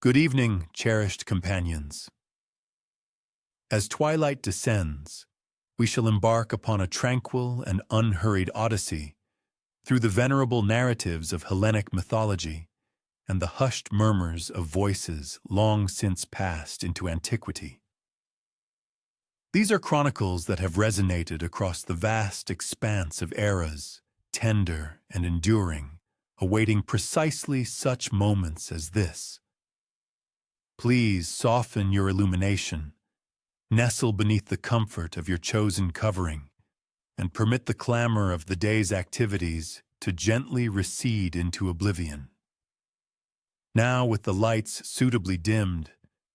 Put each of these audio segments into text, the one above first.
Good evening, cherished companions. As twilight descends, we shall embark upon a tranquil and unhurried odyssey through the venerable narratives of Hellenic mythology and the hushed murmurs of voices long since passed into antiquity. These are chronicles that have resonated across the vast expanse of eras, tender and enduring, awaiting precisely such moments as this. Please soften your illumination, nestle beneath the comfort of your chosen covering, and permit the clamor of the day's activities to gently recede into oblivion. Now, with the lights suitably dimmed,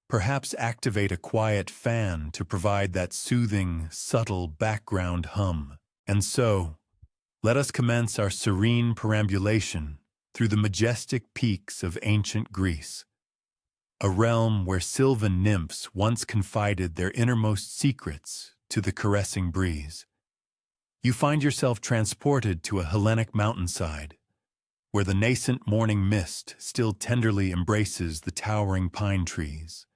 perhaps activate a quiet fan to provide that soothing, subtle background hum. And so, let us commence our serene perambulation through the majestic peaks of ancient Greece, a realm where sylvan nymphs once confided their innermost secrets to the caressing breeze. You find yourself transported to a Hellenic mountainside, where the nascent morning mist still tenderly embraces the towering pine trees,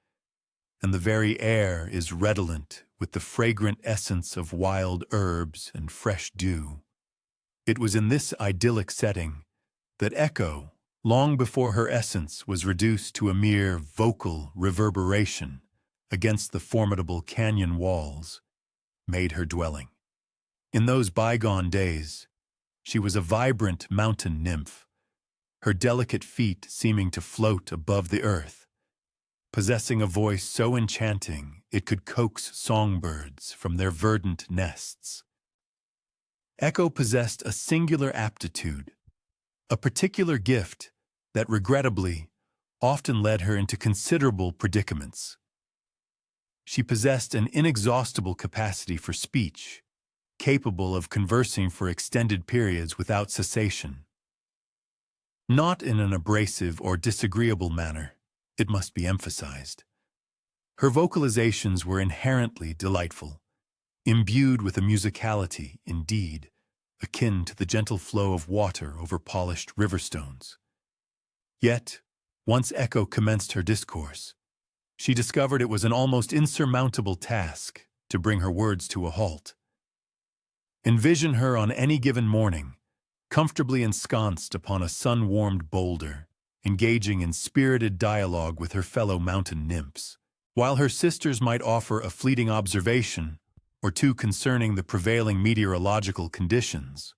and the very air is redolent with the fragrant essence of wild herbs and fresh dew. It was in this idyllic setting that Echo, long before her essence was reduced to a mere vocal reverberation against the formidable canyon walls, made her dwelling. In those bygone days, she was a vibrant mountain nymph, her delicate feet seeming to float above the earth, possessing a voice so enchanting it could coax songbirds from their verdant nests. Echo possessed a singular aptitude, a particular gift that regrettably often led her into considerable predicaments. She possessed an inexhaustible capacity for speech, capable of conversing for extended periods without cessation. Not in an abrasive or disagreeable manner, it must be emphasized. Her vocalizations were inherently delightful, imbued with a musicality, indeed, akin to the gentle flow of water over polished riverstones. Yet, once Echo commenced her discourse, she discovered it was an almost insurmountable task to bring her words to a halt. Envision her on any given morning, comfortably ensconced upon a sun-warmed boulder, engaging in spirited dialogue with her fellow mountain nymphs, while her sisters might offer a fleeting observation or two concerning the prevailing meteorological conditions,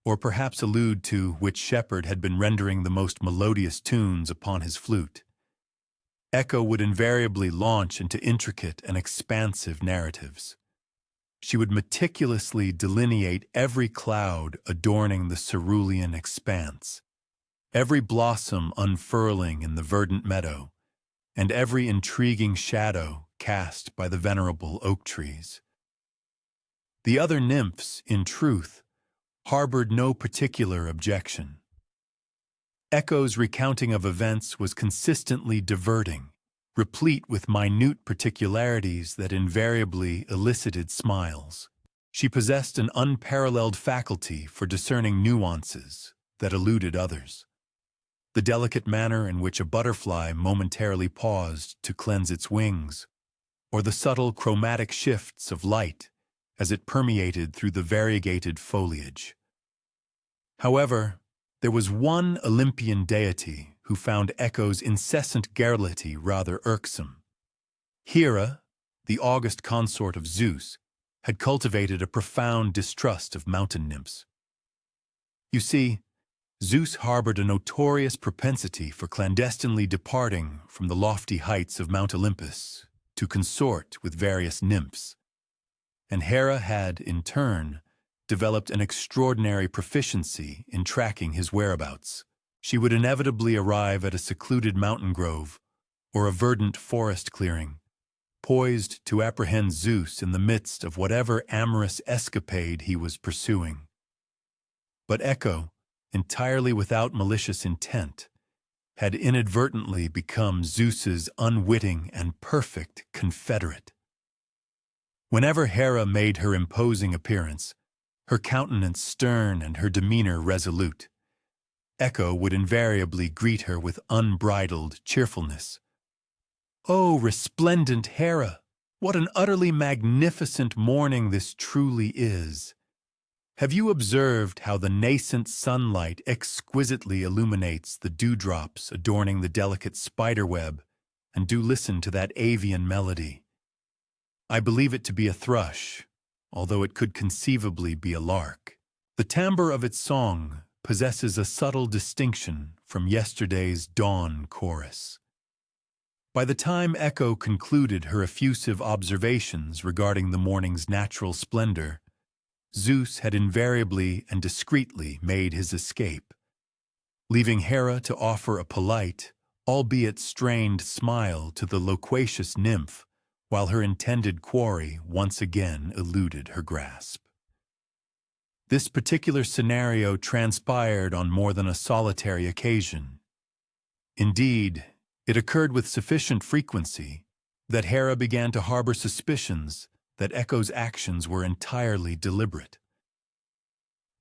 or perhaps allude to which shepherd had been rendering the most melodious tunes upon his flute. Echo would invariably launch into intricate and expansive narratives. She would meticulously delineate every cloud adorning the cerulean expanse, every blossom unfurling in the verdant meadow, and every intriguing shadow cast by the venerable oak trees. The other nymphs, in truth, harbored no particular objection. Echo's recounting of events was consistently diverting, replete with minute particularities that invariably elicited smiles. She possessed an unparalleled faculty for discerning nuances that eluded others. The delicate manner in which a butterfly momentarily paused to cleanse its wings, or the subtle chromatic shifts of light as it permeated through the variegated foliage. However, there was one Olympian deity who found Echo's incessant garrulity rather irksome. Hera, the august consort of Zeus, had cultivated a profound distrust of mountain nymphs. You see, Zeus harbored a notorious propensity for clandestinely departing from the lofty heights of Mount Olympus to consort with various nymphs, and Hera had, in turn, developed an extraordinary proficiency in tracking his whereabouts. She would inevitably arrive at a secluded mountain grove or a verdant forest clearing, poised to apprehend Zeus in the midst of whatever amorous escapade he was pursuing. But Echo, entirely without malicious intent, had inadvertently become Zeus's unwitting and perfect confederate. Whenever Hera made her imposing appearance, her countenance stern and her demeanor resolute, Echo would invariably greet her with unbridled cheerfulness. "Oh, resplendent Hera! What an utterly magnificent morning this truly is! Have you observed how the nascent sunlight exquisitely illuminates the dewdrops adorning the delicate spiderweb, and do listen to that avian melody? I believe it to be a thrush, although it could conceivably be a lark. The timbre of its song possesses a subtle distinction from yesterday's dawn chorus." By the time Echo concluded her effusive observations regarding the morning's natural splendor, Zeus had invariably and discreetly made his escape, leaving Hera to offer a polite, albeit strained smile to the loquacious nymph, while her intended quarry once again eluded her grasp. This particular scenario transpired on more than a solitary occasion. Indeed, it occurred with sufficient frequency that Hera began to harbor suspicions that Echo's actions were entirely deliberate.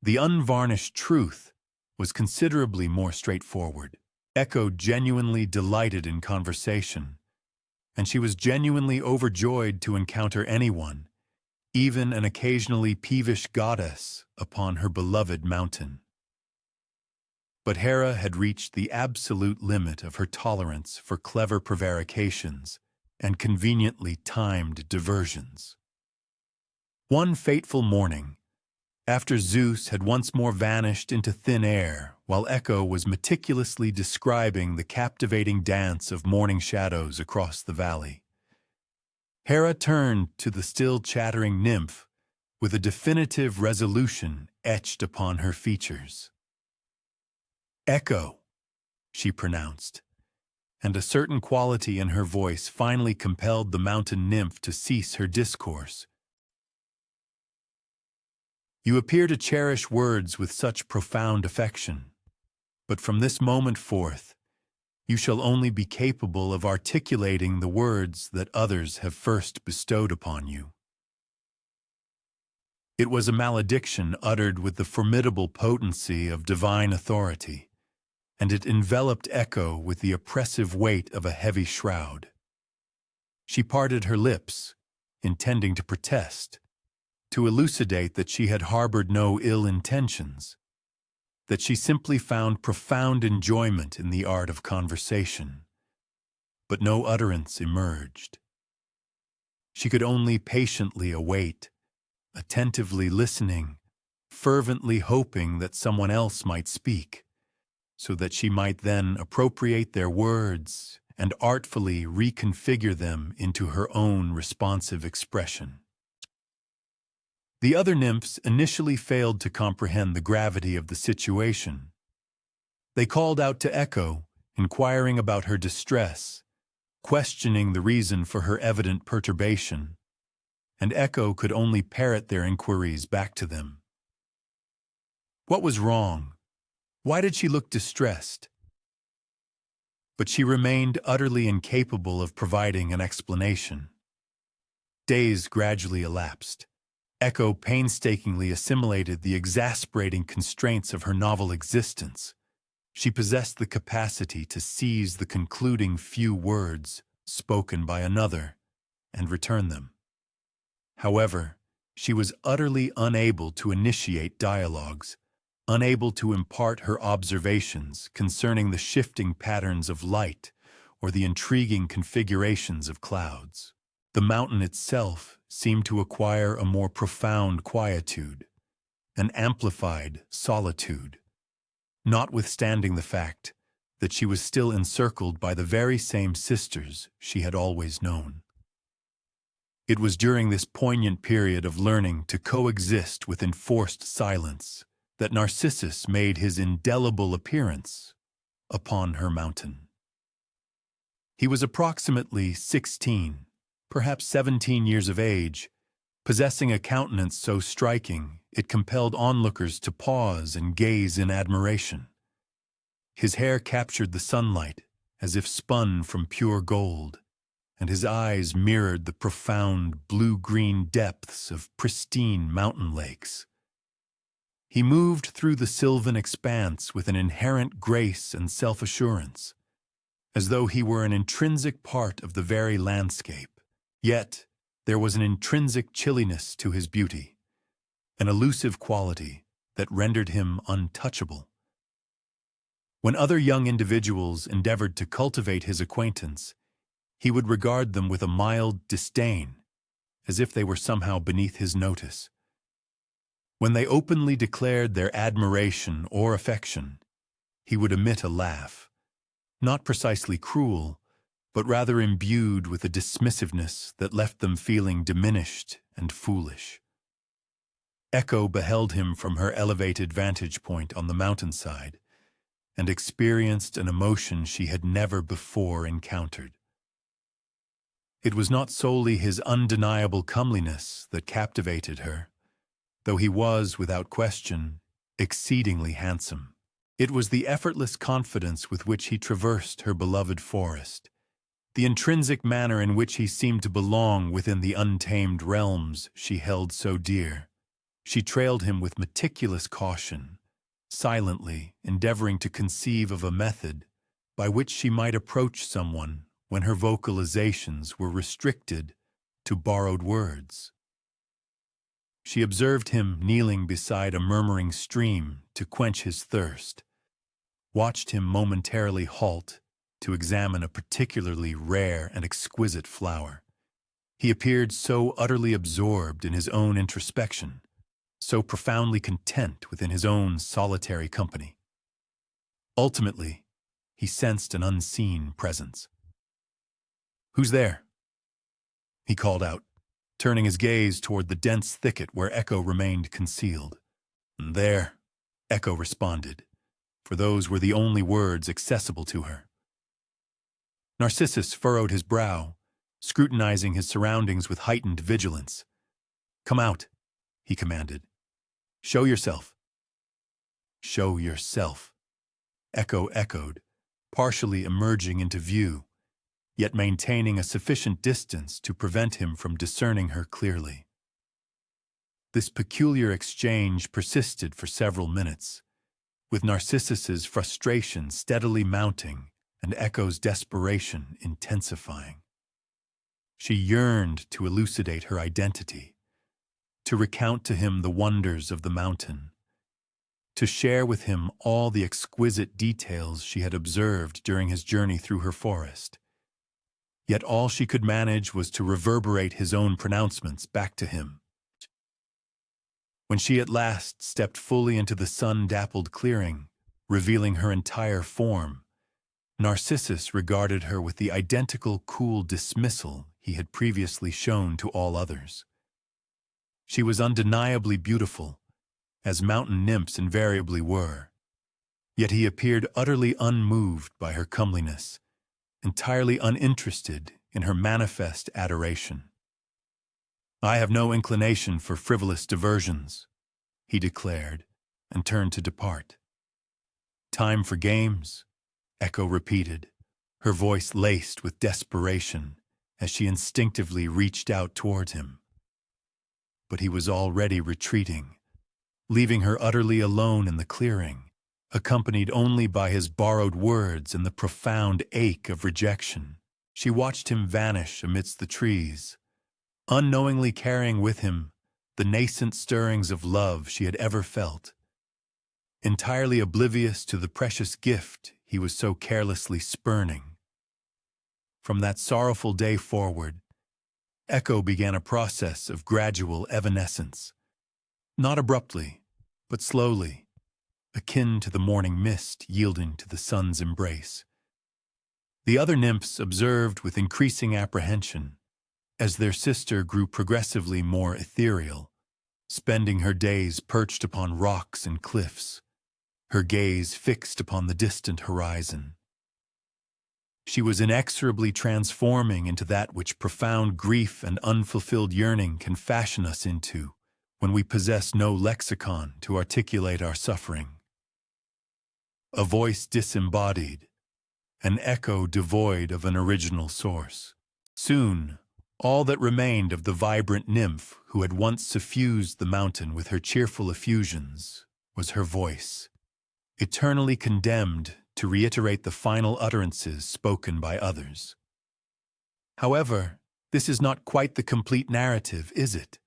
The unvarnished truth was considerably more straightforward. Echo genuinely delighted in conversation, and she was genuinely overjoyed to encounter anyone, even an occasionally peevish goddess, upon her beloved mountain. But Hera had reached the absolute limit of her tolerance for clever prevarications and conveniently timed diversions. One fateful morning, after Zeus had once more vanished into thin air while Echo was meticulously describing the captivating dance of morning shadows across the valley, Hera turned to the still chattering nymph with a definitive resolution etched upon her features. "Echo," she pronounced, and a certain quality in her voice finally compelled the mountain nymph to cease her discourse. "You appear to cherish words with such profound affection, but from this moment forth, you shall only be capable of articulating the words that others have first bestowed upon you." It was a malediction uttered with the formidable potency of divine authority, and it enveloped Echo with the oppressive weight of a heavy shroud. She parted her lips, intending to protest, to elucidate that she had harbored no ill intentions, that she simply found profound enjoyment in the art of conversation. But no utterance emerged. She could only patiently await, attentively listening, fervently hoping that someone else might speak, so that she might then appropriate their words and artfully reconfigure them into her own responsive expression. The other nymphs initially failed to comprehend the gravity of the situation. They called out to Echo, inquiring about her distress, questioning the reason for her evident perturbation, and Echo could only parrot their inquiries back to them. What was wrong? Why did she look distressed? But she remained utterly incapable of providing an explanation. Days gradually elapsed. Echo painstakingly assimilated the exasperating constraints of her novel existence. She possessed the capacity to seize the concluding few words spoken by another and return them. However, she was utterly unable to initiate dialogues, unable to impart her observations concerning the shifting patterns of light or the intriguing configurations of clouds. The mountain itself seemed to acquire a more profound quietude, an amplified solitude, notwithstanding the fact that she was still encircled by the very same sisters she had always known. It was during this poignant period of learning to coexist with enforced silence that Narcissus made his indelible appearance upon her mountain. He was approximately 16, perhaps 17 years of age, possessing a countenance so striking it compelled onlookers to pause and gaze in admiration. His hair captured the sunlight as if spun from pure gold, and his eyes mirrored the profound blue-green depths of pristine mountain lakes. He moved through the sylvan expanse with an inherent grace and self-assurance, as though he were an intrinsic part of the very landscape. Yet, there was an intrinsic chilliness to his beauty, an elusive quality that rendered him untouchable. When other young individuals endeavored to cultivate his acquaintance, he would regard them with a mild disdain, as if they were somehow beneath his notice. When they openly declared their admiration or affection, he would emit a laugh, not precisely cruel, but rather imbued with a dismissiveness that left them feeling diminished and foolish. Echo beheld him from her elevated vantage point on the mountainside and experienced an emotion she had never before encountered. It was not solely his undeniable comeliness that captivated her, though he was, without question, exceedingly handsome. It was the effortless confidence with which he traversed her beloved forest, the intrinsic manner in which he seemed to belong within the untamed realms she held so dear. She trailed him with meticulous caution, silently endeavoring to conceive of a method by which she might approach someone when her vocalizations were restricted to borrowed words. She observed him kneeling beside a murmuring stream to quench his thirst, watched him momentarily halt to examine a particularly rare and exquisite flower. He appeared so utterly absorbed in his own introspection, so profoundly content within his own solitary company. Ultimately, he sensed an unseen presence. "Who's there?" he called out, turning his gaze toward the dense thicket where Echo remained concealed. "There," Echo responded, for those were the only words accessible to her. Narcissus furrowed his brow, scrutinizing his surroundings with heightened vigilance. "Come out," he commanded. "Show yourself." "Show yourself," Echo echoed, partially emerging into view, yet maintaining a sufficient distance to prevent him from discerning her clearly. This peculiar exchange persisted for several minutes, with Narcissus's frustration steadily mounting and Echo's desperation intensifying. She yearned to elucidate her identity, to recount to him the wonders of the mountain, to share with him all the exquisite details she had observed during his journey through her forest. Yet all she could manage was to reverberate his own pronouncements back to him. When she at last stepped fully into the sun-dappled clearing, revealing her entire form, Narcissus regarded her with the identical cool dismissal he had previously shown to all others. She was undeniably beautiful, as mountain nymphs invariably were, yet he appeared utterly unmoved by her comeliness, entirely uninterested in her manifest adoration. "I have no inclination for frivolous diversions," he declared, and turned to depart. "Time for games," Echo repeated, her voice laced with desperation as she instinctively reached out towards him. But he was already retreating, leaving her utterly alone in the clearing, accompanied only by his borrowed words and the profound ache of rejection. She watched him vanish amidst the trees, unknowingly carrying with him the nascent stirrings of love she had ever felt, entirely oblivious to the precious gift he was so carelessly spurning. From that sorrowful day forward, Echo began a process of gradual evanescence, not abruptly, but slowly, akin to the morning mist yielding to the sun's embrace. The other nymphs observed with increasing apprehension as their sister grew progressively more ethereal, spending her days perched upon rocks and cliffs, her gaze fixed upon the distant horizon. She was inexorably transforming into that which profound grief and unfulfilled yearning can fashion us into when we possess no lexicon to articulate our suffering. A voice disembodied, an echo devoid of an original source. Soon, all that remained of the vibrant nymph who had once suffused the mountain with her cheerful effusions was her voice, eternally condemned to reiterate the final utterances spoken by others. However, this is not quite the complete narrative, is it?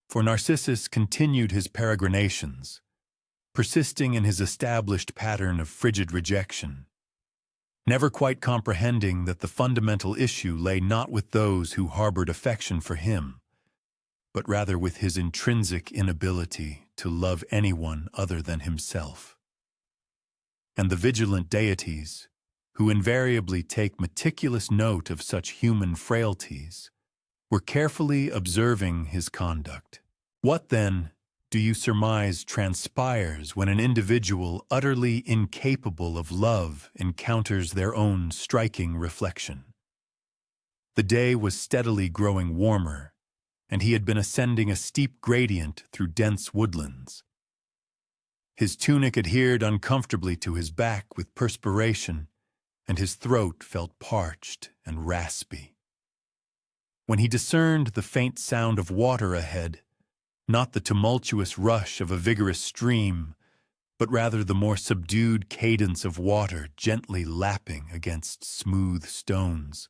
For Narcissus continued his peregrinations, persisting in his established pattern of frigid rejection, never quite comprehending that the fundamental issue lay not with those who harbored affection for him, but rather with his intrinsic inability to love anyone other than himself. And the vigilant deities, who invariably take meticulous note of such human frailties, were carefully observing his conduct. What, then, do you surmise transpires when an individual utterly incapable of love encounters their own striking reflection? The day was steadily growing warmer, and he had been ascending a steep gradient through dense woodlands. His tunic adhered uncomfortably to his back with perspiration, and his throat felt parched and raspy. When he discerned the faint sound of water ahead, not the tumultuous rush of a vigorous stream, but rather the more subdued cadence of water gently lapping against smooth stones,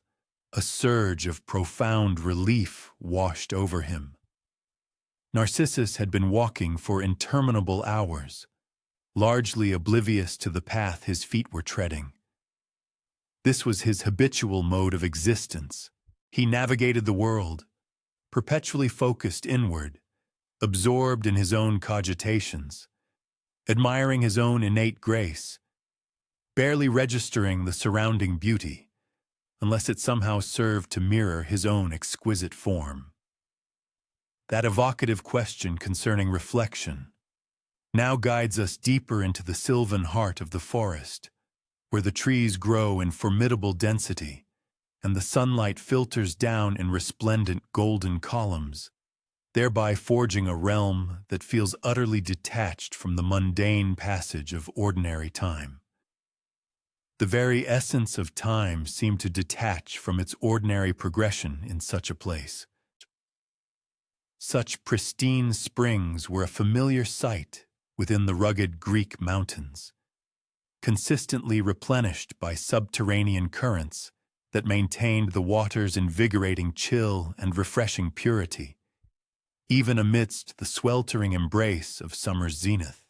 a surge of profound relief washed over him. Narcissus had been walking for interminable hours, largely oblivious to the path his feet were treading. This was his habitual mode of existence. He navigated the world, perpetually focused inward, absorbed in his own cogitations, admiring his own innate grace, barely registering the surrounding beauty, unless it somehow served to mirror his own exquisite form. That evocative question concerning reflection now guides us deeper into the sylvan heart of the forest, where the trees grow in formidable density, and the sunlight filters down in resplendent golden columns, thereby forging a realm that feels utterly detached from the mundane passage of ordinary time. The very essence of time seemed to detach from its ordinary progression in such a place. Such pristine springs were a familiar sight within the rugged Greek mountains, consistently replenished by subterranean currents that maintained the water's invigorating chill and refreshing purity, even amidst the sweltering embrace of summer's zenith.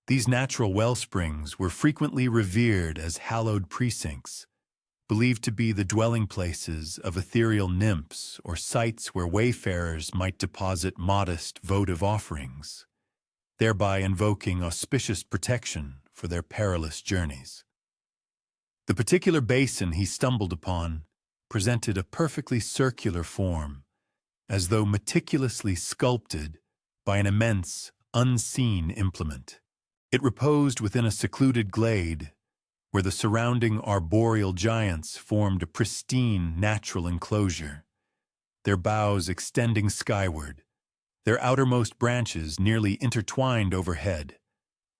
These natural wellsprings were frequently revered as hallowed precincts, believed to be the dwelling places of ethereal nymphs or sites where wayfarers might deposit modest votive offerings, thereby invoking auspicious protection for their perilous journeys. The particular basin he stumbled upon presented a perfectly circular form, as though meticulously sculpted by an immense, unseen implement. It reposed within a secluded glade, where the surrounding arboreal giants formed a pristine natural enclosure, their boughs extending skyward, their outermost branches nearly intertwined overhead,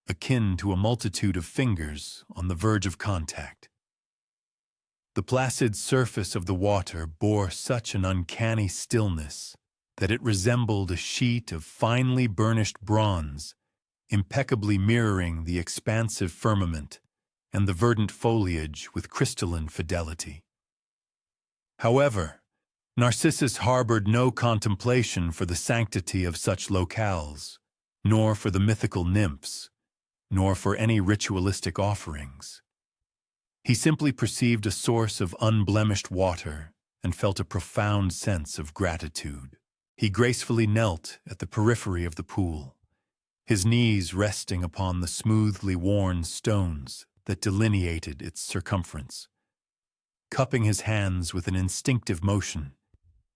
akin to a multitude of fingers on the verge of contact. The placid surface of the water bore such an uncanny stillness that it resembled a sheet of finely burnished bronze, impeccably mirroring the expansive firmament and the verdant foliage with crystalline fidelity. However, Narcissus harbored no contemplation for the sanctity of such locales, nor for the mythical nymphs, nor for any ritualistic offerings. He simply perceived a source of unblemished water and felt a profound sense of gratitude. He gracefully knelt at the periphery of the pool, his knees resting upon the smoothly worn stones that delineated its circumference. Cupping his hands with an instinctive motion,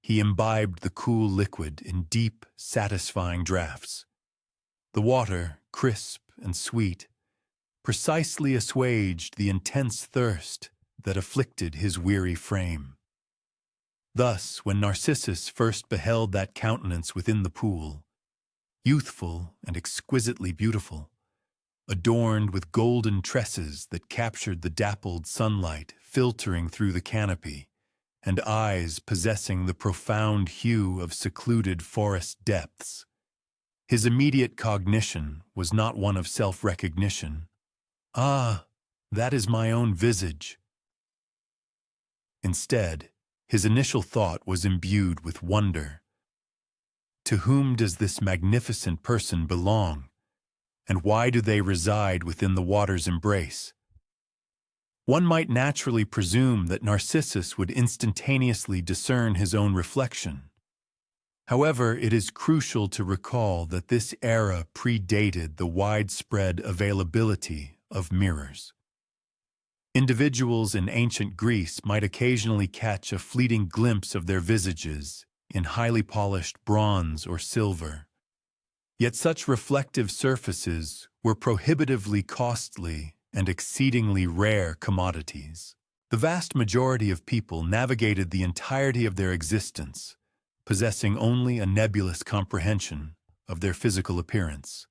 he imbibed the cool liquid in deep, satisfying draughts. The water, crisp and sweet, precisely assuaged the intense thirst that afflicted his weary frame. Thus, when Narcissus first beheld that countenance within the pool, youthful and exquisitely beautiful, adorned with golden tresses that captured the dappled sunlight filtering through the canopy, and eyes possessing the profound hue of secluded forest depths, His immediate cognition was not one of self-recognition. "Ah, that is my own visage." Instead, his initial thought was imbued with wonder. To whom does this magnificent person belong, and why do they reside within the water's embrace? One might naturally presume that Narcissus would instantaneously discern his own reflection. However, it is crucial to recall that this era predated the widespread availability of mirrors. Individuals in ancient Greece might occasionally catch a fleeting glimpse of their visages in highly polished bronze or silver. Yet such reflective surfaces were prohibitively costly and exceedingly rare commodities. The vast majority of people navigated the entirety of their existence, possessing only a nebulous comprehension of their physical appearance,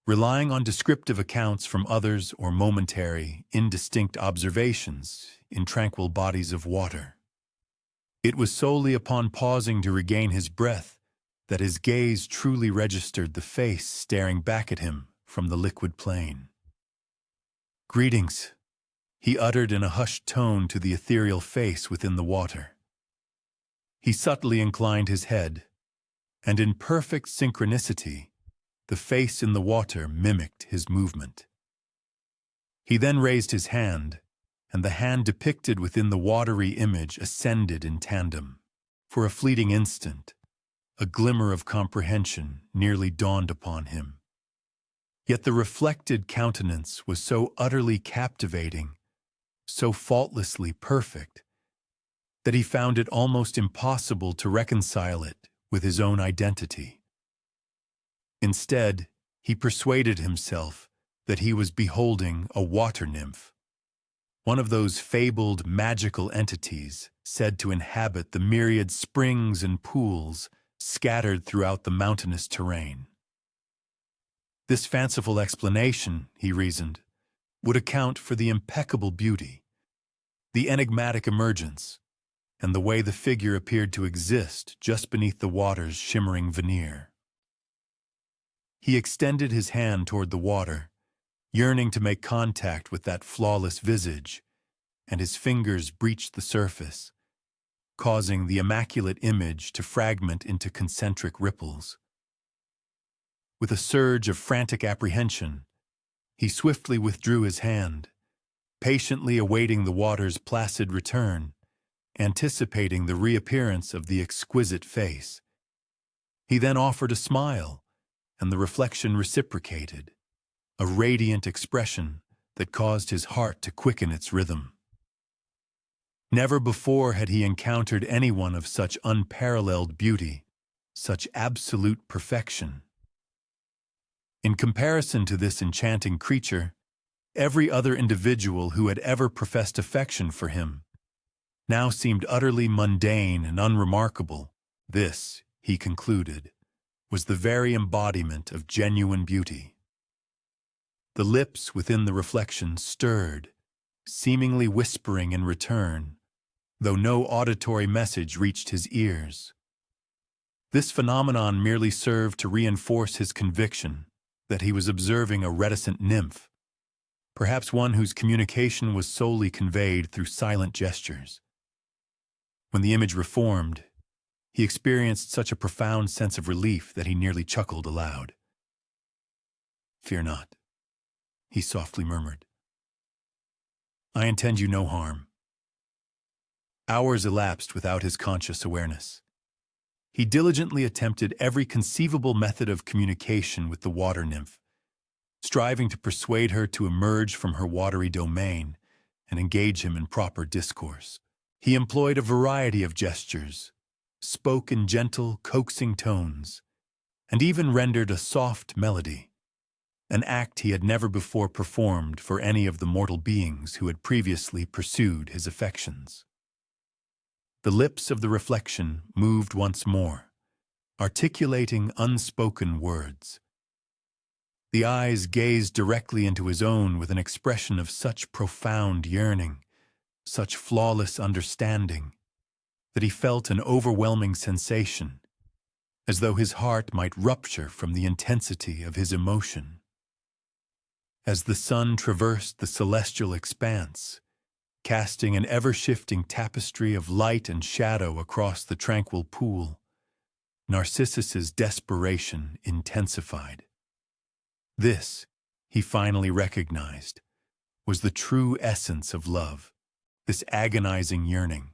relying on descriptive accounts from others or momentary, indistinct observations in tranquil bodies of water. It was solely upon pausing to regain his breath that his gaze truly registered the face staring back at him from the liquid plain. "Greetings," he uttered in a hushed tone to the ethereal face within the water. He subtly inclined his head, and in perfect synchronicity, the face in the water mimicked his movement. He then raised his hand, and the hand depicted within the watery image ascended in tandem. For a fleeting instant, a glimmer of comprehension nearly dawned upon him. Yet the reflected countenance was so utterly captivating, so faultlessly perfect, that he found it almost impossible to reconcile it with his own identity. Instead, he persuaded himself that he was beholding a water nymph, one of those fabled magical entities said to inhabit the myriad springs and pools scattered throughout the mountainous terrain. This fanciful explanation, he reasoned, would account for the impeccable beauty, the enigmatic emergence, and the way the figure appeared to exist just beneath the water's shimmering veneer. He extended his hand toward the water, yearning to make contact with that flawless visage, and his fingers breached the surface, causing the immaculate image to fragment into concentric ripples. With a surge of frantic apprehension, he swiftly withdrew his hand, patiently awaiting the water's placid return, anticipating the reappearance of the exquisite face. He then offered a smile, and the reflection reciprocated, a radiant expression that caused his heart to quicken its rhythm. Never before had he encountered anyone of such unparalleled beauty, such absolute perfection. In comparison to this enchanting creature, every other individual who had ever professed affection for him now seemed utterly mundane and unremarkable. This, he concluded, was the very embodiment of genuine beauty. The lips within the reflection stirred, seemingly whispering in return, though no auditory message reached his ears. This phenomenon merely served to reinforce his conviction that he was observing a reticent nymph, perhaps one whose communication was solely conveyed through silent gestures. When the image reformed, he experienced such a profound sense of relief that he nearly chuckled aloud. "Fear not," he softly murmured. "I intend you no harm." Hours elapsed without his conscious awareness. He diligently attempted every conceivable method of communication with the water nymph, striving to persuade her to emerge from her watery domain and engage him in proper discourse. He employed a variety of gestures, spoke in gentle, coaxing tones, and even rendered a soft melody, an act he had never before performed for any of the mortal beings who had previously pursued his affections. The lips of the reflection moved once more, articulating unspoken words. The eyes gazed directly into his own with an expression of such profound yearning, such flawless understanding, that he felt an overwhelming sensation, as though his heart might rupture from the intensity of his emotion. As the sun traversed the celestial expanse, casting an ever-shifting tapestry of light and shadow across the tranquil pool, Narcissus's desperation intensified. This, he finally recognized, was the true essence of love, this agonizing yearning,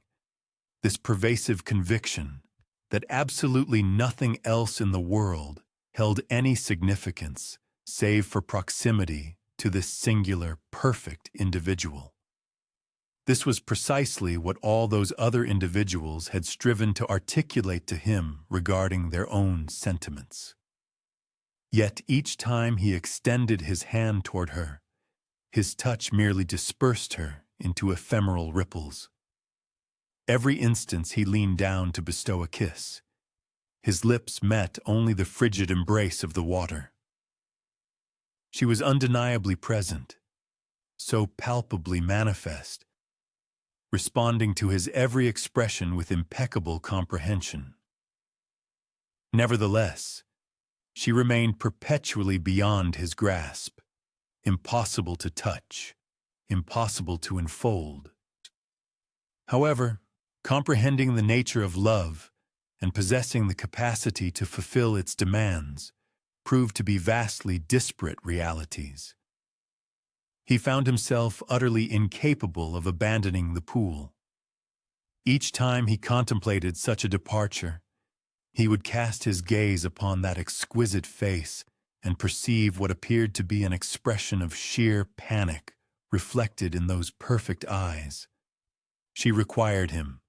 this pervasive conviction that absolutely nothing else in the world held any significance save for proximity to this singular, perfect individual. This was precisely what all those other individuals had striven to articulate to him regarding their own sentiments. Yet each time he extended his hand toward her, his touch merely dispersed her into ephemeral ripples. Every instant he leaned down to bestow a kiss. His lips met only the frigid embrace of the water. She was undeniably present, so palpably manifest, responding to his every expression with impeccable comprehension. Nevertheless, she remained perpetually beyond his grasp, impossible to touch, impossible to enfold. However, comprehending the nature of love and possessing the capacity to fulfill its demands proved to be vastly disparate realities. He found himself utterly incapable of abandoning the pool. Each time he contemplated such a departure, he would cast his gaze upon that exquisite face and perceive what appeared to be an expression of sheer panic reflected in those perfect eyes. She required him.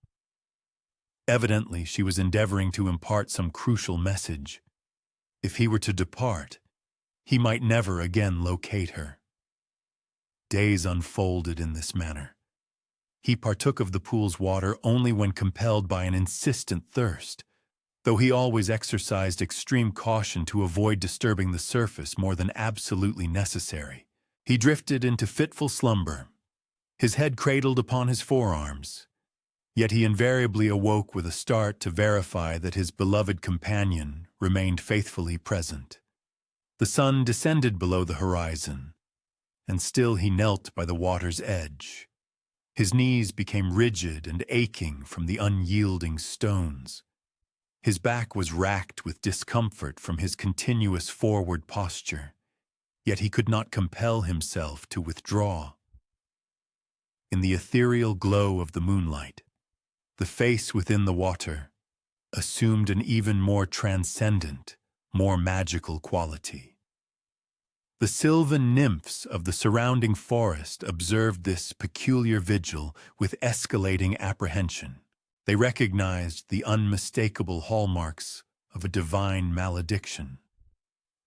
Evidently, she was endeavoring to impart some crucial message. If he were to depart, he might never again locate her. Days unfolded in this manner. He partook of the pool's water only when compelled by an insistent thirst, though he always exercised extreme caution to avoid disturbing the surface more than absolutely necessary. He drifted into fitful slumber, his head cradled upon his forearms, yet he invariably awoke with a start to verify that his beloved companion remained faithfully present. The sun descended below the horizon, and still he knelt by the water's edge. His knees became rigid and aching from the unyielding stones. His back was racked with discomfort from his continuous forward posture, yet he could not compel himself to withdraw. In the ethereal glow of the moonlight, the face within the water assumed an even more transcendent, more magical quality. The sylvan nymphs of the surrounding forest observed this peculiar vigil with escalating apprehension. They recognized the unmistakable hallmarks of a divine malediction,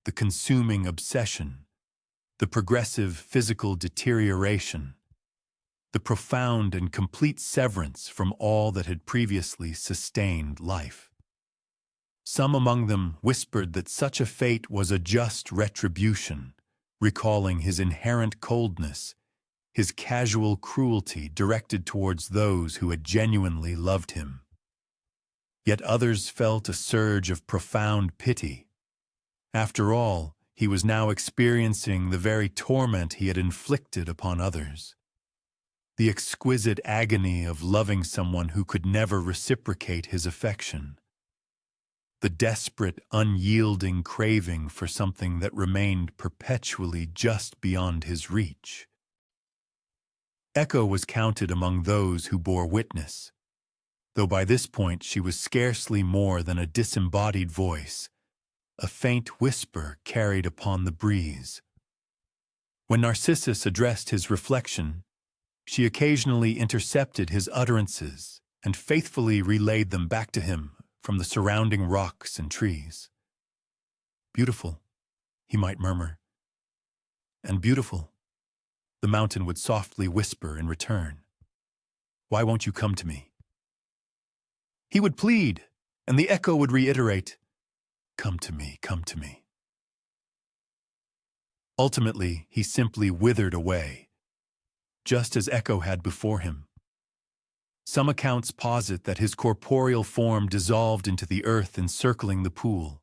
the consuming obsession, the progressive physical deterioration, the profound and complete severance from all that had previously sustained life. Some among them whispered that such a fate was a just retribution, recalling his inherent coldness, his casual cruelty directed towards those who had genuinely loved him. Yet others felt a surge of profound pity. After all, he was now experiencing the very torment he had inflicted upon others. The exquisite agony of loving someone who could never reciprocate his affection. The desperate, unyielding craving for something that remained perpetually just beyond his reach. Echo was counted among those who bore witness, though by this point she was scarcely more than a disembodied voice, a faint whisper carried upon the breeze. When Narcissus addressed his reflection, she occasionally intercepted his utterances and faithfully relayed them back to him from the surrounding rocks and trees. "Beautiful," he might murmur. "And beautiful," the mountain would softly whisper in return. "Why won't you come to me?" He would plead, and the echo would reiterate, "Come to me, come to me." Ultimately, he simply withered away, just as Echo had before him. Some accounts posit that his corporeal form dissolved into the earth encircling the pool,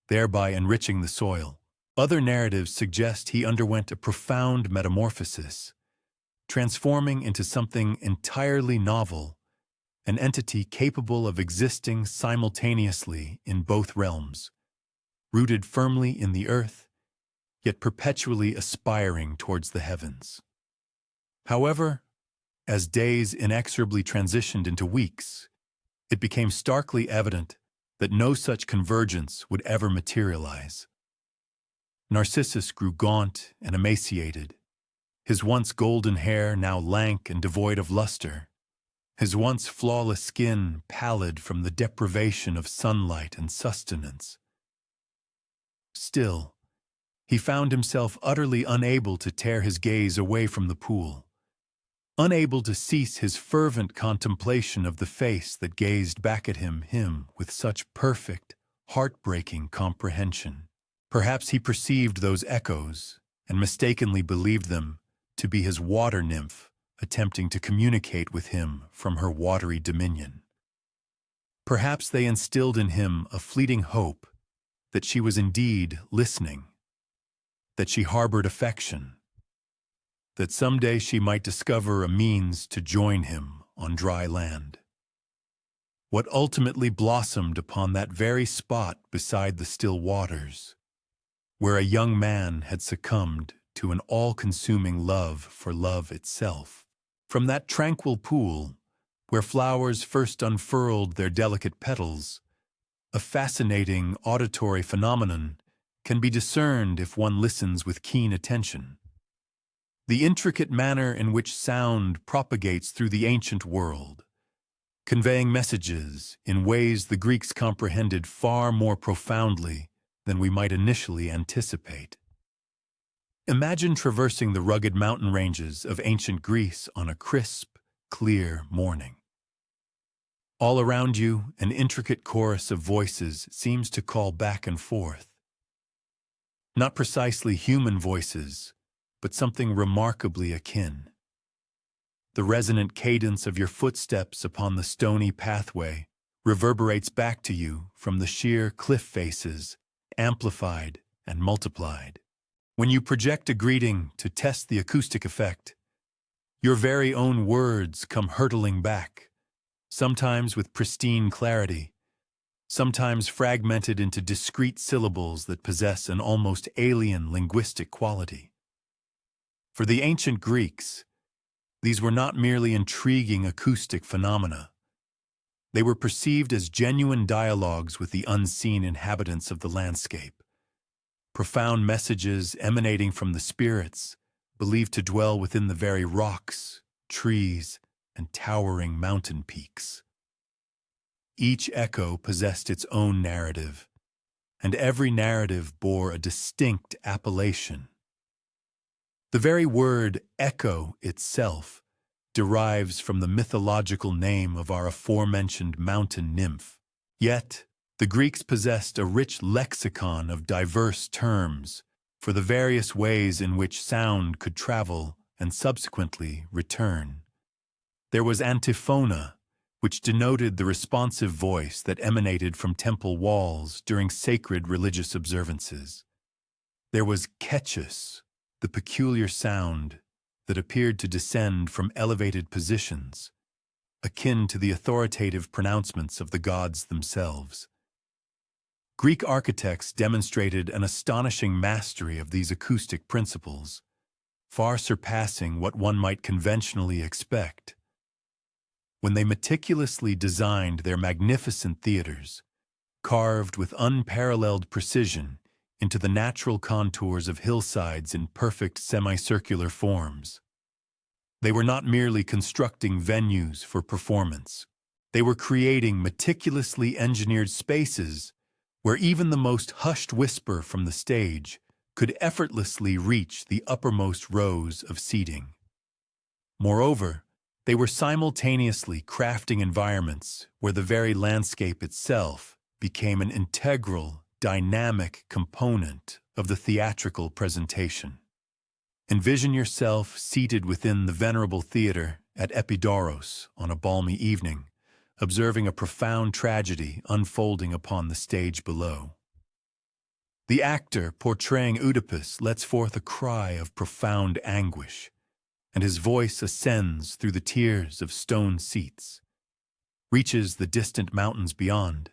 thereby enriching the soil. Other narratives suggest he underwent a profound metamorphosis, transforming into something entirely novel, an entity capable of existing simultaneously in both realms, rooted firmly in the earth, yet perpetually aspiring towards the heavens. However, as days inexorably transitioned into weeks, it became starkly evident that no such convergence would ever materialize. Narcissus grew gaunt and emaciated, his once golden hair now lank and devoid of luster, his once flawless skin pallid from the deprivation of sunlight and sustenance. Still, he found himself utterly unable to tear his gaze away from the pool, unable to cease his fervent contemplation of the face that gazed back at him with such perfect, heartbreaking comprehension. Perhaps he perceived those echoes and mistakenly believed them to be his water nymph attempting to communicate with him from her watery dominion. Perhaps they instilled in him a fleeting hope that she was indeed listening, that she harbored affection, that someday she might discover a means to join him on dry land. What ultimately blossomed upon that very spot beside the still waters, where a young man had succumbed to an all-consuming love for love itself. From that tranquil pool, where flowers first unfurled their delicate petals, a fascinating auditory phenomenon can be discerned if one listens with keen attention. The intricate manner in which sound propagates through the ancient world, conveying messages in ways the Greeks comprehended far more profoundly than we might initially anticipate. Imagine traversing the rugged mountain ranges of ancient Greece on a crisp, clear morning. All around you, an intricate chorus of voices seems to call back and forth. Not precisely human voices, but something remarkably akin. The resonant cadence of your footsteps upon the stony pathway reverberates back to you from the sheer cliff faces, amplified and multiplied. When you project a greeting to test the acoustic effect, your very own words come hurtling back, sometimes with pristine clarity, sometimes fragmented into discrete syllables that possess an almost alien linguistic quality. For the ancient Greeks, these were not merely intriguing acoustic phenomena. They were perceived as genuine dialogues with the unseen inhabitants of the landscape, profound messages emanating from the spirits believed to dwell within the very rocks, trees, and towering mountain peaks. Each echo possessed its own narrative, and every narrative bore a distinct appellation. The very word echo itself derives from the mythological name of our aforementioned mountain nymph. Yet, the Greeks possessed a rich lexicon of diverse terms for the various ways in which sound could travel and subsequently return. There was antiphona, which denoted the responsive voice that emanated from temple walls during sacred religious observances. There was ketchus, the peculiar sound that appeared to descend from elevated positions, akin to the authoritative pronouncements of the gods themselves. Greek architects demonstrated an astonishing mastery of these acoustic principles, far surpassing what one might conventionally expect. When they meticulously designed their magnificent theaters, carved with unparalleled precision into the natural contours of hillsides in perfect semicircular forms, they were not merely constructing venues for performance. They were creating meticulously engineered spaces where even the most hushed whisper from the stage could effortlessly reach the uppermost rows of seating. Moreover, they were simultaneously crafting environments where the very landscape itself became an integral, dynamic component of the theatrical presentation. Envision yourself seated within the venerable theater at Epidaurus on a balmy evening, observing a profound tragedy unfolding upon the stage below. The actor portraying Oedipus lets forth a cry of profound anguish, and his voice ascends through the tiers of stone seats, reaches the distant mountains beyond,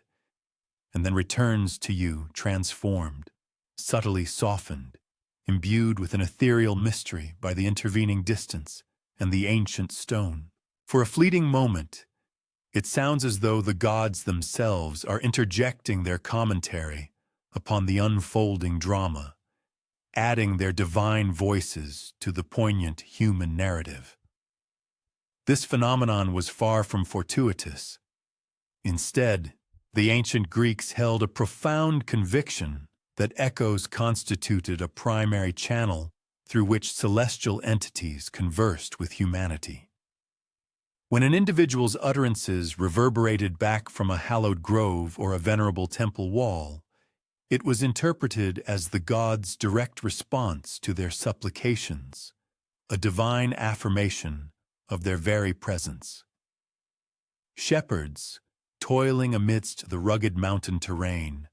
and then returns to you transformed, subtly softened, imbued with an ethereal mystery by the intervening distance and the ancient stone. For a fleeting moment, it sounds as though the gods themselves are interjecting their commentary upon the unfolding drama, adding their divine voices to the poignant human narrative. This phenomenon was far from fortuitous. Instead, the ancient Greeks held a profound conviction that echoes constituted a primary channel through which celestial entities conversed with humanity. When an individual's utterances reverberated back from a hallowed grove or a venerable temple wall, it was interpreted as the gods' direct response to their supplications, a divine affirmation of their very presence. Shepherds, toiling amidst the rugged mountain terrain,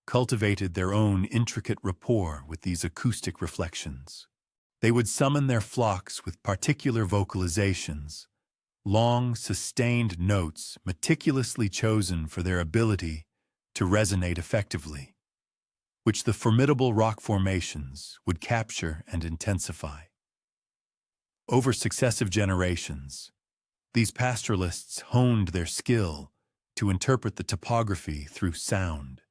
cultivated their own intricate rapport with these acoustic reflections. They would summon their flocks with particular vocalizations, long, sustained notes meticulously chosen for their ability to resonate effectively, which the formidable rock formations would capture and intensify. Over successive generations, these pastoralists honed their skill to interpret the topography through sound,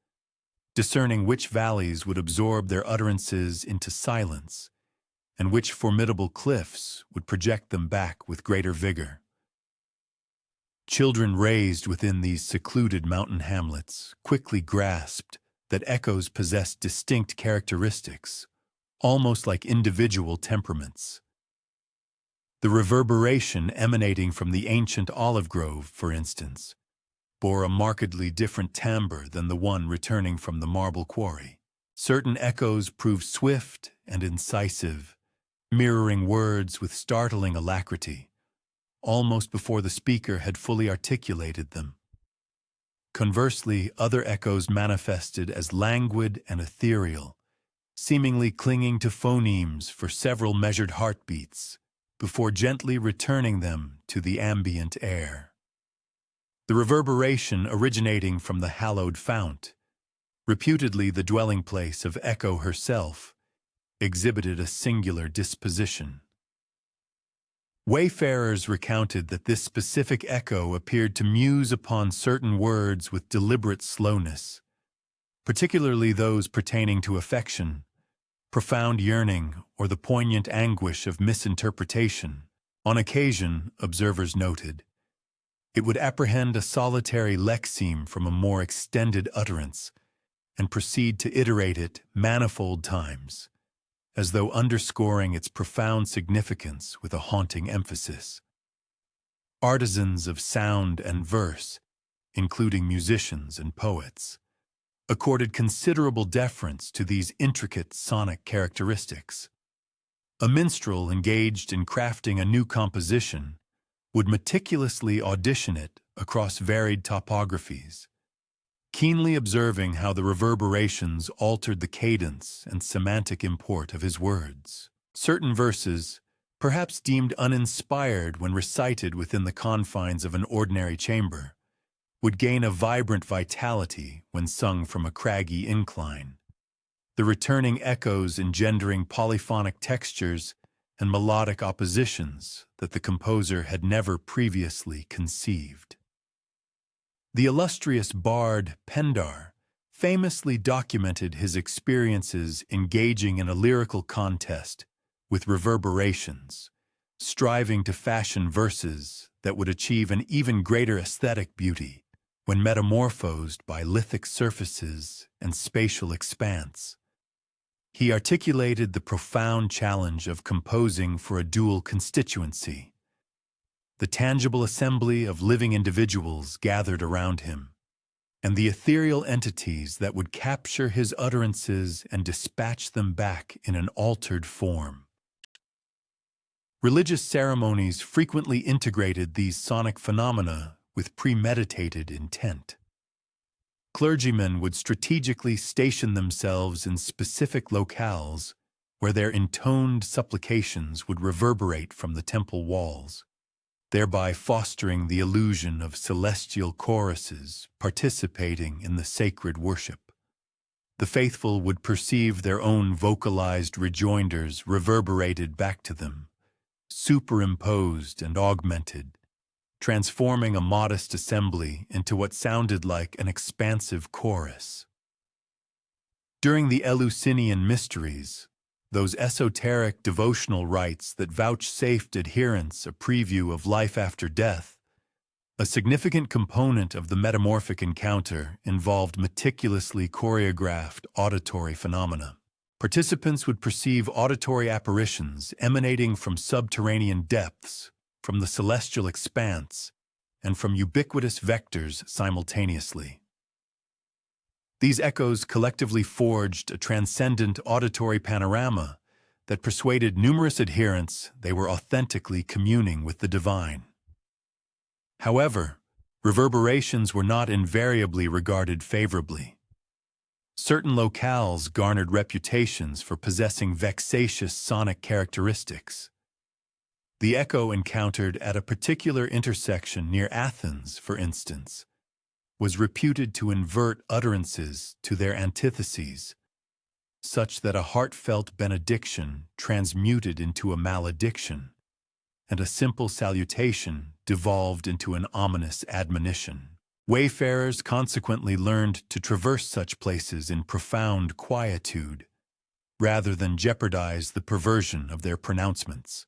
discerning which valleys would absorb their utterances into silence and which formidable cliffs would project them back with greater vigor. Children raised within these secluded mountain hamlets quickly grasped that echoes possessed distinct characteristics, almost like individual temperaments. The reverberation emanating from the ancient olive grove, for instance, bore a markedly different timbre than the one returning from the marble quarry. Certain echoes proved swift and incisive, mirroring words with startling alacrity, almost before the speaker had fully articulated them. Conversely, other echoes manifested as languid and ethereal, seemingly clinging to phonemes for several measured heartbeats before gently returning them to the ambient air. The reverberation originating from the hallowed fount, reputedly the dwelling place of Echo herself, exhibited a singular disposition. Wayfarers recounted that this specific echo appeared to muse upon certain words with deliberate slowness, particularly those pertaining to affection, profound yearning, or the poignant anguish of misinterpretation. On occasion, observers noted, it would apprehend a solitary lexeme from a more extended utterance and proceed to iterate it manifold times, as though underscoring its profound significance with a haunting emphasis. Artisans of sound and verse, including musicians and poets, accorded considerable deference to these intricate sonic characteristics. A minstrel engaged in crafting a new composition would meticulously audition it across varied topographies, keenly observing how the reverberations altered the cadence and semantic import of his words. Certain verses, perhaps deemed uninspired when recited within the confines of an ordinary chamber, would gain a vibrant vitality when sung from a craggy incline, the returning echoes engendering polyphonic textures and melodic oppositions that the composer had never previously conceived. The illustrious bard Pindar famously documented his experiences engaging in a lyrical contest with reverberations, striving to fashion verses that would achieve an even greater aesthetic beauty when metamorphosed by lithic surfaces and spatial expanse. He articulated the profound challenge of composing for a dual constituency, the tangible assembly of living individuals gathered around him, and the ethereal entities that would capture his utterances and dispatch them back in an altered form. Religious ceremonies frequently integrated these sonic phenomena with premeditated intent. Clergymen would strategically station themselves in specific locales where their intoned supplications would reverberate from the temple walls, thereby fostering the illusion of celestial choruses participating in the sacred worship. The faithful would perceive their own vocalized rejoinders reverberated back to them, superimposed and augmented, transforming a modest assembly into what sounded like an expansive chorus. During the Eleusinian Mysteries, those esoteric devotional rites that vouchsafed adherents a preview of life after death, a significant component of the metamorphic encounter involved meticulously choreographed auditory phenomena. Participants would perceive auditory apparitions emanating from subterranean depths, from the celestial expanse, and from ubiquitous vectors simultaneously. These echoes collectively forged a transcendent auditory panorama that persuaded numerous adherents they were authentically communing with the divine. However, reverberations were not invariably regarded favorably. Certain locales garnered reputations for possessing vexatious sonic characteristics. The echo encountered at a particular intersection near Athens, for instance, was reputed to invert utterances to their antitheses, such that a heartfelt benediction transmuted into a malediction, and a simple salutation devolved into an ominous admonition. Wayfarers consequently learned to traverse such places in profound quietude, rather than jeopardize the perversion of their pronouncements.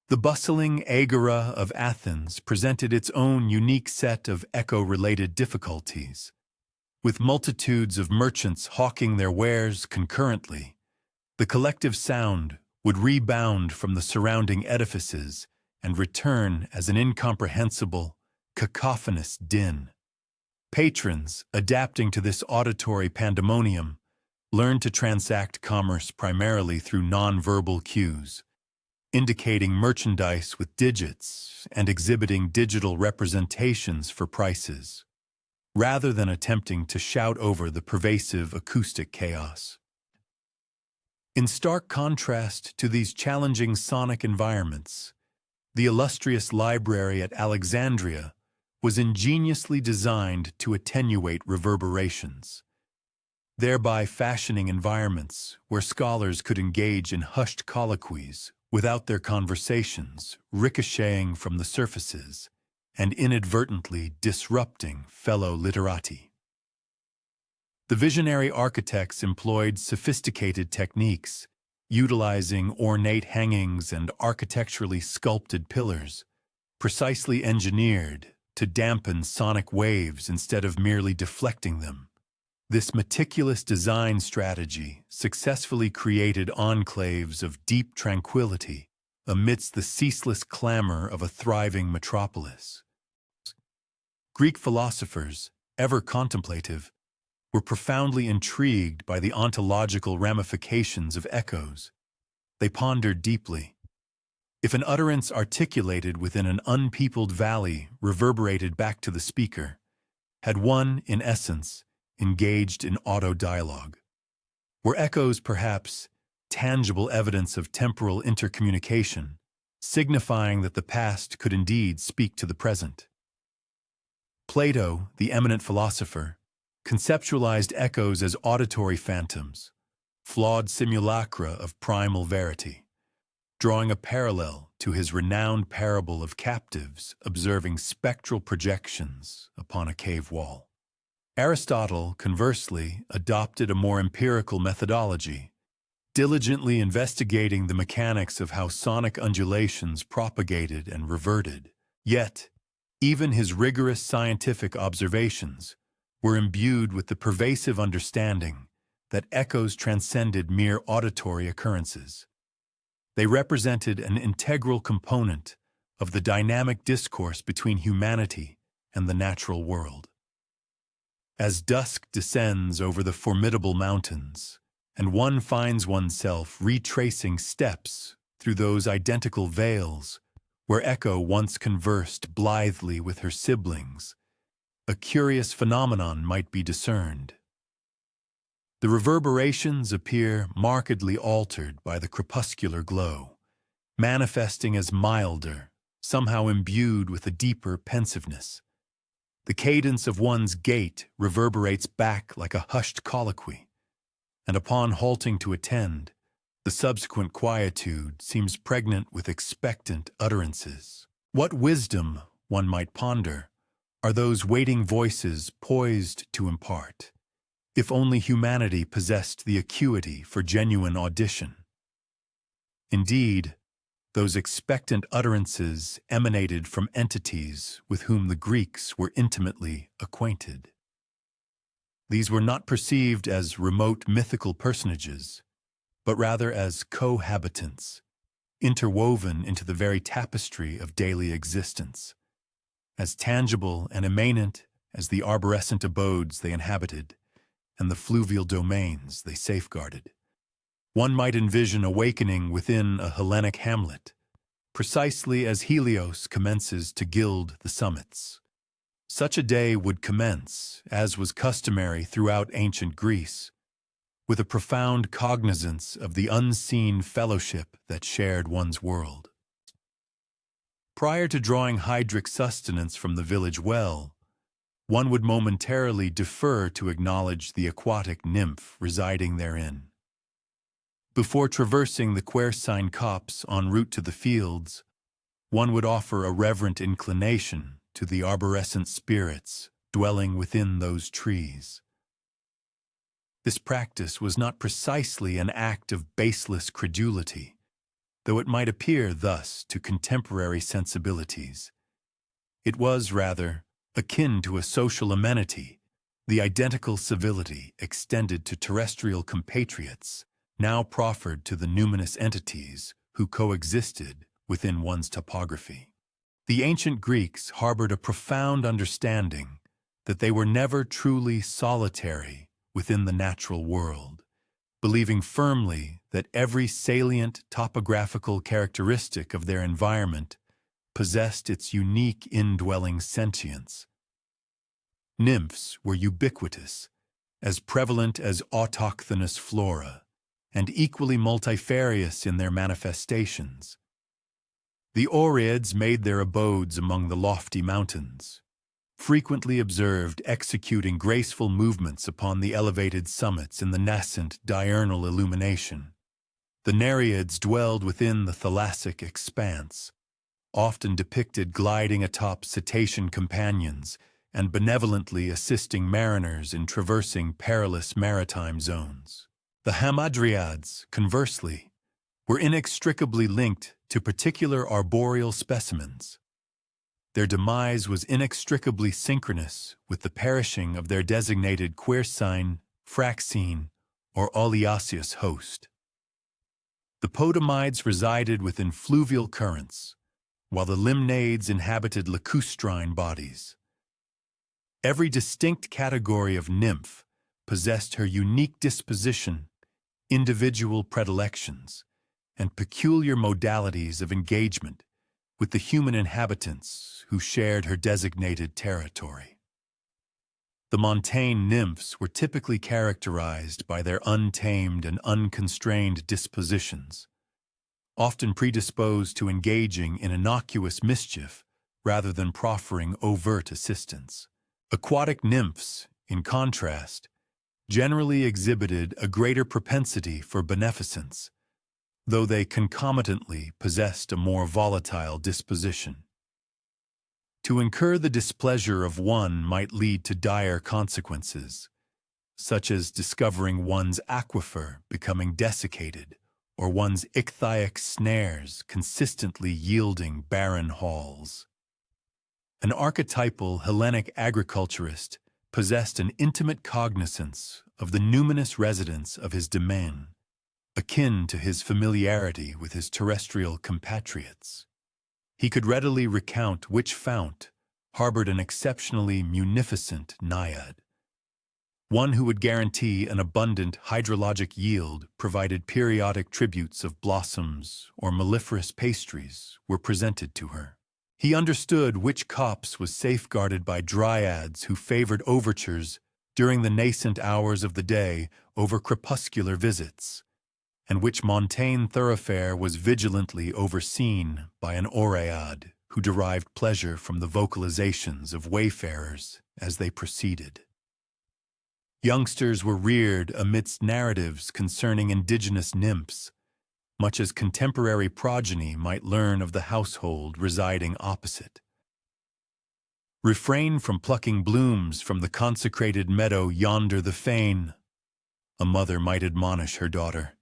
The bustling agora of Athens presented its own unique set of echo-related difficulties. With multitudes of merchants hawking their wares concurrently, the collective sound would rebound from the surrounding edifices and return as an incomprehensible, cacophonous din. Patrons, adapting to this auditory pandemonium, learned to transact commerce primarily through nonverbal cues, indicating merchandise with digits and exhibiting digital representations for prices, rather than attempting to shout over the pervasive acoustic chaos. In stark contrast to these challenging sonic environments, the illustrious library at Alexandria was ingeniously designed to attenuate reverberations, thereby fashioning environments where scholars could engage in hushed colloquies without their conversations ricocheting from the surfaces and inadvertently disrupting fellow literati. The visionary architects employed sophisticated techniques, utilizing ornate hangings and architecturally sculpted pillars, precisely engineered to dampen sonic waves instead of merely deflecting them. This meticulous design strategy successfully created enclaves of deep tranquility amidst the ceaseless clamor of a thriving metropolis. Greek philosophers, ever contemplative, were profoundly intrigued by the ontological ramifications of echoes. They pondered deeply. If an utterance articulated within an unpeopled valley reverberated back to the speaker, had one, in essence, engaged in auto-dialogue? Were echoes, perhaps, tangible evidence of temporal intercommunication, signifying that the past could indeed speak to the present? Plato, the eminent philosopher, conceptualized echoes as auditory phantoms, flawed simulacra of primal verity, drawing a parallel to his renowned parable of captives observing spectral projections upon a cave wall. Aristotle, conversely, adopted a more empirical methodology, diligently investigating the mechanics of how sonic undulations propagated and reverted. Yet, even his rigorous scientific observations were imbued with the pervasive understanding that echoes transcended mere auditory occurrences. They represented an integral component of the dynamic discourse between humanity and the natural world. As dusk descends over the formidable mountains, and one finds oneself retracing steps through those identical vales where Echo once conversed blithely with her siblings, a curious phenomenon might be discerned. The reverberations appear markedly altered by the crepuscular glow, manifesting as milder, somehow imbued with a deeper pensiveness. The cadence of one's gait reverberates back like a hushed colloquy, and upon halting to attend, the subsequent quietude seems pregnant with expectant utterances. What wisdom, one might ponder, are those waiting voices poised to impart, if only humanity possessed the acuity for genuine audition? Indeed, those expectant utterances emanated from entities with whom the Greeks were intimately acquainted. These were not perceived as remote mythical personages, but rather as cohabitants, interwoven into the very tapestry of daily existence, as tangible and immanent as the arborescent abodes they inhabited and the fluvial domains they safeguarded. One might envision awakening within a Hellenic hamlet, precisely as Helios commences to gild the summits. Such a day would commence, as was customary throughout ancient Greece, with a profound cognizance of the unseen fellowship that shared one's world. Prior to drawing hydric sustenance from the village well, one would momentarily defer to acknowledge the aquatic nymph residing therein. Before traversing the quercine copse en route to the fields, one would offer a reverent inclination to the arborescent spirits dwelling within those trees. This practice was not precisely an act of baseless credulity, though it might appear thus to contemporary sensibilities. It was, rather, akin to a social amenity, the identical civility extended to terrestrial compatriots, now proffered to the numinous entities who coexisted within one's topography. The ancient Greeks harbored a profound understanding that they were never truly solitary within the natural world, believing firmly that every salient topographical characteristic of their environment possessed its unique indwelling sentience. Nymphs were ubiquitous, as prevalent as autochthonous flora, and equally multifarious in their manifestations. The Oreads made their abodes among the lofty mountains, frequently observed executing graceful movements upon the elevated summits in the nascent diurnal illumination. The Nereids dwelled within the thalassic expanse, often depicted gliding atop cetacean companions and benevolently assisting mariners in traversing perilous maritime zones. The Hamadryads, conversely, were inextricably linked to particular arboreal specimens. Their demise was inextricably synchronous with the perishing of their designated quercine, fraxine, or oleaceous host. The Podomides resided within fluvial currents, while the Limnades inhabited lacustrine bodies. Every distinct category of nymph possessed her unique disposition, individual predilections, and peculiar modalities of engagement with the human inhabitants who shared her designated territory. The montane nymphs were typically characterized by their untamed and unconstrained dispositions, often predisposed to engaging in innocuous mischief rather than proffering overt assistance. Aquatic nymphs, in contrast, generally exhibited a greater propensity for beneficence, though they concomitantly possessed a more volatile disposition. To incur the displeasure of one might lead to dire consequences, such as discovering one's aquifer becoming desiccated or one's ichthyic snares consistently yielding barren halls. An archetypal Hellenic agriculturist possessed an intimate cognizance of the numinous residence of his domain, akin to his familiarity with his terrestrial compatriots. He could readily recount which fount harbored an exceptionally munificent naiad. One who would guarantee an abundant hydrologic yield, provided periodic tributes of blossoms or mellifluous pastries were presented to her. He understood which copse was safeguarded by dryads who favored overtures during the nascent hours of the day over crepuscular visits, and which montane thoroughfare was vigilantly overseen by an oread who derived pleasure from the vocalizations of wayfarers as they proceeded. Youngsters were reared amidst narratives concerning indigenous nymphs, much as contemporary progeny might learn of the household residing opposite. "Refrain from plucking blooms from the consecrated meadow yonder the fane," a mother might admonish her daughter,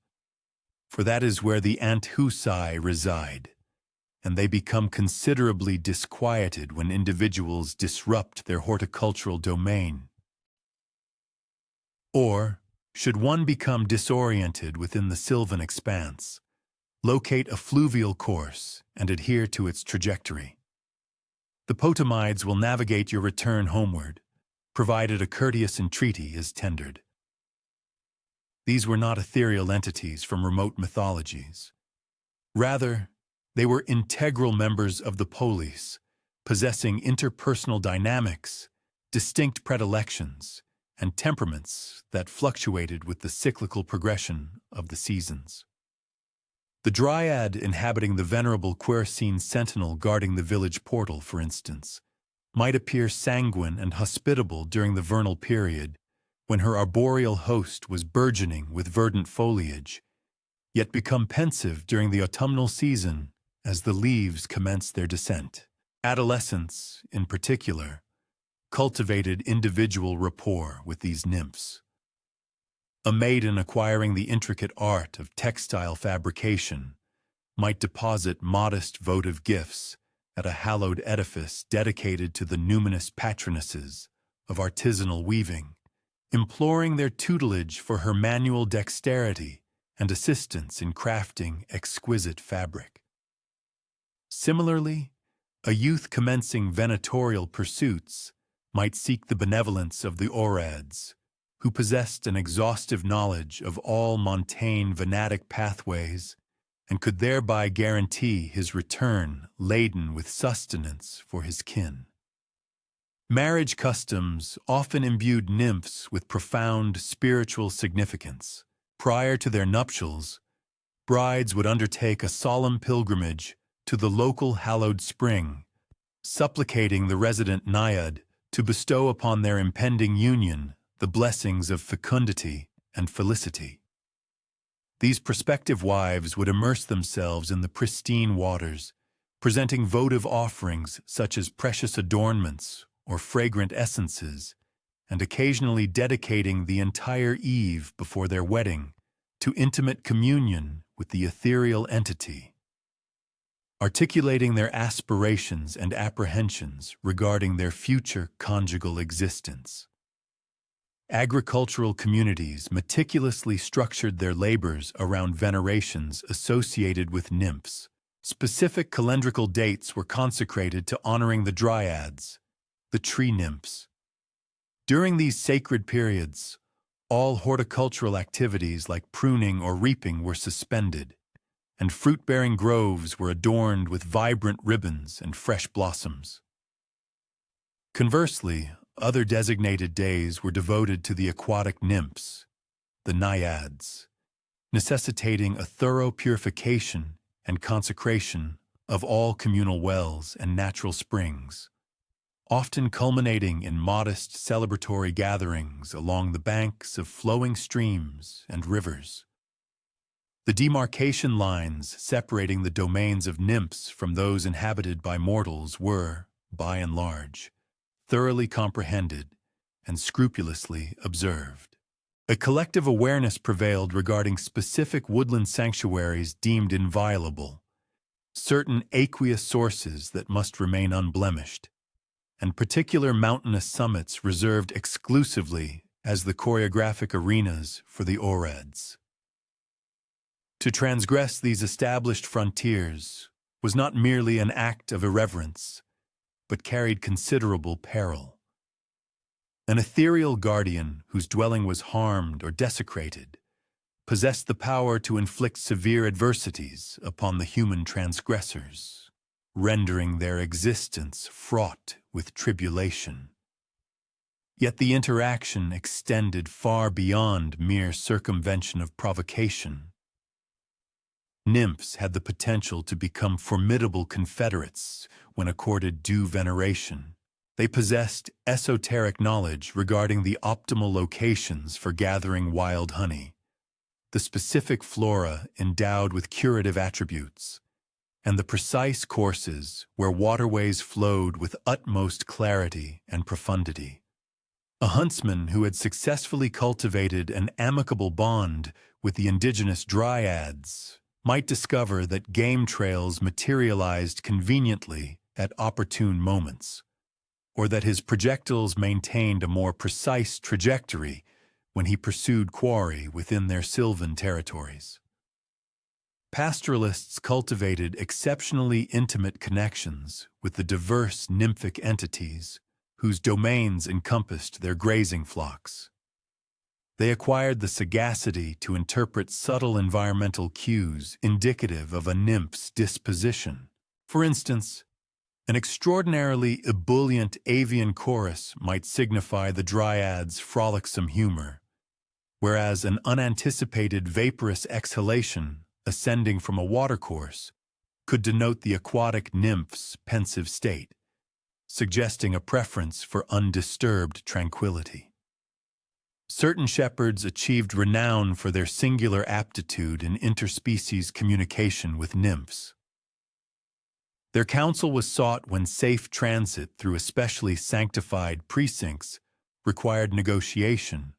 "for that is where the anthusi reside, and they become considerably disquieted when individuals disrupt their horticultural domain." Or, should one become disoriented within the sylvan expanse, locate a fluvial course and adhere to its trajectory. The potamides will navigate your return homeward, provided a courteous entreaty is tendered. These were not ethereal entities from remote mythologies. Rather, they were integral members of the polis, possessing interpersonal dynamics, distinct predilections, and temperaments that fluctuated with the cyclical progression of the seasons. The dryad inhabiting the venerable quercene sentinel guarding the village portal, for instance, might appear sanguine and hospitable during the vernal period, when her arboreal host was burgeoning with verdant foliage, yet become pensive during the autumnal season as the leaves commence their descent. Adolescents, in particular, cultivated individual rapport with these nymphs. A maiden acquiring the intricate art of textile fabrication might deposit modest votive gifts at a hallowed edifice dedicated to the numinous patronesses of artisanal weaving, imploring their tutelage for her manual dexterity and assistance in crafting exquisite fabric. Similarly, a youth commencing venatorial pursuits might seek the benevolence of the orads, who possessed an exhaustive knowledge of all montane venatic pathways and could thereby guarantee his return laden with sustenance for his kin. Marriage customs often imbued nymphs with profound spiritual significance. Prior to their nuptials, brides would undertake a solemn pilgrimage to the local hallowed spring, supplicating the resident naiad to bestow upon their impending union the blessings of fecundity and felicity. These prospective wives would immerse themselves in the pristine waters, presenting votive offerings such as precious adornments or fragrant essences, and occasionally dedicating the entire eve before their wedding to intimate communion with the ethereal entity, articulating their aspirations and apprehensions regarding their future conjugal existence. Agricultural communities meticulously structured their labors around venerations associated with nymphs. Specific calendrical dates were consecrated to honoring the dryads, the tree nymphs. During these sacred periods, all horticultural activities like pruning or reaping were suspended, and fruit-bearing groves were adorned with vibrant ribbons and fresh blossoms. Conversely, other designated days were devoted to the aquatic nymphs, the naiads, necessitating a thorough purification and consecration of all communal wells and natural springs, often culminating in modest celebratory gatherings along the banks of flowing streams and rivers. The demarcation lines separating the domains of nymphs from those inhabited by mortals were, by and large, thoroughly comprehended and scrupulously observed. A collective awareness prevailed regarding specific woodland sanctuaries deemed inviolable, certain aqueous sources that must remain unblemished, and particular mountainous summits reserved exclusively as the choreographic arenas for the orads. To transgress these established frontiers was not merely an act of irreverence, but carried considerable peril. An ethereal guardian whose dwelling was harmed or desecrated possessed the power to inflict severe adversities upon the human transgressors, rendering their existence fraught with tribulation. Yet the interaction extended far beyond mere circumvention of provocation. Nymphs had the potential to become formidable confederates when accorded due veneration. They possessed esoteric knowledge regarding the optimal locations for gathering wild honey, the specific flora endowed with curative attributes, and the precise courses where waterways flowed with utmost clarity and profundity. A huntsman who had successfully cultivated an amicable bond with the indigenous dryads might discover that game trails materialized conveniently at opportune moments, or that his projectiles maintained a more precise trajectory when he pursued quarry within their sylvan territories. Pastoralists cultivated exceptionally intimate connections with the diverse nymphic entities whose domains encompassed their grazing flocks. They acquired the sagacity to interpret subtle environmental cues indicative of a nymph's disposition. For instance, an extraordinarily ebullient avian chorus might signify the dryad's frolicsome humor, whereas an unanticipated vaporous exhalation ascending from a watercourse could denote the aquatic nymph's pensive state, suggesting a preference for undisturbed tranquility. Certain shepherds achieved renown for their singular aptitude in interspecies communication with nymphs. Their counsel was sought when safe transit through especially sanctified precincts required negotiation,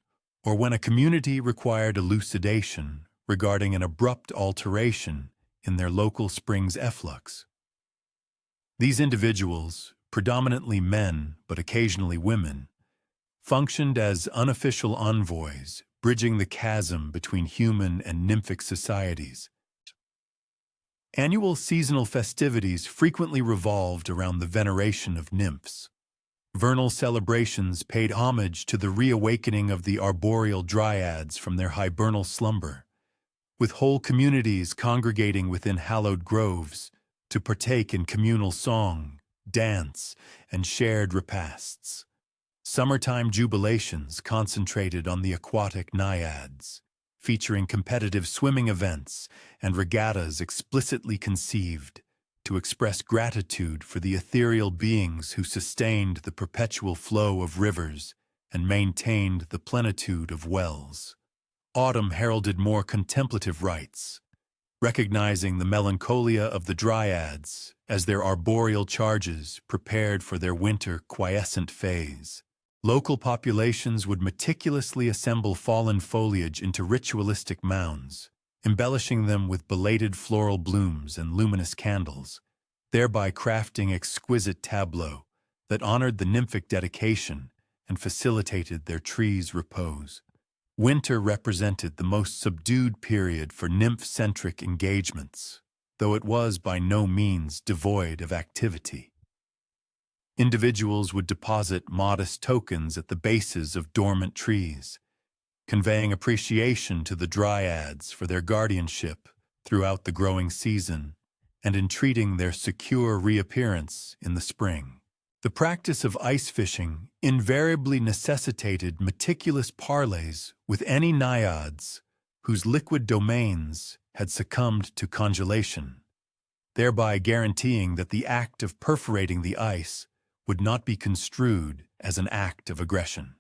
or when a community required elucidation regarding an abrupt alteration in their local spring's efflux. These individuals, predominantly men but occasionally women, functioned as unofficial envoys, bridging the chasm between human and nymphic societies. Annual seasonal festivities frequently revolved around the veneration of nymphs. Vernal celebrations paid homage to the reawakening of the arboreal dryads from their hibernal slumber, with whole communities congregating within hallowed groves to partake in communal song, dance, and shared repasts. Summertime jubilations concentrated on the aquatic naiads, featuring competitive swimming events and regattas explicitly conceived to express gratitude for the ethereal beings who sustained the perpetual flow of rivers and maintained the plenitude of wells. Autumn heralded more contemplative rites, recognizing the melancholia of the dryads as their arboreal charges prepared for their winter quiescent phase. Local populations would meticulously assemble fallen foliage into ritualistic mounds, embellishing them with belated floral blooms and luminous candles, thereby crafting exquisite tableaux that honored the nymphic dedication and facilitated their trees' repose. Winter represented the most subdued period for nymph-centric engagements, though it was by no means devoid of activity. Individuals would deposit modest tokens at the bases of dormant trees, conveying appreciation to the dryads for their guardianship throughout the growing season and entreating their secure reappearance in the spring. The practice of ice fishing invariably necessitated meticulous parleys with any naiads whose liquid domains had succumbed to congelation, thereby guaranteeing that the act of perforating the ice would not be construed as an act of aggression.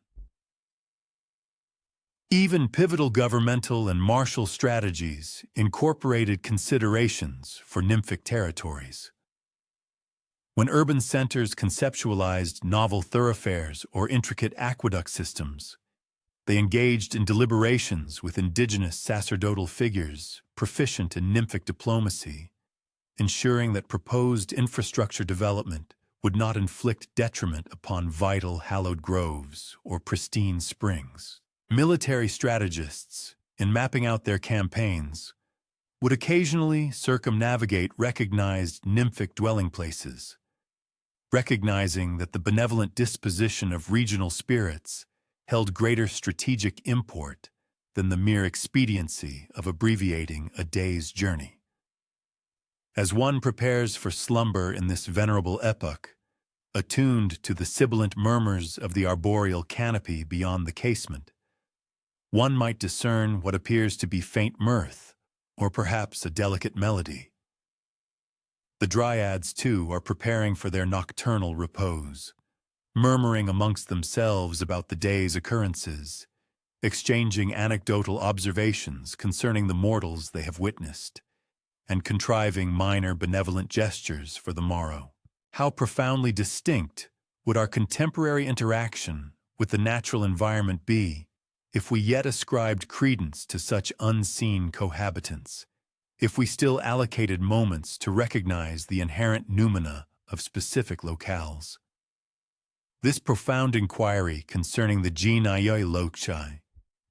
Even pivotal governmental and martial strategies incorporated considerations for nymphic territories. When urban centers conceptualized novel thoroughfares or intricate aqueduct systems, they engaged in deliberations with indigenous sacerdotal figures proficient in nymphic diplomacy, ensuring that proposed infrastructure development would not inflict detriment upon vital hallowed groves or pristine springs. Military strategists, in mapping out their campaigns, would occasionally circumnavigate recognized nymphic dwelling places, recognizing that the benevolent disposition of regional spirits held greater strategic import than the mere expediency of abbreviating a day's journey. As one prepares for slumber in this venerable epoch, attuned to the sibilant murmurs of the arboreal canopy beyond the casement, one might discern what appears to be faint mirth, or perhaps a delicate melody. The dryads, too, are preparing for their nocturnal repose, murmuring amongst themselves about the day's occurrences, exchanging anecdotal observations concerning the mortals they have witnessed, and contriving minor benevolent gestures for the morrow. How profoundly distinct would our contemporary interaction with the natural environment be if we yet ascribed credence to such unseen cohabitants, if we still allocated moments to recognize the inherent noumena of specific locales. This profound inquiry concerning the genii loci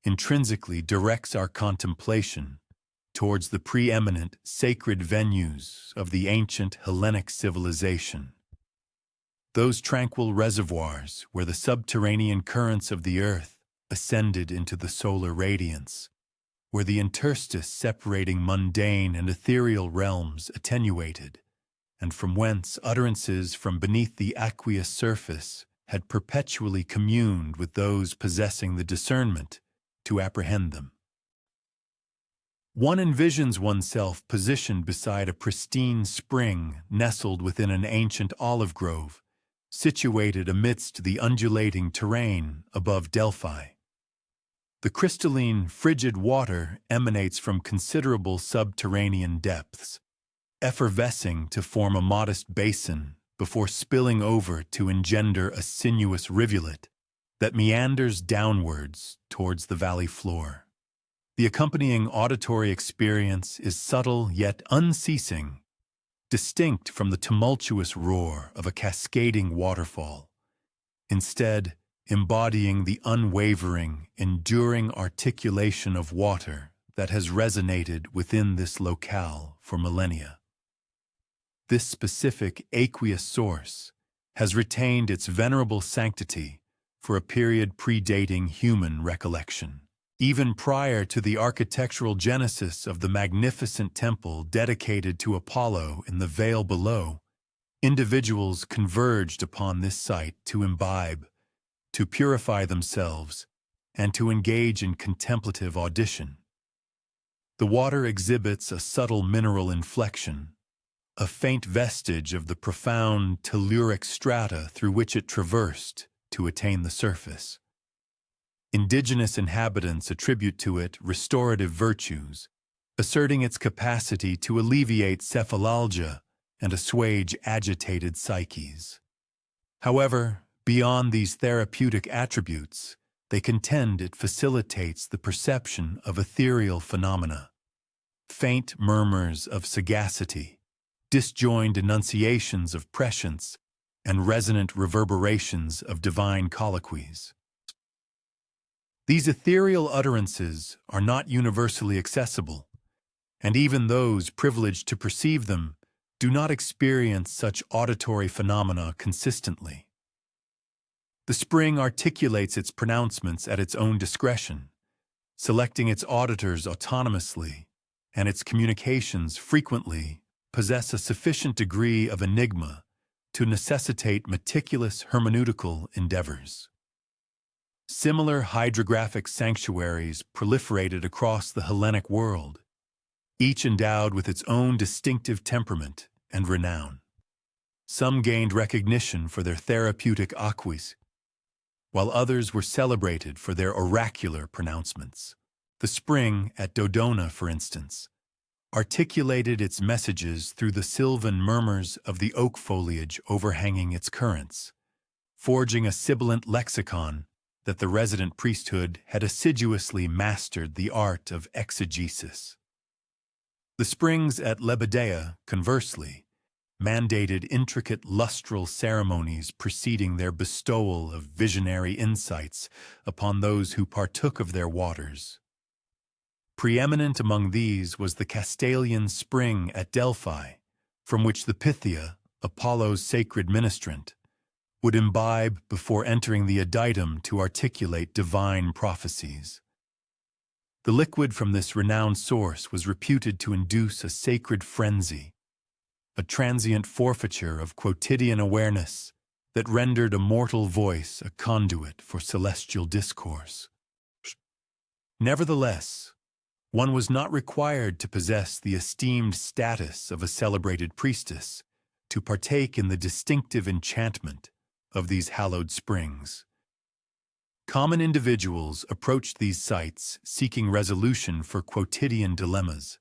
intrinsically directs our contemplation towards the preeminent sacred venues of the ancient Hellenic civilization. Those tranquil reservoirs where the subterranean currents of the earth ascended into the solar radiance, where the interstice separating mundane and ethereal realms attenuated, and from whence utterances from beneath the aqueous surface had perpetually communed with those possessing the discernment to apprehend them. One envisions oneself positioned beside a pristine spring nestled within an ancient olive grove, situated amidst the undulating terrain above Delphi. The crystalline, frigid water emanates from considerable subterranean depths, effervescing to form a modest basin before spilling over to engender a sinuous rivulet that meanders downwards towards the valley floor. The accompanying auditory experience is subtle yet unceasing, distinct from the tumultuous roar of a cascading waterfall, instead embodying the unwavering, enduring articulation of water that has resonated within this locale for millennia. This specific aqueous source has retained its venerable sanctity for a period predating human recollection. Even prior to the architectural genesis of the magnificent temple dedicated to Apollo in the vale below, individuals converged upon this site to imbibe, to purify themselves, and to engage in contemplative audition. The water exhibits a subtle mineral inflection, a faint vestige of the profound telluric strata through which it traversed to attain the surface. Indigenous inhabitants attribute to it restorative virtues, asserting its capacity to alleviate cephalalgia and assuage agitated psyches. However, beyond these therapeutic attributes, they contend it facilitates the perception of ethereal phenomena, faint murmurs of sagacity, disjoined enunciations of prescience, and resonant reverberations of divine colloquies. These ethereal utterances are not universally accessible, and even those privileged to perceive them do not experience such auditory phenomena consistently. The spring articulates its pronouncements at its own discretion, selecting its auditors autonomously, and its communications frequently possess a sufficient degree of enigma to necessitate meticulous hermeneutical endeavors. Similar hydrographic sanctuaries proliferated across the Hellenic world, each endowed with its own distinctive temperament and renown. Some gained recognition for their therapeutic aquis, while others were celebrated for their oracular pronouncements. The spring at Dodona, for instance, articulated its messages through the sylvan murmurs of the oak foliage overhanging its currents, forging a sibilant lexicon that the resident priesthood had assiduously mastered the art of exegesis. The springs at Lebedea, conversely, mandated intricate lustral ceremonies preceding their bestowal of visionary insights upon those who partook of their waters. Preeminent among these was the Castalian spring at Delphi, from which the Pythia, Apollo's sacred ministrant, would imbibe before entering the adytum to articulate divine prophecies. The liquid from this renowned source was reputed to induce a sacred frenzy, a transient forfeiture of quotidian awareness that rendered a mortal voice a conduit for celestial discourse. Nevertheless, one was not required to possess the esteemed status of a celebrated priestess to partake in the distinctive enchantment of these hallowed springs. Common individuals approached these sites seeking resolution for quotidian dilemmas.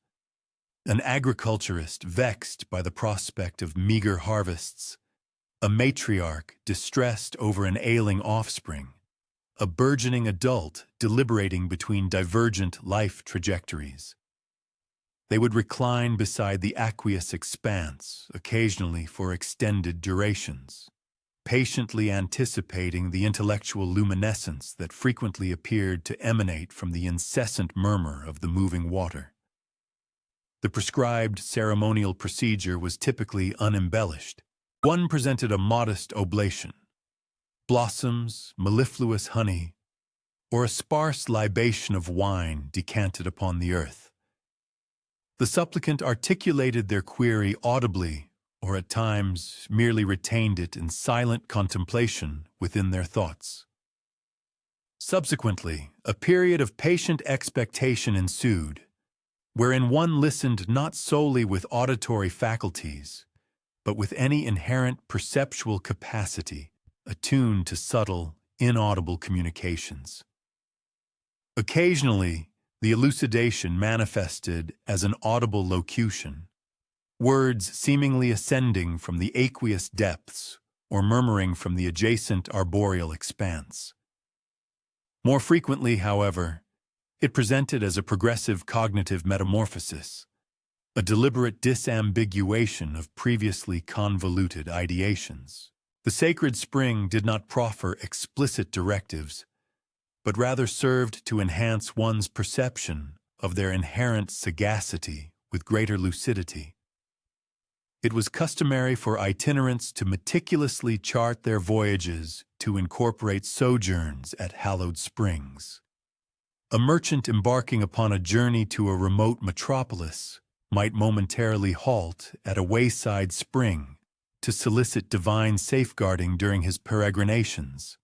An agriculturist vexed by the prospect of meager harvests, a matriarch distressed over an ailing offspring, a burgeoning adult deliberating between divergent life trajectories. They would recline beside the aqueous expanse, occasionally for extended durations, patiently anticipating the intellectual luminescence that frequently appeared to emanate from the incessant murmur of the moving water. The prescribed ceremonial procedure was typically unembellished. One presented a modest oblation, blossoms, mellifluous honey, or a sparse libation of wine decanted upon the earth. The supplicant articulated their query audibly, or at times merely retained it in silent contemplation within their thoughts. Subsequently, a period of patient expectation ensued, wherein one listened not solely with auditory faculties, but with any inherent perceptual capacity attuned to subtle, inaudible communications. Occasionally, the elucidation manifested as an audible locution, words seemingly ascending from the aqueous depths or murmuring from the adjacent arboreal expanse. More frequently, however, it presented as a progressive cognitive metamorphosis, a deliberate disambiguation of previously convoluted ideations. The sacred spring did not proffer explicit directives, but rather served to enhance one's perception of their inherent sagacity with greater lucidity. It was customary for itinerants to meticulously chart their voyages to incorporate sojourns at hallowed springs. A merchant embarking upon a journey to a remote metropolis might momentarily halt at a wayside spring to solicit divine safeguarding during his peregrinations.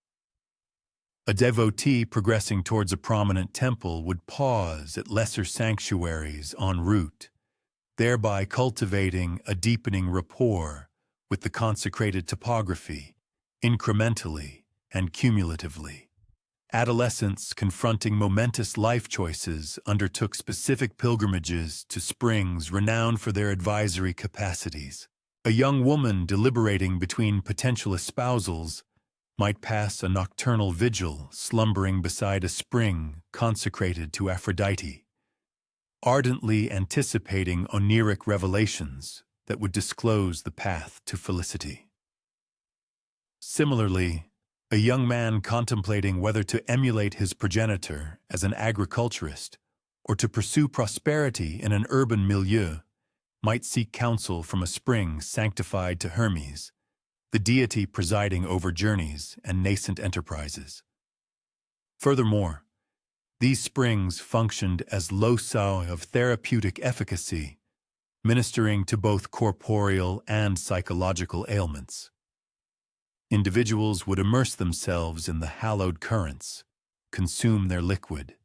A devotee progressing towards a prominent temple would pause at lesser sanctuaries en route, thereby cultivating a deepening rapport with the consecrated topography, incrementally and cumulatively. Adolescents confronting momentous life choices undertook specific pilgrimages to springs renowned for their advisory capacities. A young woman deliberating between potential espousals might pass a nocturnal vigil slumbering beside a spring consecrated to Aphrodite, ardently anticipating oniric revelations that would disclose the path to felicity. Similarly, a young man contemplating whether to emulate his progenitor as an agriculturist or to pursue prosperity in an urban milieu might seek counsel from a spring sanctified to Hermes, the deity presiding over journeys and nascent enterprises. Furthermore, these springs functioned as loci of therapeutic efficacy, ministering to both corporeal and psychological ailments. Individuals would immerse themselves in the hallowed currents, consume their liquid,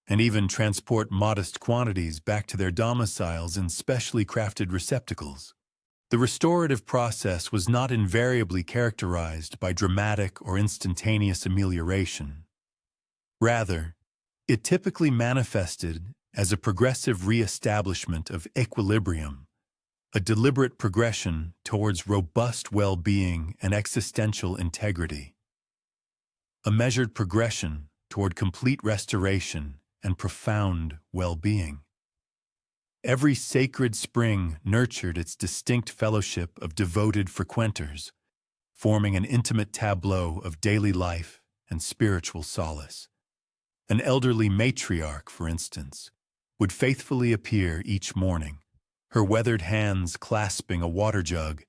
and even transport modest quantities back to their domiciles in specially crafted receptacles. The restorative process was not invariably characterized by dramatic or instantaneous amelioration. Rather, it typically manifested as a progressive re-establishment of equilibrium, a deliberate progression towards robust well-being and existential integrity. A measured progression toward complete restoration and profound well-being. Every sacred spring nurtured its distinct fellowship of devoted frequenters, forming an intimate tableau of daily life and spiritual solace. An elderly matriarch, for instance, would faithfully appear each morning, her weathered hands clasping a water jug,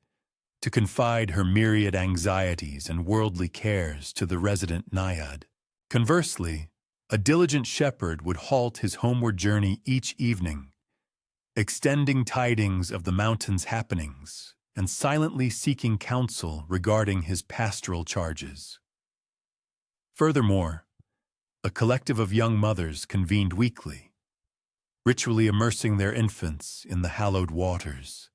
to confide her myriad anxieties and worldly cares to the resident naiad. Conversely, a diligent shepherd would halt his homeward journey each evening, extending tidings of the mountain's happenings and silently seeking counsel regarding his pastoral charges. Furthermore, a collective of young mothers convened weekly, ritually immersing their infants in the hallowed waters,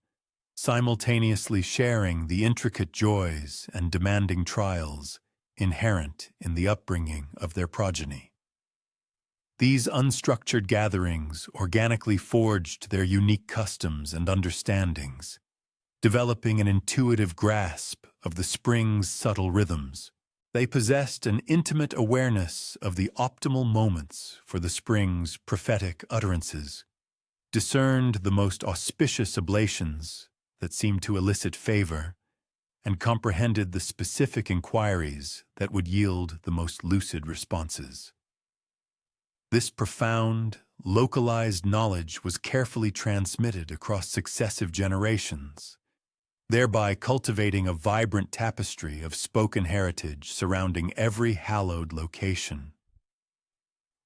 simultaneously sharing the intricate joys and demanding trials inherent in the upbringing of their progeny. These unstructured gatherings organically forged their unique customs and understandings, developing an intuitive grasp of the spring's subtle rhythms. They possessed an intimate awareness of the optimal moments for the spring's prophetic utterances, discerned the most auspicious oblations that seemed to elicit favor, and comprehended the specific inquiries that would yield the most lucid responses. This profound, localized knowledge was carefully transmitted across successive generations, thereby cultivating a vibrant tapestry of spoken heritage surrounding every hallowed location.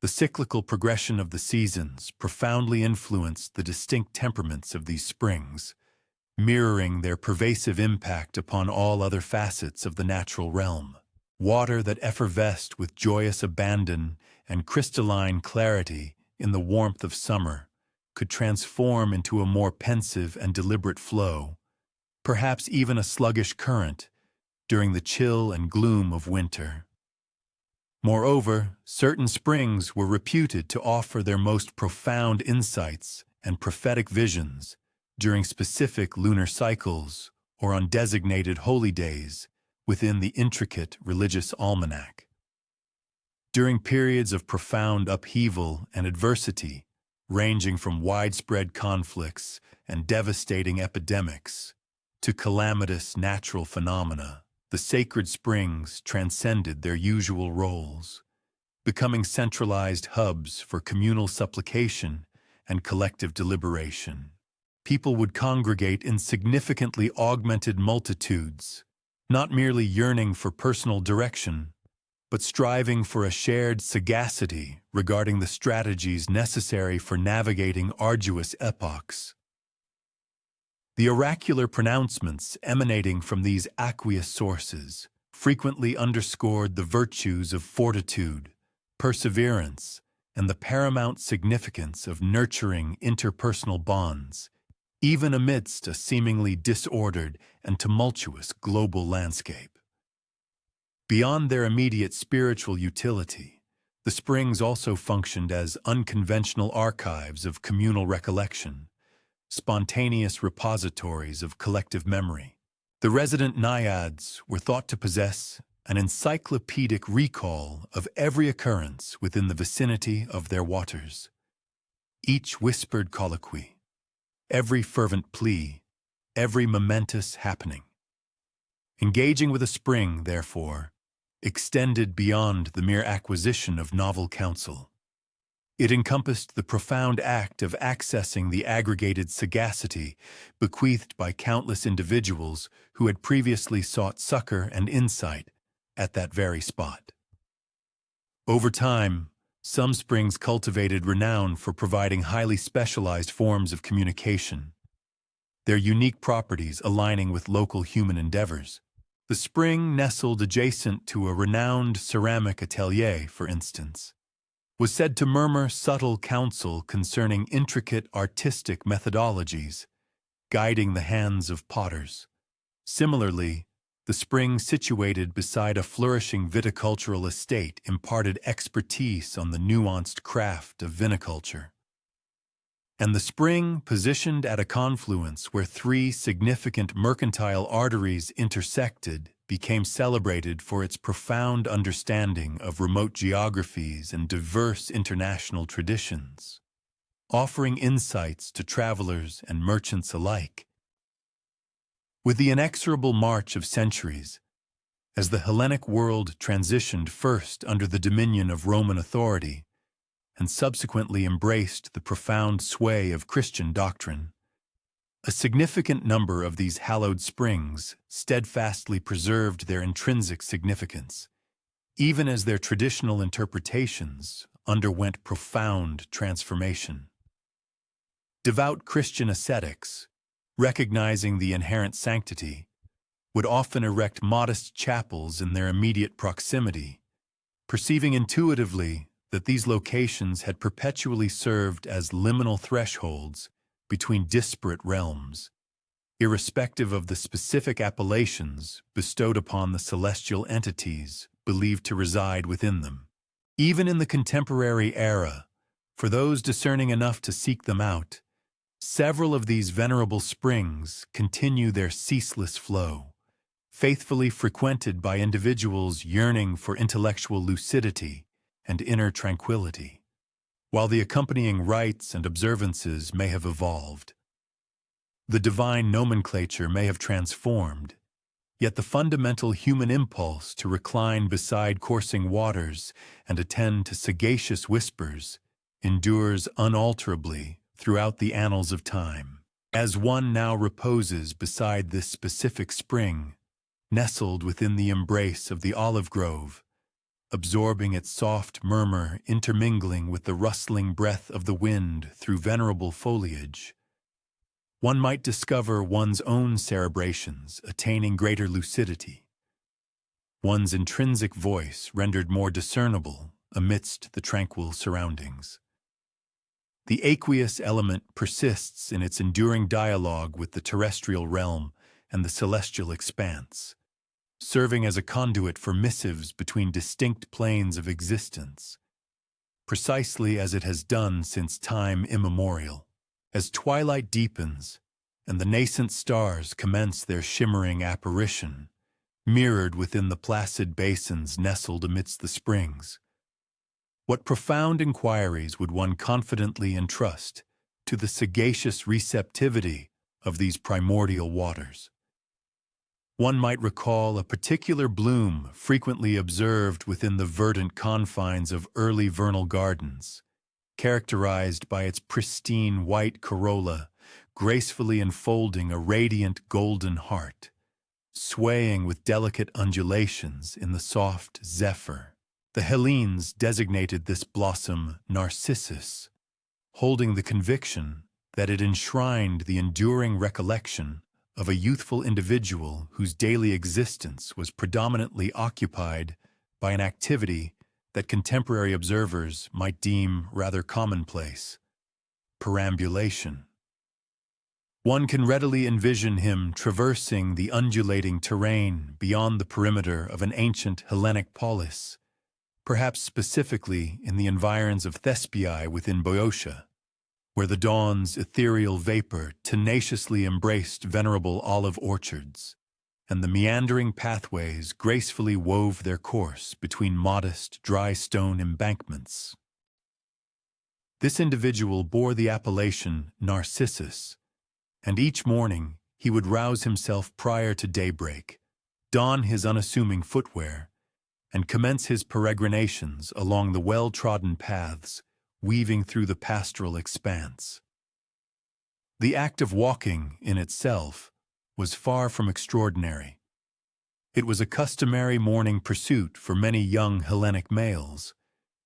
The cyclical progression of the seasons profoundly influenced the distinct temperaments of these springs, mirroring their pervasive impact upon all other facets of the natural realm. Water that effervesced with joyous abandon and crystalline clarity in the warmth of summer could transform into a more pensive and deliberate flow, perhaps even a sluggish current, during the chill and gloom of winter. Moreover, certain springs were reputed to offer their most profound insights and prophetic visions during specific lunar cycles or on designated holy days within the intricate religious almanac. During periods of profound upheaval and adversity, ranging from widespread conflicts and devastating epidemics to calamitous natural phenomena, the sacred springs transcended their usual roles, becoming centralized hubs for communal supplication and collective deliberation. People would congregate in significantly augmented multitudes, not merely yearning for personal direction, but striving for a shared sagacity regarding the strategies necessary for navigating arduous epochs. The oracular pronouncements emanating from these aqueous sources frequently underscored the virtues of fortitude, perseverance, and the paramount significance of nurturing interpersonal bonds, even amidst a seemingly disordered and tumultuous global landscape. Beyond their immediate spiritual utility, the springs also functioned as unconventional archives of communal recollection, spontaneous repositories of collective memory. The resident naiads were thought to possess an encyclopedic recall of every occurrence within the vicinity of their waters. Each whispered colloquy, every fervent plea, every momentous happening. Engaging with a spring, therefore, extended beyond the mere acquisition of novel counsel. It encompassed the profound act of accessing the aggregated sagacity bequeathed by countless individuals who had previously sought succor and insight at that very spot. Over time, some springs cultivated renown for providing highly specialized forms of communication, their unique properties aligning with local human endeavors. The spring nestled adjacent to a renowned ceramic atelier, for instance, was said to murmur subtle counsel concerning intricate artistic methodologies, guiding the hands of potters. Similarly, the spring situated beside a flourishing viticultural estate imparted expertise on the nuanced craft of viniculture. And the spring, positioned at a confluence where three significant mercantile arteries intersected, became celebrated for its profound understanding of remote geographies and diverse international traditions, offering insights to travelers and merchants alike. With the inexorable march of centuries, as the Hellenic world transitioned first under the dominion of Roman authority and subsequently embraced the profound sway of Christian doctrine, A significant number of these hallowed springs steadfastly preserved their intrinsic significance, even as their traditional interpretations underwent profound transformation. Devout Christian ascetics, recognizing the inherent sanctity, would often erect modest chapels in their immediate proximity, perceiving intuitively that these locations had perpetually served as liminal thresholds between disparate realms, irrespective of the specific appellations bestowed upon the celestial entities believed to reside within them. Even in the contemporary era, for those discerning enough to seek them out, several of these venerable springs continue their ceaseless flow, faithfully frequented by individuals yearning for intellectual lucidity and inner tranquility. While the accompanying rites and observances may have evolved, the divine nomenclature may have transformed, yet the fundamental human impulse to recline beside coursing waters and attend to sagacious whispers endures unalterably throughout the annals of time. As one now reposes beside this specific spring, nestled within the embrace of the olive grove, absorbing its soft murmur intermingling with the rustling breath of the wind through venerable foliage, one might discover one's own cerebrations attaining greater lucidity, one's intrinsic voice rendered more discernible amidst the tranquil surroundings. The aqueous element persists in its enduring dialogue with the terrestrial realm and the celestial expanse, serving as a conduit for missives between distinct planes of existence, precisely as it has done since time immemorial. As twilight deepens and the nascent stars commence their shimmering apparition, mirrored within the placid basins nestled amidst the springs, what profound inquiries would one confidently entrust to the sagacious receptivity of these primordial waters? One might recall a particular bloom frequently observed within the verdant confines of early vernal gardens, characterized by its pristine white corolla gracefully enfolding a radiant golden heart, swaying with delicate undulations in the soft zephyr. The Hellenes designated this blossom Narcissus, holding the conviction that it enshrined the enduring recollection of a youthful individual whose daily existence was predominantly occupied by an activity that contemporary observers might deem rather commonplace: perambulation. One can readily envision him traversing the undulating terrain beyond the perimeter of an ancient Hellenic polis, perhaps specifically in the environs of Thespiae within Boeotia, where the dawn's ethereal vapor tenaciously embraced venerable olive orchards, and the meandering pathways gracefully wove their course between modest, dry stone embankments. This individual bore the appellation Narcissus, and each morning he would rouse himself prior to daybreak, don his unassuming footwear, and commence his peregrinations along the well-trodden paths weaving through the pastoral expanse. The act of walking, in itself, was far from extraordinary. It was a customary morning pursuit for many young Hellenic males,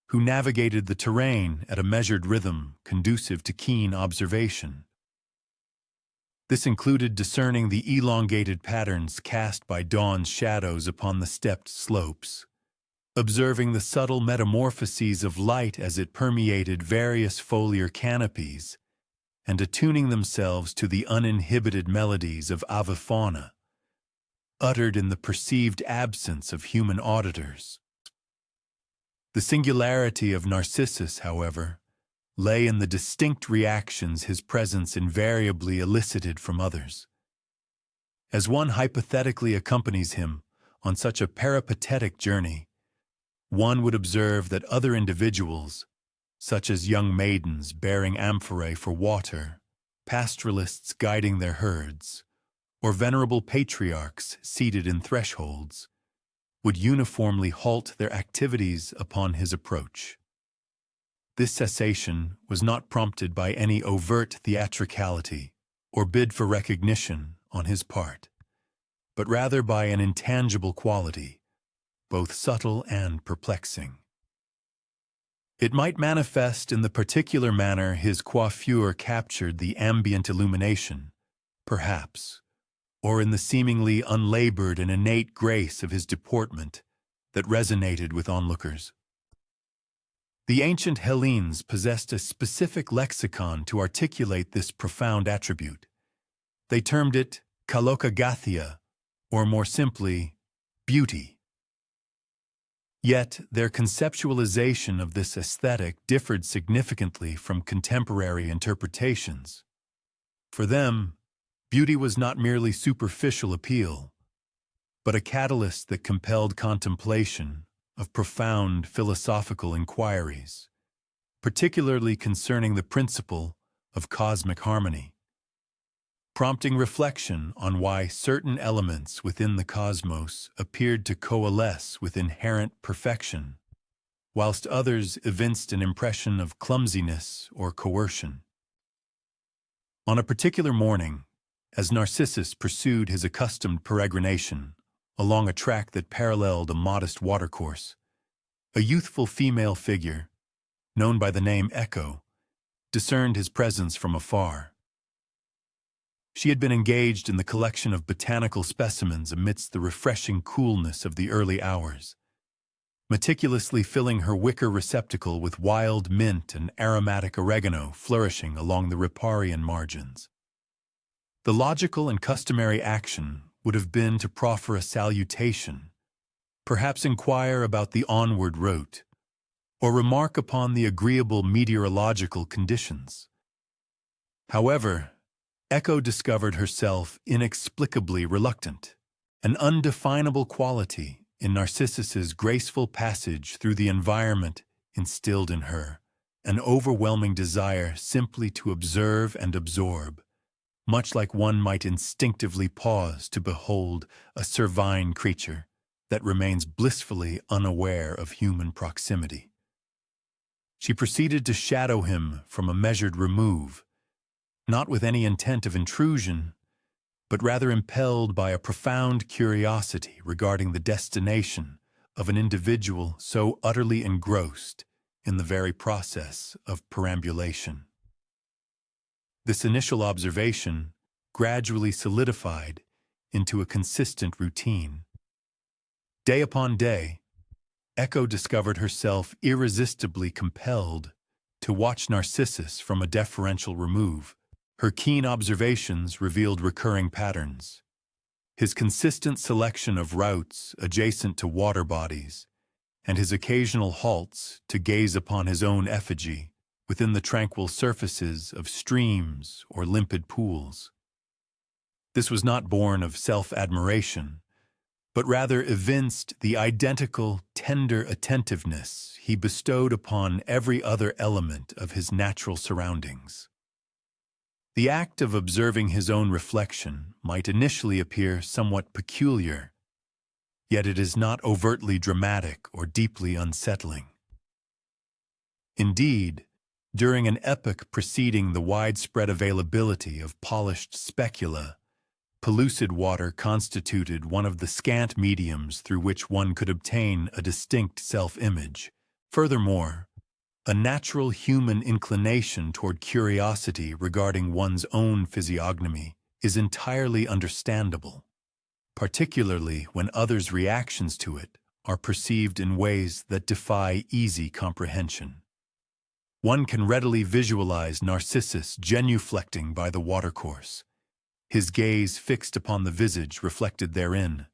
who navigated the terrain at a measured rhythm conducive to keen observation. This included discerning the elongated patterns cast by dawn's shadows upon the stepped slopes, observing the subtle metamorphoses of light as it permeated various foliar canopies, and attuning themselves to the uninhibited melodies of avifauna, uttered in the perceived absence of human auditors. The singularity of Narcissus, however, lay in the distinct reactions his presence invariably elicited from others. As one hypothetically accompanies him on such a peripatetic journey, one would observe that other individuals, such as young maidens bearing amphorae for water, pastoralists guiding their herds, or venerable patriarchs seated in thresholds, would uniformly halt their activities upon his approach. This cessation was not prompted by any overt theatricality or bid for recognition on his part, but rather by an intangible quality, both subtle and perplexing. It might manifest in the particular manner his coiffure captured the ambient illumination, perhaps, or in the seemingly unlabored and innate grace of his deportment that resonated with onlookers. The ancient Hellenes possessed a specific lexicon to articulate this profound attribute. They termed it kalokagathia, or more simply, beauty. Yet their conceptualization of this aesthetic differed significantly from contemporary interpretations. For them, beauty was not merely superficial appeal, but a catalyst that compelled contemplation of profound philosophical inquiries, particularly concerning the principle of cosmic harmony, prompting reflection on why certain elements within the cosmos appeared to coalesce with inherent perfection, whilst others evinced an impression of clumsiness or coercion. On a particular morning, as Narcissus pursued his accustomed peregrination along a track that paralleled a modest watercourse, a youthful female figure, known by the name Echo, discerned his presence from afar. She had been engaged in the collection of botanical specimens amidst the refreshing coolness of the early hours, meticulously filling her wicker receptacle with wild mint and aromatic oregano flourishing along the riparian margins. The logical and customary action would have been to proffer a salutation, perhaps inquire about the onward route, or remark upon the agreeable meteorological conditions. However, Echo discovered herself inexplicably reluctant, an undefinable quality in Narcissus's graceful passage through the environment instilled in her, an overwhelming desire simply to observe and absorb, much like one might instinctively pause to behold a cervine creature that remains blissfully unaware of human proximity. She proceeded to shadow him from a measured remove, not with any intent of intrusion, but rather impelled by a profound curiosity regarding the destination of an individual so utterly engrossed in the very process of perambulation. This initial observation gradually solidified into a consistent routine. Day upon day, Echo discovered herself irresistibly compelled to watch Narcissus from a deferential remove. Her keen observations revealed recurring patterns. His consistent selection of routes adjacent to water bodies, and his occasional halts to gaze upon his own effigy within the tranquil surfaces of streams or limpid pools. This was not born of self-admiration, but rather evinced the identical, tender attentiveness he bestowed upon every other element of his natural surroundings. The act of observing his own reflection might initially appear somewhat peculiar, yet it is not overtly dramatic or deeply unsettling. Indeed, during an epoch preceding the widespread availability of polished specula, pellucid water constituted one of the scant mediums through which one could obtain a distinct self-image. Furthermore, a natural human inclination toward curiosity regarding one's own physiognomy is entirely understandable, particularly when others' reactions to it are perceived in ways that defy easy comprehension. One can readily visualize Narcissus genuflecting by the watercourse, his gaze fixed upon the visage reflected therein,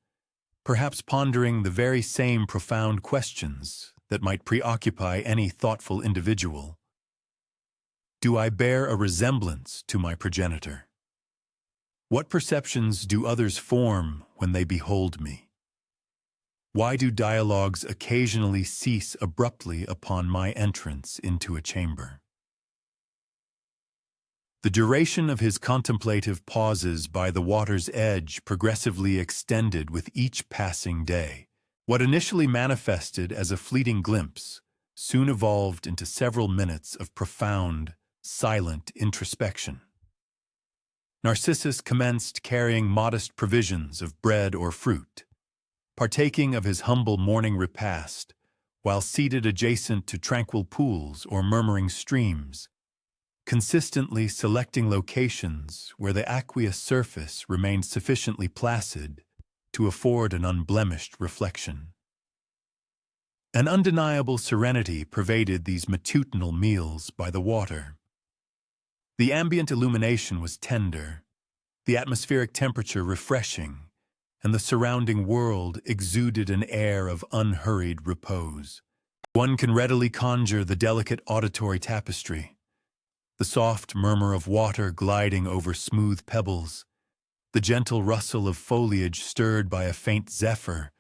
perhaps pondering the very same profound questions that might preoccupy any thoughtful individual. Do I bear a resemblance to my progenitor? What perceptions do others form when they behold me? Why do dialogues occasionally cease abruptly upon my entrance into a chamber? The duration of his contemplative pauses by the water's edge progressively extended with each passing day. What initially manifested as a fleeting glimpse soon evolved into several minutes of profound, silent introspection. Narcissus commenced carrying modest provisions of bread or fruit, partaking of his humble morning repast, while seated adjacent to tranquil pools or murmuring streams, consistently selecting locations where the aqueous surface remained sufficiently placid to afford an unblemished reflection. An undeniable serenity pervaded these matutinal meals by the water. The ambient illumination was tender, the atmospheric temperature refreshing, and the surrounding world exuded an air of unhurried repose. One can readily conjure the delicate auditory tapestry, the soft murmur of water gliding over smooth pebbles, the gentle rustle of foliage stirred by a faint zephyr,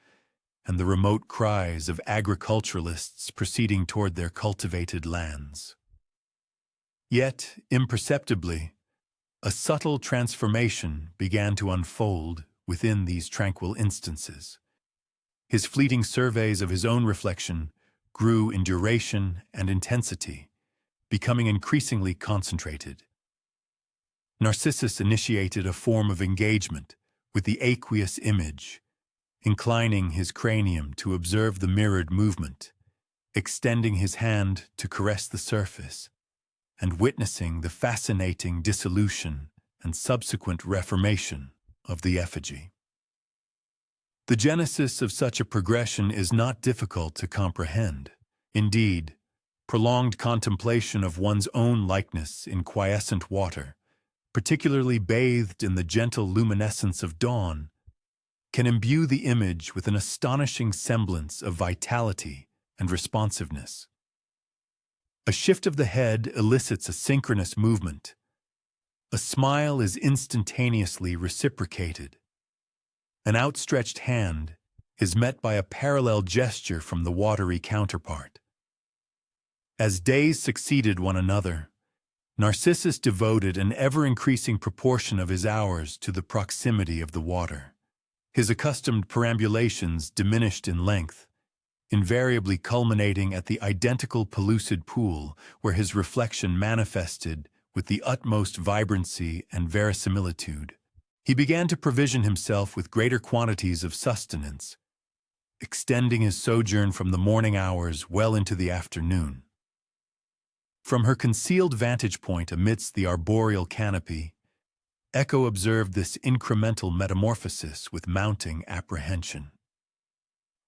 and the remote cries of agriculturalists proceeding toward their cultivated lands. Yet, imperceptibly, a subtle transformation began to unfold within these tranquil instances. His fleeting surveys of his own reflection grew in duration and intensity, becoming increasingly concentrated. Narcissus initiated a form of engagement with the aqueous image, inclining his cranium to observe the mirrored movement, extending his hand to caress the surface, and witnessing the fascinating dissolution and subsequent reformation of the effigy. The genesis of such a progression is not difficult to comprehend. Indeed, prolonged contemplation of one's own likeness in quiescent water, particularly bathed in the gentle luminescence of dawn, can imbue the image with an astonishing semblance of vitality and responsiveness. A shift of the head elicits a synchronous movement. A smile is instantaneously reciprocated. An outstretched hand is met by a parallel gesture from the watery counterpart. As days succeeded one another, Narcissus devoted an ever-increasing proportion of his hours to the proximity of the water. His accustomed perambulations diminished in length, invariably culminating at the identical pellucid pool where his reflection manifested with the utmost vibrancy and verisimilitude. He began to provision himself with greater quantities of sustenance, extending his sojourn from the morning hours well into the afternoon. From her concealed vantage point amidst the arboreal canopy, Echo observed this incremental metamorphosis with mounting apprehension.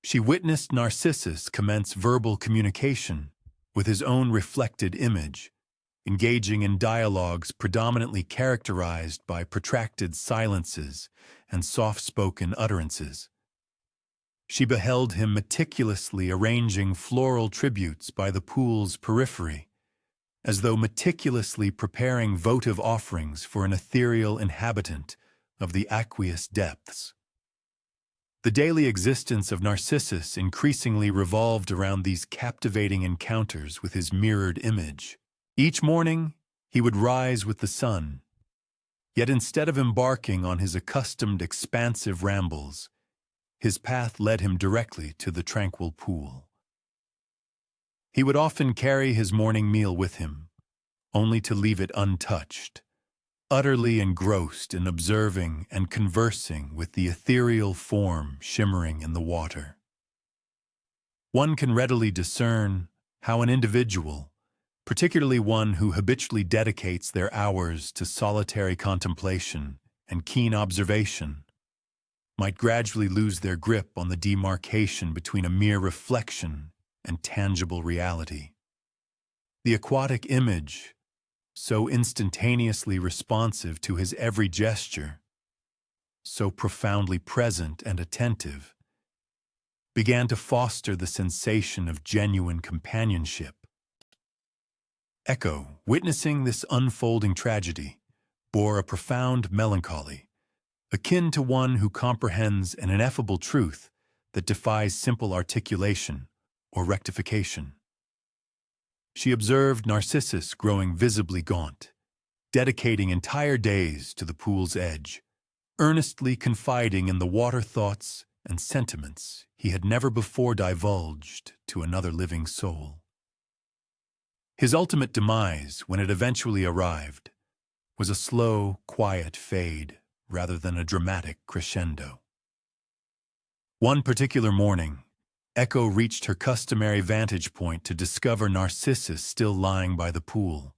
She witnessed Narcissus commence verbal communication with his own reflected image, engaging in dialogues predominantly characterized by protracted silences and soft-spoken utterances. She beheld him meticulously arranging floral tributes by the pool's periphery, as though meticulously preparing votive offerings for an ethereal inhabitant of the aqueous depths. The daily existence of Narcissus increasingly revolved around these captivating encounters with his mirrored image. Each morning, he would rise with the sun, yet instead of embarking on his accustomed expansive rambles, his path led him directly to the tranquil pool. He would often carry his morning meal with him, only to leave it untouched, utterly engrossed in observing and conversing with the ethereal form shimmering in the water. One can readily discern how an individual, particularly one who habitually dedicates their hours to solitary contemplation and keen observation, might gradually lose their grip on the demarcation between a mere reflection and tangible reality. The aquatic image, so instantaneously responsive to his every gesture, so profoundly present and attentive, began to foster the sensation of genuine companionship. Echo, witnessing this unfolding tragedy, bore a profound melancholy, akin to one who comprehends an ineffable truth that defies simple articulation or rectification. She observed Narcissus growing visibly gaunt, dedicating entire days to the pool's edge, earnestly confiding in the water thoughts and sentiments he had never before divulged to another living soul. His ultimate demise, when it eventually arrived, was a slow, quiet fade rather than a dramatic crescendo. One particular morning, Echo reached her customary vantage point to discover Narcissus still lying by the pool,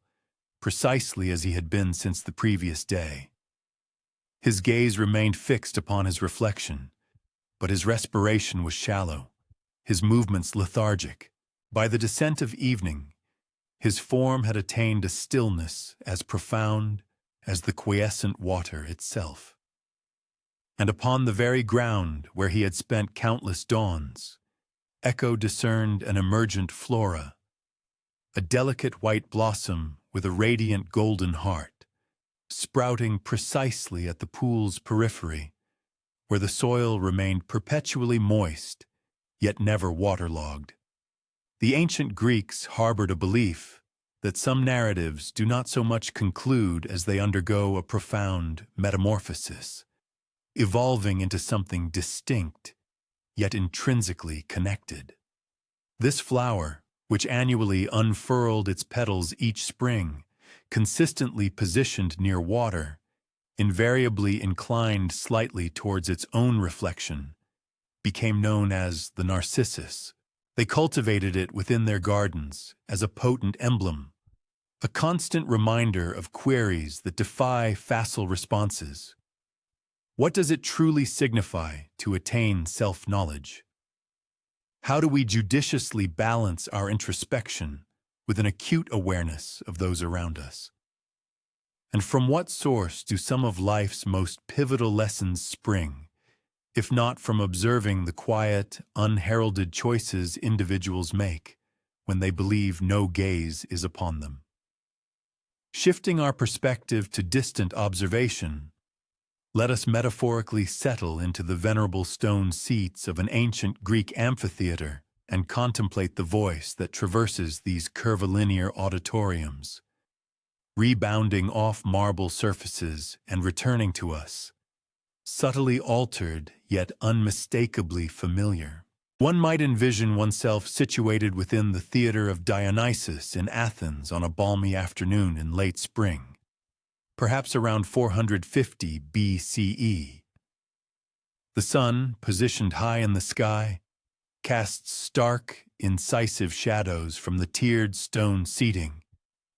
precisely as he had been since the previous day. His gaze remained fixed upon his reflection, but his respiration was shallow, his movements lethargic. By the descent of evening, his form had attained a stillness as profound as the quiescent water itself. And upon the very ground where he had spent countless dawns, Echo discerned an emergent flora, a delicate white blossom with a radiant golden heart, sprouting precisely at the pool's periphery, where the soil remained perpetually moist, yet never waterlogged. The ancient Greeks harbored a belief that some narratives do not so much conclude as they undergo a profound metamorphosis, evolving into something distinct, yet intrinsically connected. This flower, which annually unfurled its petals each spring, consistently positioned near water, invariably inclined slightly towards its own reflection, became known as the narcissus. They cultivated it within their gardens as a potent emblem, a constant reminder of queries that defy facile responses. What does it truly signify to attain self-knowledge? How do we judiciously balance our introspection with an acute awareness of those around us? And from what source do some of life's most pivotal lessons spring, if not from observing the quiet, unheralded choices individuals make when they believe no gaze is upon them? Shifting our perspective to distant observation, let us metaphorically settle into the venerable stone seats of an ancient Greek amphitheater and contemplate the voice that traverses these curvilinear auditoriums, rebounding off marble surfaces and returning to us, subtly altered yet unmistakably familiar. One might envision oneself situated within the theater of Dionysus in Athens on a balmy afternoon in late spring, perhaps around 450 BCE. The sun, positioned high in the sky, casts stark, incisive shadows from the tiered stone seating,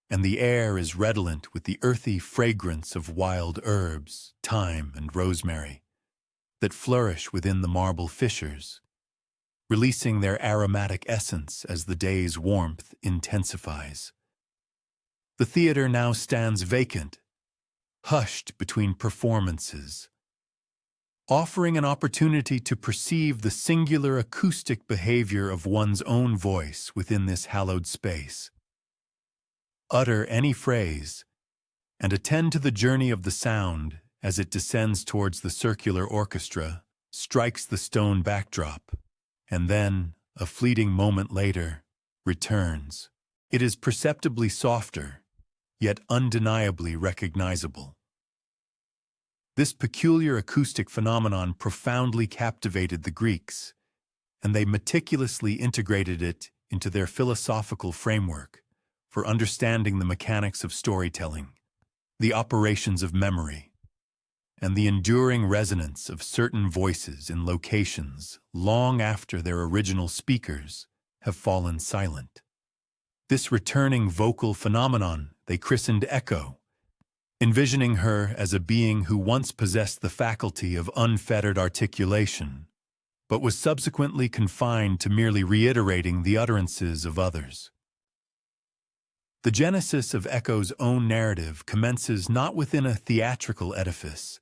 and the air is redolent with the earthy fragrance of wild herbs, thyme and rosemary, that flourish within the marble fissures, releasing their aromatic essence as the day's warmth intensifies. The theater now stands vacant, hushed between performances, offering an opportunity to perceive the singular acoustic behavior of one's own voice within this hallowed space. Utter any phrase, and attend to the journey of the sound as it descends towards the circular orchestra, strikes the stone backdrop, and then, a fleeting moment later, returns. It is perceptibly softer, yet undeniably recognizable. This peculiar acoustic phenomenon profoundly captivated the Greeks, and they meticulously integrated it into their philosophical framework for understanding the mechanics of storytelling, the operations of memory, and the enduring resonance of certain voices in locations long after their original speakers have fallen silent. This returning vocal phenomenon they christened Echo, envisioning her as a being who once possessed the faculty of unfettered articulation, but was subsequently confined to merely reiterating the utterances of others. The genesis of Echo's own narrative commences not within a theatrical edifice,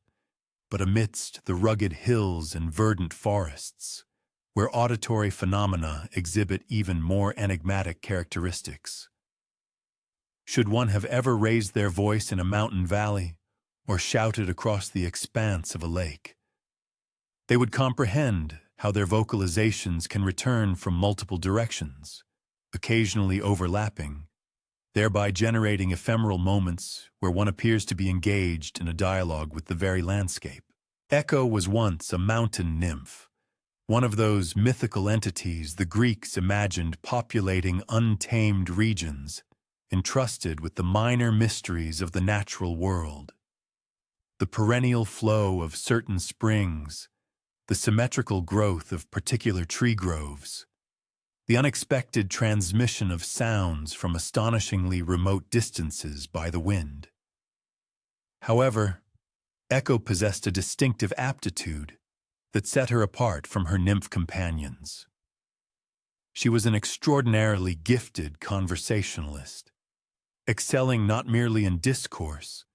but amidst the rugged hills and verdant forests, where auditory phenomena exhibit even more enigmatic characteristics. Should one have ever raised their voice in a mountain valley or shouted across the expanse of a lake, they would comprehend how their vocalizations can return from multiple directions, occasionally overlapping, thereby generating ephemeral moments where one appears to be engaged in a dialogue with the very landscape. Echo was once a mountain nymph, one of those mythical entities the Greeks imagined populating untamed regions entrusted with the minor mysteries of the natural world. The perennial flow of certain springs, the symmetrical growth of particular tree groves, the unexpected transmission of sounds from astonishingly remote distances by the wind. However, Echo possessed a distinctive aptitude that set her apart from her nymph companions. She was an extraordinarily gifted conversationalist, excelling not merely in discourse,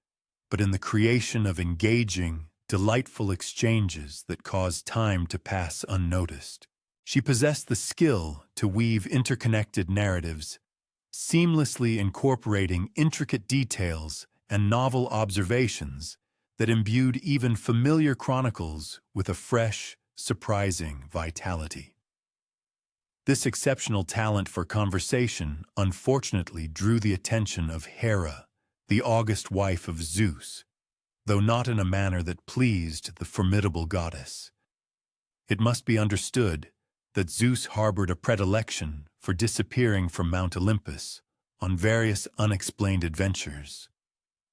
but in the creation of engaging, delightful exchanges that caused time to pass unnoticed. She possessed the skill to weave interconnected narratives, seamlessly incorporating intricate details and novel observations that imbued even familiar chronicles with a fresh, surprising vitality. This exceptional talent for conversation unfortunately drew the attention of Hera, the august wife of Zeus, though not in a manner that pleased the formidable goddess. It must be understood that Zeus harbored a predilection for disappearing from Mount Olympus on various unexplained adventures,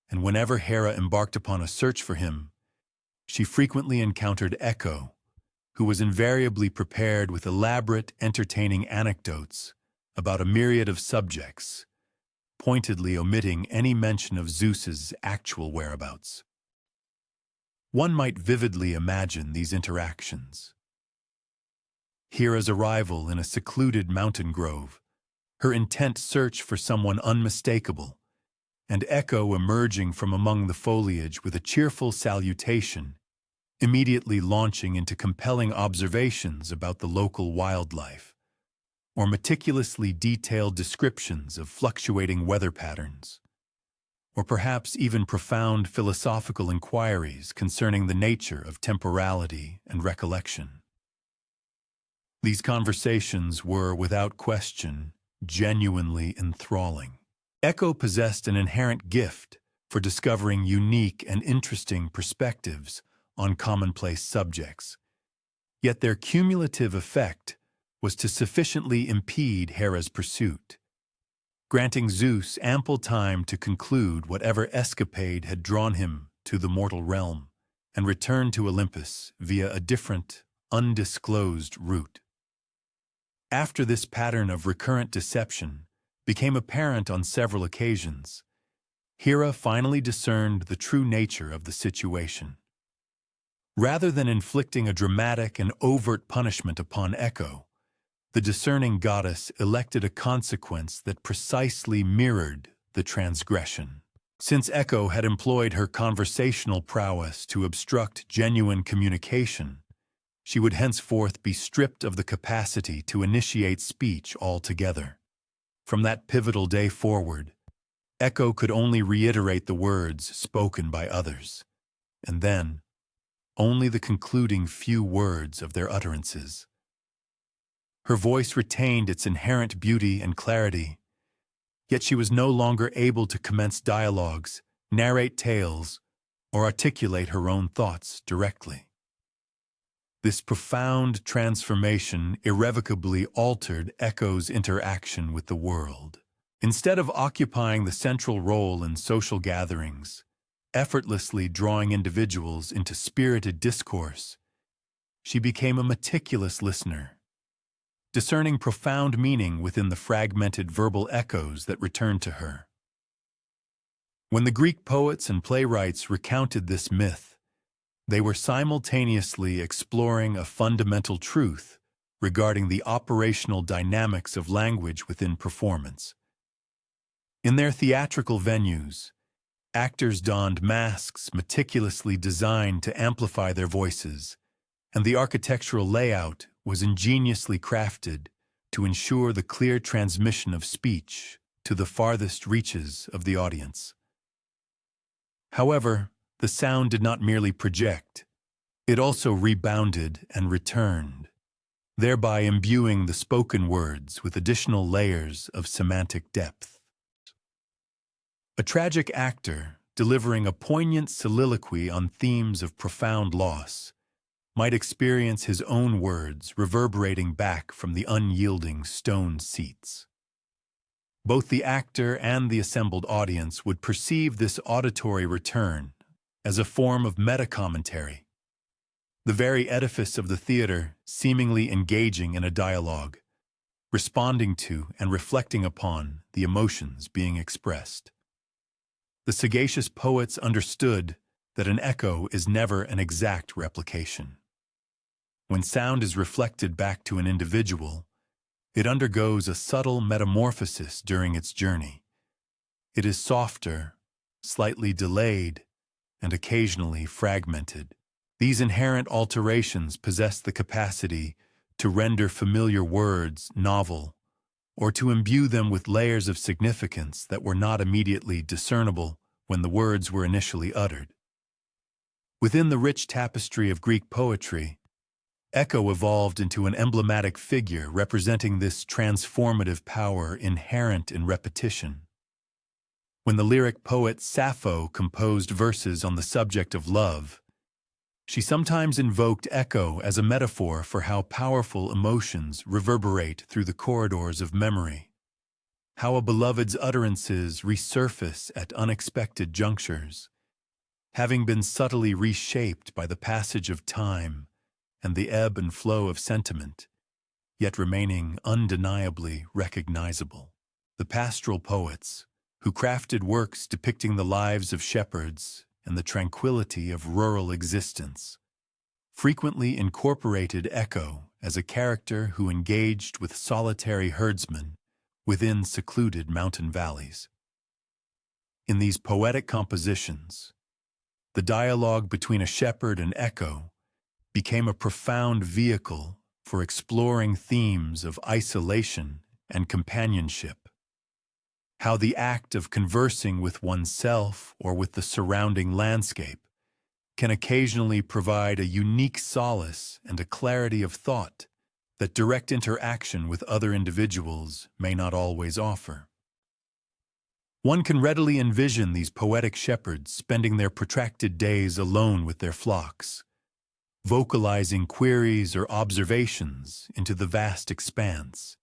and whenever Hera embarked upon a search for him, she frequently encountered Echo, who was invariably prepared with elaborate, entertaining anecdotes about a myriad of subjects, pointedly omitting any mention of Zeus's actual whereabouts. One might vividly imagine these interactions. Hera's arrival in a secluded mountain grove, her intent search for someone unmistakable, and Echo emerging from among the foliage with a cheerful salutation, immediately launching into compelling observations about the local wildlife, or meticulously detailed descriptions of fluctuating weather patterns, or perhaps even profound philosophical inquiries concerning the nature of temporality and recollection. These conversations were, without question, genuinely enthralling. Echo possessed an inherent gift for discovering unique and interesting perspectives on commonplace subjects, yet their cumulative effect was to sufficiently impede Hera's pursuit, granting Zeus ample time to conclude whatever escapade had drawn him to the mortal realm and return to Olympus via a different, undisclosed route. After this pattern of recurrent deception became apparent on several occasions, Hera finally discerned the true nature of the situation. Rather than inflicting a dramatic and overt punishment upon Echo, the discerning goddess elected a consequence that precisely mirrored the transgression. Since Echo had employed her conversational prowess to obstruct genuine communication, she would henceforth be stripped of the capacity to initiate speech altogether. From that pivotal day forward, Echo could only reiterate the words spoken by others, and then only the concluding few words of their utterances. Her voice retained its inherent beauty and clarity, yet she was no longer able to commence dialogues, narrate tales, or articulate her own thoughts directly. This profound transformation irrevocably altered Echo's interaction with the world. Instead of occupying the central role in social gatherings, effortlessly drawing individuals into spirited discourse, she became a meticulous listener, discerning profound meaning within the fragmented verbal echoes that returned to her. When the Greek poets and playwrights recounted this myth, they were simultaneously exploring a fundamental truth regarding the operational dynamics of language within performance. In their theatrical venues, actors donned masks meticulously designed to amplify their voices, and the architectural layout was ingeniously crafted to ensure the clear transmission of speech to the farthest reaches of the audience. However, the sound did not merely project, it also rebounded and returned, thereby imbuing the spoken words with additional layers of semantic depth. A tragic actor delivering a poignant soliloquy on themes of profound loss might experience his own words reverberating back from the unyielding stone seats. Both the actor and the assembled audience would perceive this auditory return as a form of meta-commentary, the very edifice of the theater seemingly engaging in a dialogue, responding to and reflecting upon the emotions being expressed. The sagacious poets understood that an echo is never an exact replication. When sound is reflected back to an individual, it undergoes a subtle metamorphosis during its journey. It is softer, slightly delayed, and occasionally fragmented. These inherent alterations possess the capacity to render familiar words novel, or to imbue them with layers of significance that were not immediately discernible when the words were initially uttered. Within the rich tapestry of Greek poetry, echo evolved into an emblematic figure representing this transformative power inherent in repetition. When the lyric poet Sappho composed verses on the subject of love, she sometimes invoked echo as a metaphor for how powerful emotions reverberate through the corridors of memory, how a beloved's utterances resurface at unexpected junctures, having been subtly reshaped by the passage of time and the ebb and flow of sentiment, yet remaining undeniably recognizable. The pastoral poets, who crafted works depicting the lives of shepherds and the tranquility of rural existence, frequently incorporated echo as a character who engaged with solitary herdsmen within secluded mountain valleys. In these poetic compositions, the dialogue between a shepherd and echo became a profound vehicle for exploring themes of isolation and companionship. How the act of conversing with oneself or with the surrounding landscape can occasionally provide a unique solace and a clarity of thought that direct interaction with other individuals may not always offer. One can readily envision these poetic shepherds spending their protracted days alone with their flocks, vocalizing queries or observations into the vast expanse,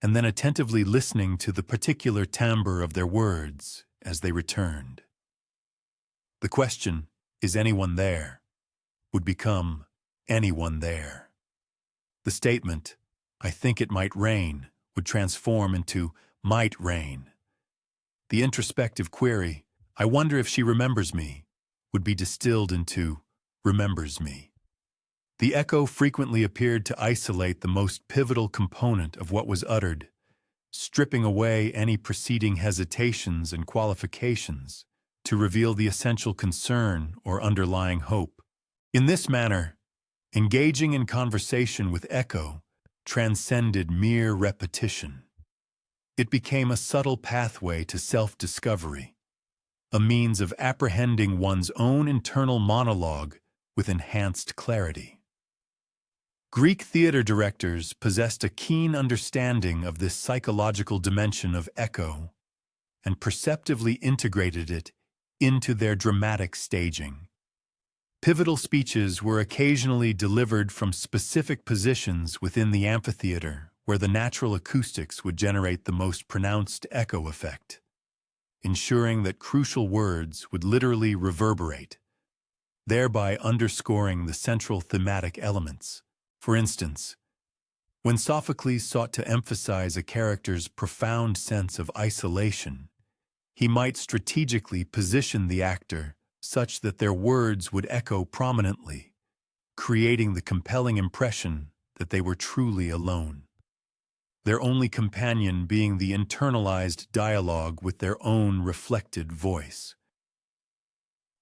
and then attentively listening to the particular timbre of their words as they returned. The question, "Is anyone there?" would become, "Anyone there?" The statement, "I think it might rain," would transform into, "Might rain." The introspective query, "I wonder if she remembers me," would be distilled into, "Remembers me." The echo frequently appeared to isolate the most pivotal component of what was uttered, stripping away any preceding hesitations and qualifications to reveal the essential concern or underlying hope. In this manner, engaging in conversation with echo transcended mere repetition. It became a subtle pathway to self-discovery, a means of apprehending one's own internal monologue with enhanced clarity. Greek theater directors possessed a keen understanding of this psychological dimension of echo and perceptively integrated it into their dramatic staging. Pivotal speeches were occasionally delivered from specific positions within the amphitheater where the natural acoustics would generate the most pronounced echo effect, ensuring that crucial words would literally reverberate, thereby underscoring the central thematic elements. For instance, when Sophocles sought to emphasize a character's profound sense of isolation, he might strategically position the actor such that their words would echo prominently, creating the compelling impression that they were truly alone, their only companion being the internalized dialogue with their own reflected voice.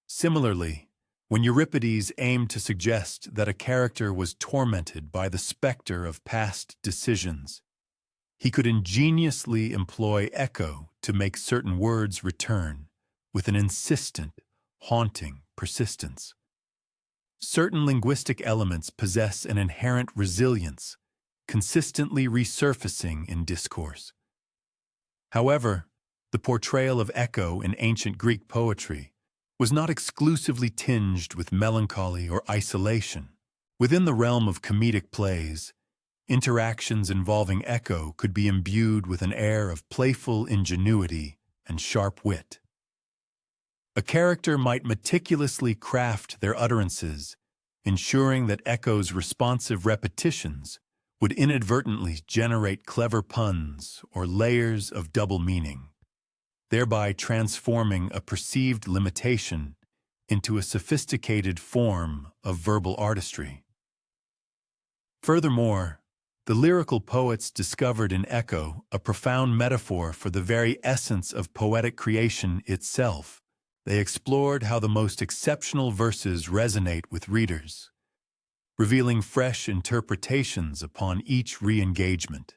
Similarly, when Euripides aimed to suggest that a character was tormented by the specter of past decisions, he could ingeniously employ echo to make certain words return with an insistent, haunting persistence. Certain linguistic elements possess an inherent resilience, consistently resurfacing in discourse. However, the portrayal of echo in ancient Greek poetry was not exclusively tinged with melancholy or isolation. Within the realm of comedic plays, interactions involving Echo could be imbued with an air of playful ingenuity and sharp wit. A character might meticulously craft their utterances, ensuring that Echo's responsive repetitions would inadvertently generate clever puns or layers of double meaning, thereby transforming a perceived limitation into a sophisticated form of verbal artistry. Furthermore, the lyrical poets discovered in Echo a profound metaphor for the very essence of poetic creation itself. They explored how the most exceptional verses resonate with readers, revealing fresh interpretations upon each re-engagement,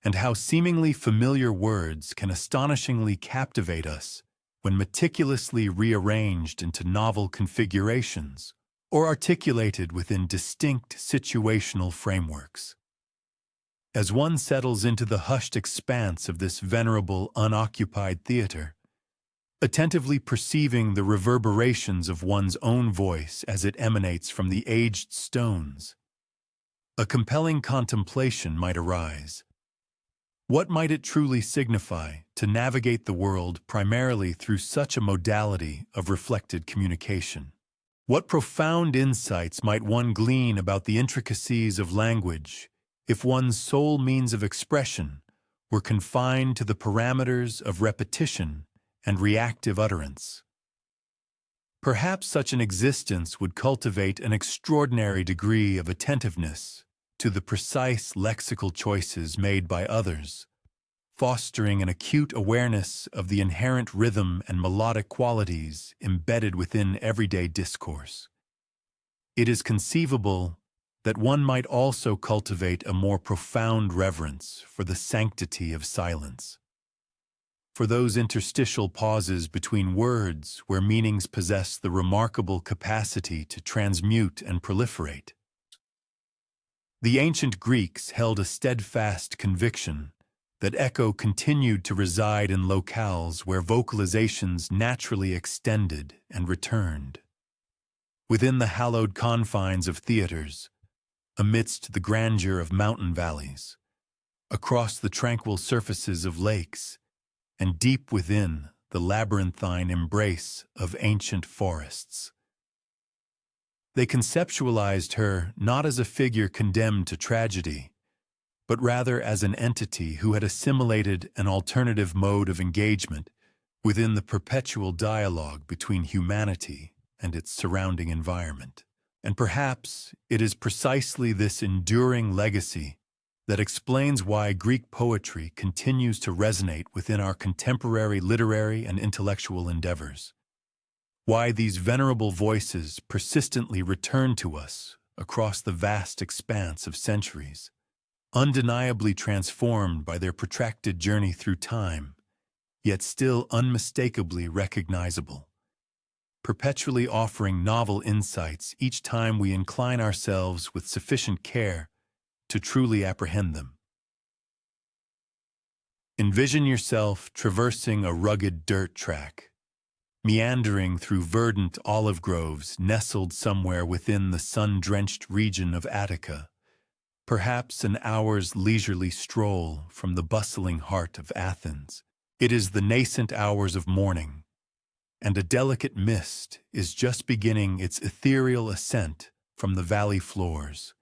and how seemingly familiar words can astonishingly captivate us when meticulously rearranged into novel configurations or articulated within distinct situational frameworks. As one settles into the hushed expanse of this venerable, unoccupied theater, attentively perceiving the reverberations of one's own voice as it emanates from the aged stones, a compelling contemplation might arise. What might it truly signify to navigate the world primarily through such a modality of reflected communication? What profound insights might one glean about the intricacies of language if one's sole means of expression were confined to the parameters of repetition and reactive utterance? Perhaps such an existence would cultivate an extraordinary degree of attentiveness to the precise lexical choices made by others, fostering an acute awareness of the inherent rhythm and melodic qualities embedded within everyday discourse. It is conceivable that one might also cultivate a more profound reverence for the sanctity of silence, for those interstitial pauses between words where meanings possess the remarkable capacity to transmute and proliferate. The ancient Greeks held a steadfast conviction that echo continued to reside in locales where vocalizations naturally extended and returned. Within the hallowed confines of theaters, amidst the grandeur of mountain valleys, across the tranquil surfaces of lakes, and deep within the labyrinthine embrace of ancient forests. They conceptualized her not as a figure condemned to tragedy, but rather as an entity who had assimilated an alternative mode of engagement within the perpetual dialogue between humanity and its surrounding environment. And perhaps it is precisely this enduring legacy that explains why Greek poetry continues to resonate within our contemporary literary and intellectual endeavors, why these venerable voices persistently return to us across the vast expanse of centuries, undeniably transformed by their protracted journey through time, yet still unmistakably recognizable, perpetually offering novel insights each time we incline ourselves with sufficient care to truly apprehend them. Envision yourself traversing a rugged dirt track, meandering through verdant olive groves nestled somewhere within the sun-drenched region of Attica, perhaps an hour's leisurely stroll from the bustling heart of Athens. It is the nascent hours of morning, and a delicate mist is just beginning its ethereal ascent from the valley floors.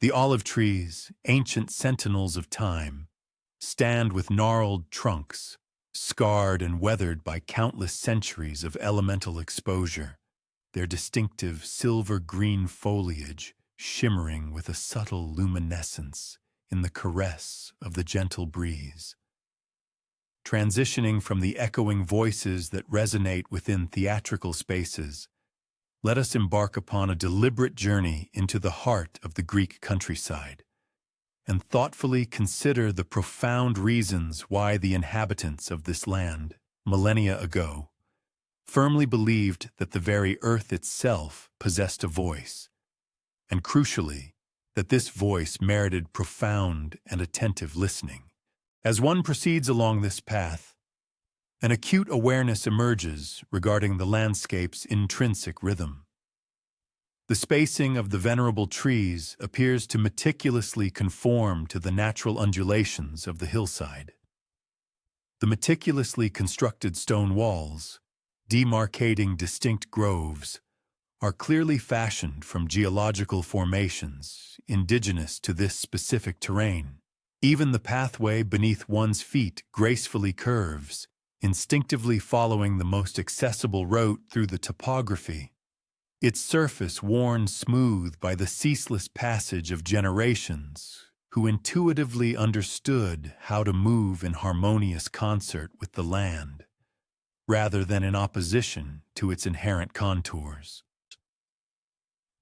The olive trees, ancient sentinels of time, stand with gnarled trunks, scarred and weathered by countless centuries of elemental exposure, their distinctive silver-green foliage shimmering with a subtle luminescence in the caress of the gentle breeze. Transitioning from the echoing voices that resonate within theatrical spaces, let us embark upon a deliberate journey into the heart of the Greek countryside, and thoughtfully consider the profound reasons why the inhabitants of this land, millennia ago, firmly believed that the very earth itself possessed a voice, and crucially, that this voice merited profound and attentive listening. As one proceeds along this path, an acute awareness emerges regarding the landscape's intrinsic rhythm. The spacing of the venerable trees appears to meticulously conform to the natural undulations of the hillside. The meticulously constructed stone walls, demarcating distinct groves, are clearly fashioned from geological formations indigenous to this specific terrain. Even the pathway beneath one's feet gracefully curves, instinctively following the most accessible route through the topography, its surface worn smooth by the ceaseless passage of generations who intuitively understood how to move in harmonious concert with the land, rather than in opposition to its inherent contours.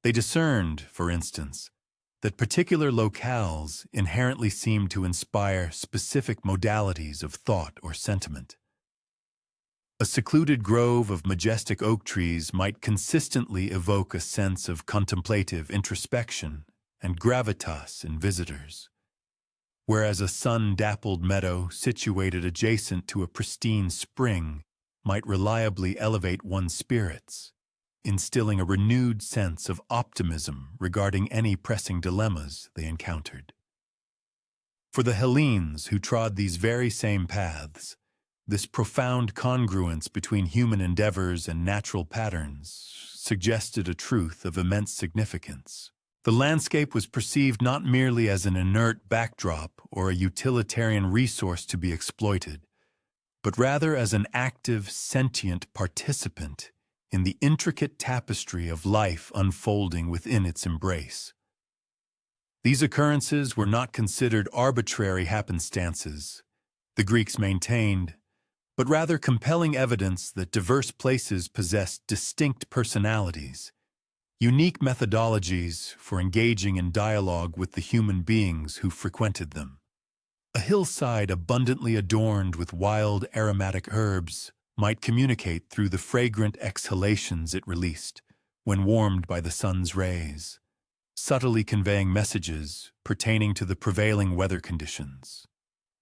They discerned, for instance, that particular locales inherently seem to inspire specific modalities of thought or sentiment. A secluded grove of majestic oak trees might consistently evoke a sense of contemplative introspection and gravitas in visitors, whereas a sun-dappled meadow situated adjacent to a pristine spring might reliably elevate one's spirits, instilling a renewed sense of optimism regarding any pressing dilemmas they encountered. For the Hellenes who trod these very same paths, this profound congruence between human endeavors and natural patterns suggested a truth of immense significance. The landscape was perceived not merely as an inert backdrop or a utilitarian resource to be exploited, but rather as an active, sentient participant in the intricate tapestry of life unfolding within its embrace. These occurrences were not considered arbitrary happenstances, the Greeks maintained, but rather compelling evidence that diverse places possessed distinct personalities, unique methodologies for engaging in dialogue with the human beings who frequented them. A hillside abundantly adorned with wild aromatic herbs might communicate through the fragrant exhalations it released when warmed by the sun's rays, subtly conveying messages pertaining to the prevailing weather conditions,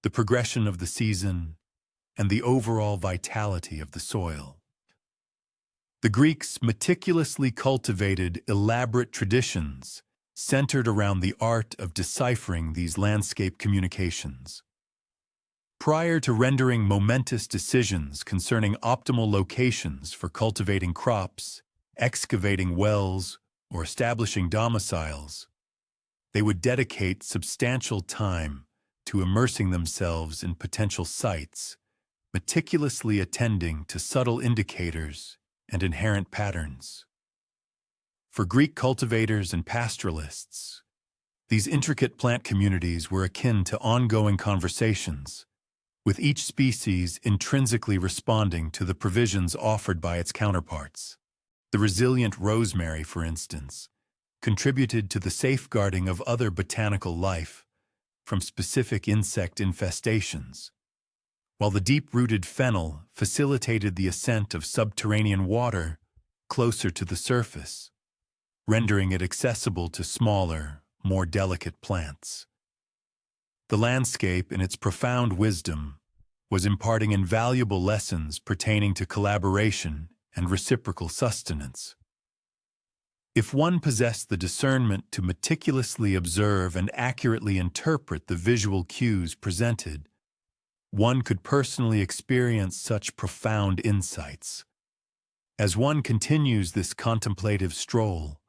the progression of the season, and the overall vitality of the soil. The Greeks meticulously cultivated elaborate traditions centered around the art of deciphering these landscape communications. Prior to rendering momentous decisions concerning optimal locations for cultivating crops, excavating wells, or establishing domiciles, they would dedicate substantial time to immersing themselves in potential sites, meticulously attending to subtle indicators and inherent patterns. For Greek cultivators and pastoralists, these intricate plant communities were akin to ongoing conversations, with each species intrinsically responding to the provisions offered by its counterparts. The resilient rosemary, for instance, contributed to the safeguarding of other botanical life from specific insect infestations, while the deep-rooted fennel facilitated the ascent of subterranean water closer to the surface, rendering it accessible to smaller, more delicate plants. The landscape, in its profound wisdom, was imparting invaluable lessons pertaining to collaboration and reciprocal sustenance. If one possessed the discernment to meticulously observe and accurately interpret the visual cues presented, one could personally experience such profound insights. As one continues this contemplative stroll,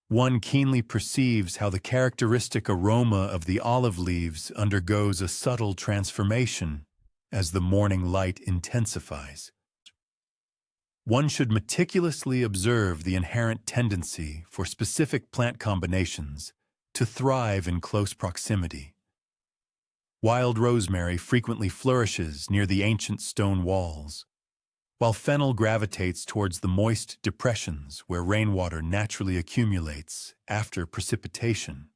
one keenly perceives how the characteristic aroma of the olive leaves undergoes a subtle transformation as the morning light intensifies. One should meticulously observe the inherent tendency for specific plant combinations to thrive in close proximity. Wild rosemary frequently flourishes near the ancient stone walls, while fennel gravitates towards the moist depressions where rainwater naturally accumulates after precipitation,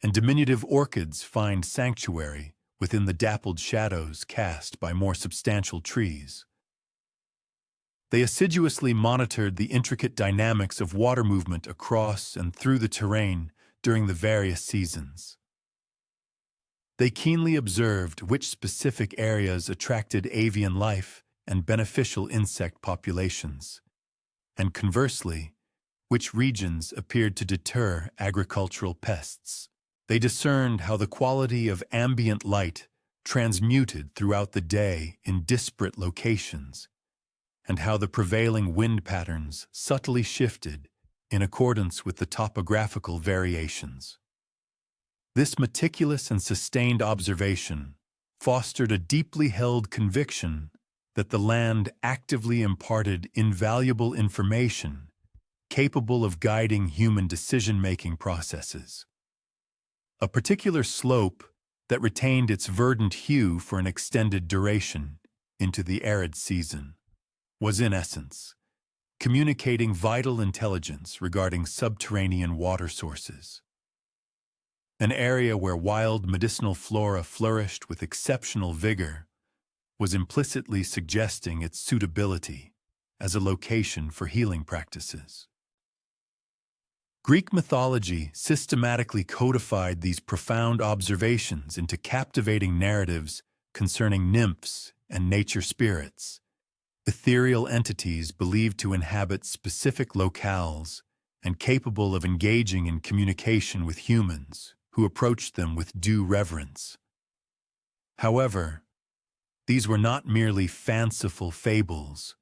and diminutive orchids find sanctuary within the dappled shadows cast by more substantial trees. They assiduously monitored the intricate dynamics of water movement across and through the terrain during the various seasons. They keenly observed which specific areas attracted avian life and beneficial insect populations, and conversely, which regions appeared to deter agricultural pests. They discerned how the quality of ambient light transmuted throughout the day in disparate locations, and how the prevailing wind patterns subtly shifted in accordance with the topographical variations. This meticulous and sustained observation fostered a deeply held conviction that the land actively imparted invaluable information capable of guiding human decision-making processes. A particular slope that retained its verdant hue for an extended duration into the arid season was, in essence, communicating vital intelligence regarding subterranean water sources. An area where wild medicinal flora flourished with exceptional vigor was implicitly suggesting its suitability as a location for healing practices. Greek mythology systematically codified these profound observations into captivating narratives concerning nymphs and nature spirits, ethereal entities believed to inhabit specific locales and capable of engaging in communication with humans who approached them with due reverence. However, these were not merely fanciful fables.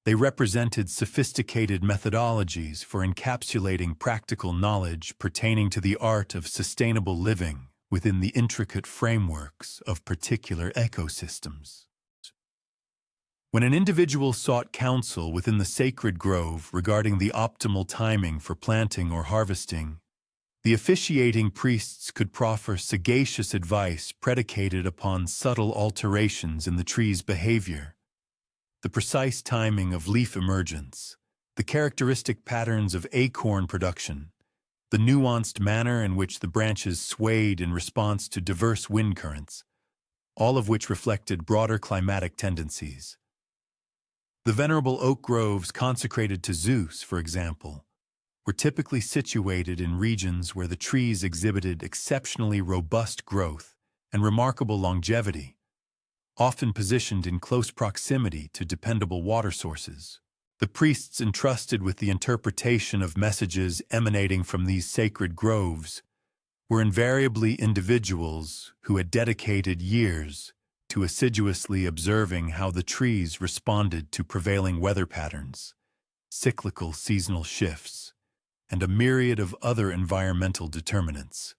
They represented sophisticated methodologies for encapsulating practical knowledge pertaining to the art of sustainable living within the intricate frameworks of particular ecosystems. When an individual sought counsel within the sacred grove regarding the optimal timing for planting or harvesting, the officiating priests could proffer sagacious advice predicated upon subtle alterations in the tree's behavior, the precise timing of leaf emergence, the characteristic patterns of acorn production, the nuanced manner in which the branches swayed in response to diverse wind currents, all of which reflected broader climatic tendencies. The venerable oak groves consecrated to Zeus, for example, were typically situated in regions where the trees exhibited exceptionally robust growth and remarkable longevity, often positioned in close proximity to dependable water sources. The priests entrusted with the interpretation of messages emanating from these sacred groves were invariably individuals who had dedicated years to assiduously observing how the trees responded to prevailing weather patterns, cyclical seasonal shifts, and a myriad of other environmental determinants.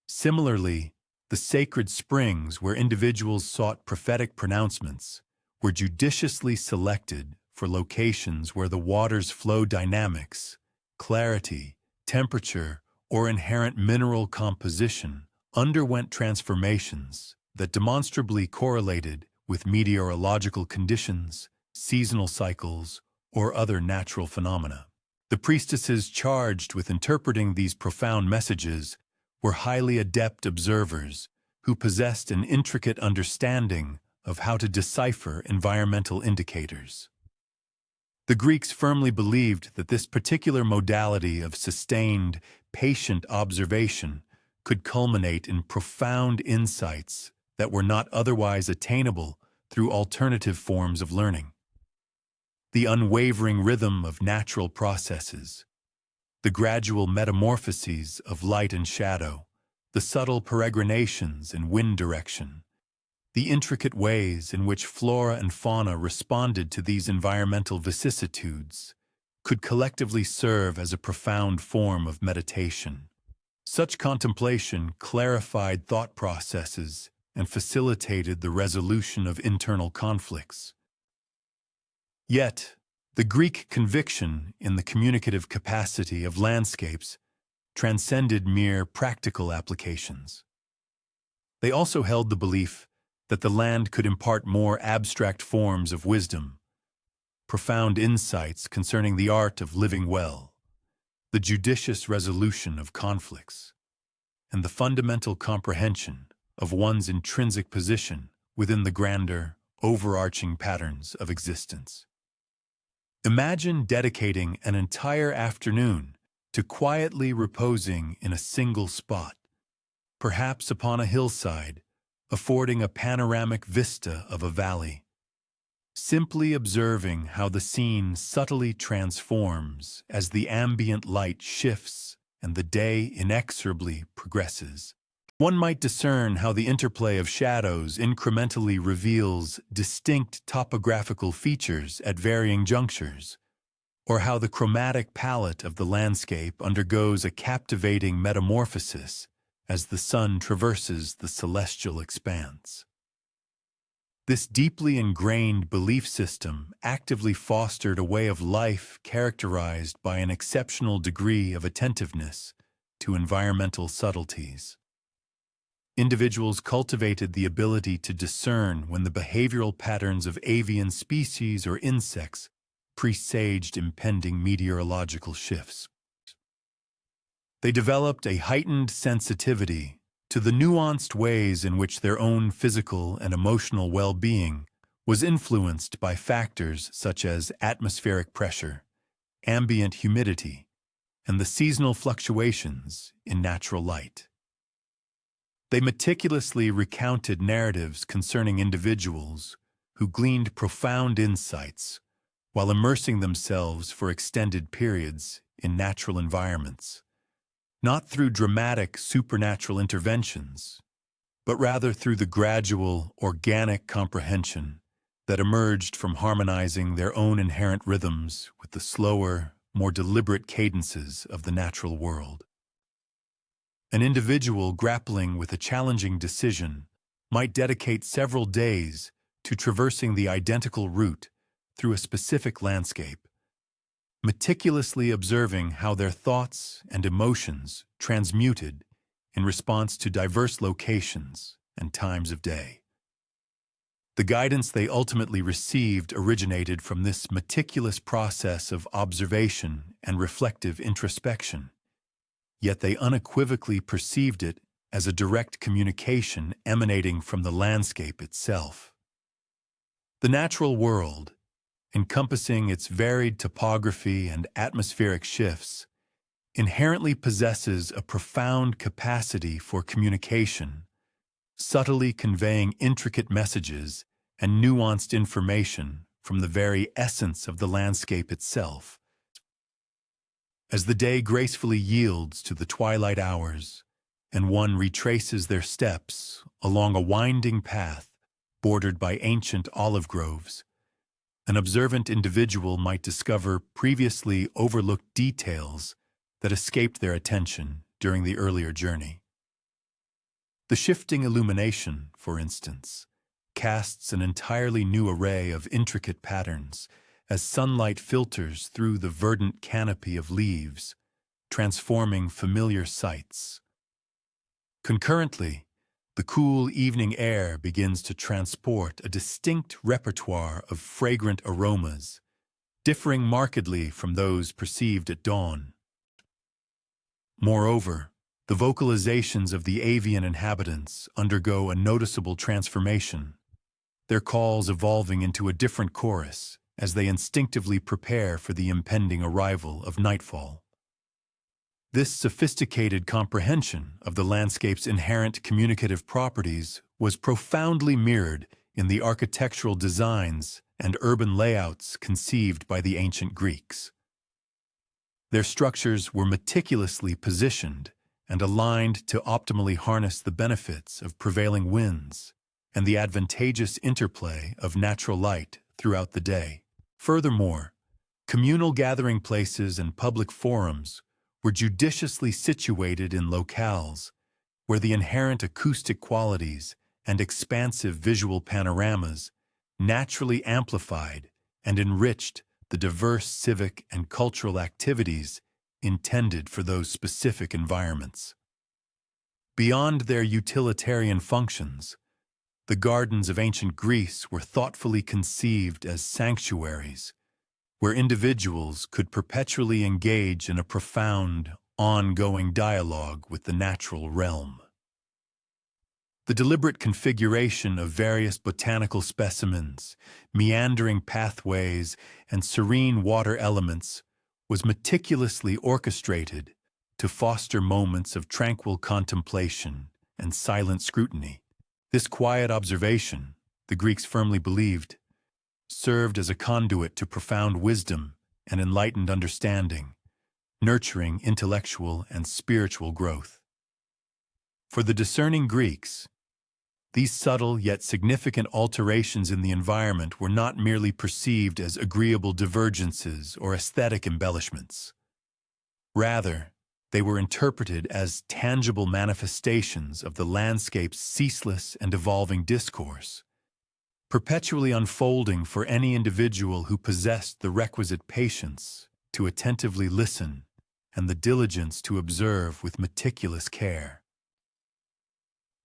Similarly, the sacred springs where individuals sought prophetic pronouncements were judiciously selected for locations where the water's flow dynamics, clarity, temperature, or inherent mineral composition underwent transformations that demonstrably correlated with meteorological conditions, seasonal cycles, or other natural phenomena. The priestesses charged with interpreting these profound messages were highly adept observers who possessed an intricate understanding of how to decipher environmental indicators. The Greeks firmly believed that this particular modality of sustained, patient observation could culminate in profound insights that were not otherwise attainable through alternative forms of learning. The unwavering rhythm of natural processes, the gradual metamorphoses of light and shadow, the subtle peregrinations in wind direction, the intricate ways in which flora and fauna responded to these environmental vicissitudes could collectively serve as a profound form of meditation. Such contemplation clarified thought processes and facilitated the resolution of internal conflicts. Yet, the Greek conviction in the communicative capacity of landscapes transcended mere practical applications. They also held the belief that the land could impart more abstract forms of wisdom, profound insights concerning the art of living well, the judicious resolution of conflicts, and the fundamental comprehension of one's intrinsic position within the grander, overarching patterns of existence. Imagine dedicating an entire afternoon to quietly reposing in a single spot, perhaps upon a hillside, affording a panoramic vista of a valley. simply observing how the scene subtly transforms as the ambient light shifts and the day inexorably progresses. One might discern how the interplay of shadows incrementally reveals distinct topographical features at varying junctures, or how the chromatic palette of the landscape undergoes a captivating metamorphosis as the sun traverses the celestial expanse. This deeply ingrained belief system actively fostered a way of life characterized by an exceptional degree of attentiveness to environmental subtleties. Individuals cultivated the ability to discern when the behavioral patterns of avian species or insects presaged impending meteorological shifts. They developed a heightened sensitivity to the nuanced ways in which their own physical and emotional well-being was influenced by factors such as atmospheric pressure, ambient humidity, and the seasonal fluctuations in natural light. They meticulously recounted narratives concerning individuals who gleaned profound insights while immersing themselves for extended periods in natural environments, not through dramatic supernatural interventions, but rather through the gradual, organic comprehension that emerged from harmonizing their own inherent rhythms with the slower, more deliberate cadences of the natural world. An individual grappling with a challenging decision might dedicate several days to traversing the identical route through a specific landscape, meticulously observing how their thoughts and emotions transmuted in response to diverse locations and times of day. The guidance they ultimately received originated from this meticulous process of observation and reflective introspection, yet they unequivocally perceived it as a direct communication emanating from the landscape itself. The natural world, encompassing its varied topography and atmospheric shifts, inherently possesses a profound capacity for communication, subtly conveying intricate messages and nuanced information from the very essence of the landscape itself. As the day gracefully yields to the twilight hours, and one retraces their steps along a winding path bordered by ancient olive groves, an observant individual might discover previously overlooked details that escaped their attention during the earlier journey. The shifting illumination, for instance, casts an entirely new array of intricate patterns as sunlight filters through the verdant canopy of leaves, transforming familiar sights. Concurrently, the cool evening air begins to transport a distinct repertoire of fragrant aromas, differing markedly from those perceived at dawn. Moreover, the vocalizations of the avian inhabitants undergo a noticeable transformation, their calls evolving into a different chorus as they instinctively prepare for the impending arrival of nightfall. This sophisticated comprehension of the landscape's inherent communicative properties was profoundly mirrored in the architectural designs and urban layouts conceived by the ancient Greeks. Their structures were meticulously positioned and aligned to optimally harness the benefits of prevailing winds and the advantageous interplay of natural light throughout the day. Furthermore, communal gathering places and public forums were judiciously situated in locales where the inherent acoustic qualities and expansive visual panoramas naturally amplified and enriched the diverse civic and cultural activities intended for those specific environments. Beyond their utilitarian functions, the gardens of ancient Greece were thoughtfully conceived as sanctuaries, where individuals could perpetually engage in a profound, ongoing dialogue with the natural realm. The deliberate configuration of various botanical specimens, meandering pathways, and serene water elements was meticulously orchestrated to foster moments of tranquil contemplation and silent scrutiny. This quiet observation, the Greeks firmly believed, served as a conduit to profound wisdom and enlightened understanding, nurturing intellectual and spiritual growth. For the discerning Greeks, these subtle yet significant alterations in the environment were not merely perceived as agreeable divergences or aesthetic embellishments. Rather, they were interpreted as tangible manifestations of the landscape's ceaseless and evolving discourse, perpetually unfolding for any individual who possessed the requisite patience to attentively listen and the diligence to observe with meticulous care.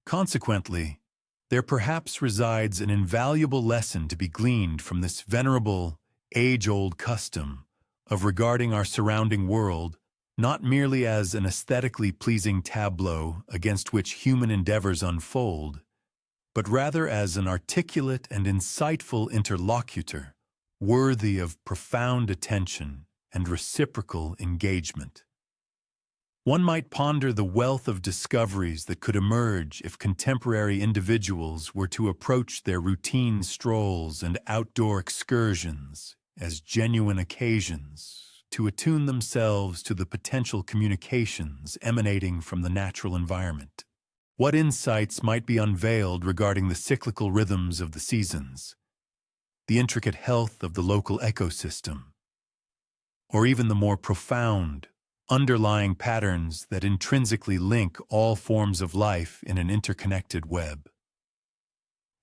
Consequently, there perhaps resides an invaluable lesson to be gleaned from this venerable, age-old custom of regarding our surrounding world not merely as an aesthetically pleasing tableau against which human endeavors unfold, but rather as an articulate and insightful interlocutor, worthy of profound attention and reciprocal engagement. One might ponder the wealth of discoveries that could emerge if contemporary individuals were to approach their routine strolls and outdoor excursions as genuine occasions to attune themselves to the potential communications emanating from the natural environment. What insights might be unveiled regarding the cyclical rhythms of the seasons, the intricate health of the local ecosystem, or even the more profound, underlying patterns that intrinsically link all forms of life in an interconnected web.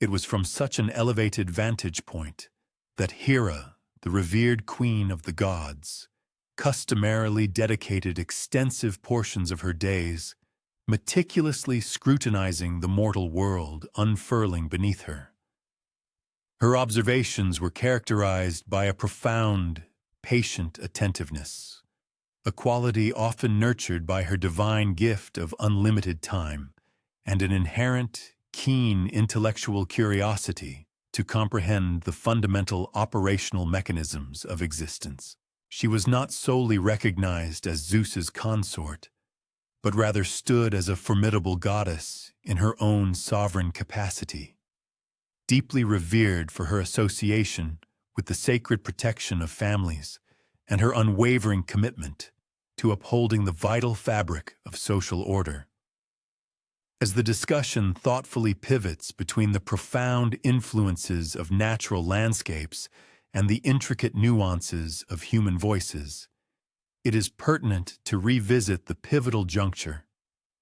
It was from such an elevated vantage point that Hera, the revered queen of the gods, customarily dedicated extensive portions of her days meticulously scrutinizing the mortal world unfurling beneath her. Her observations were characterized by a profound, patient attentiveness, a quality often nurtured by her divine gift of unlimited time, and an inherent, keen intellectual curiosity to comprehend the fundamental operational mechanisms of existence. She was not solely recognized as Zeus's consort, but rather stood as a formidable goddess in her own sovereign capacity, deeply revered for her association with the sacred protection of families and her unwavering commitment to upholding the vital fabric of social order. As the discussion thoughtfully pivots between the profound influences of natural landscapes and the intricate nuances of human voices, it is pertinent to revisit the pivotal juncture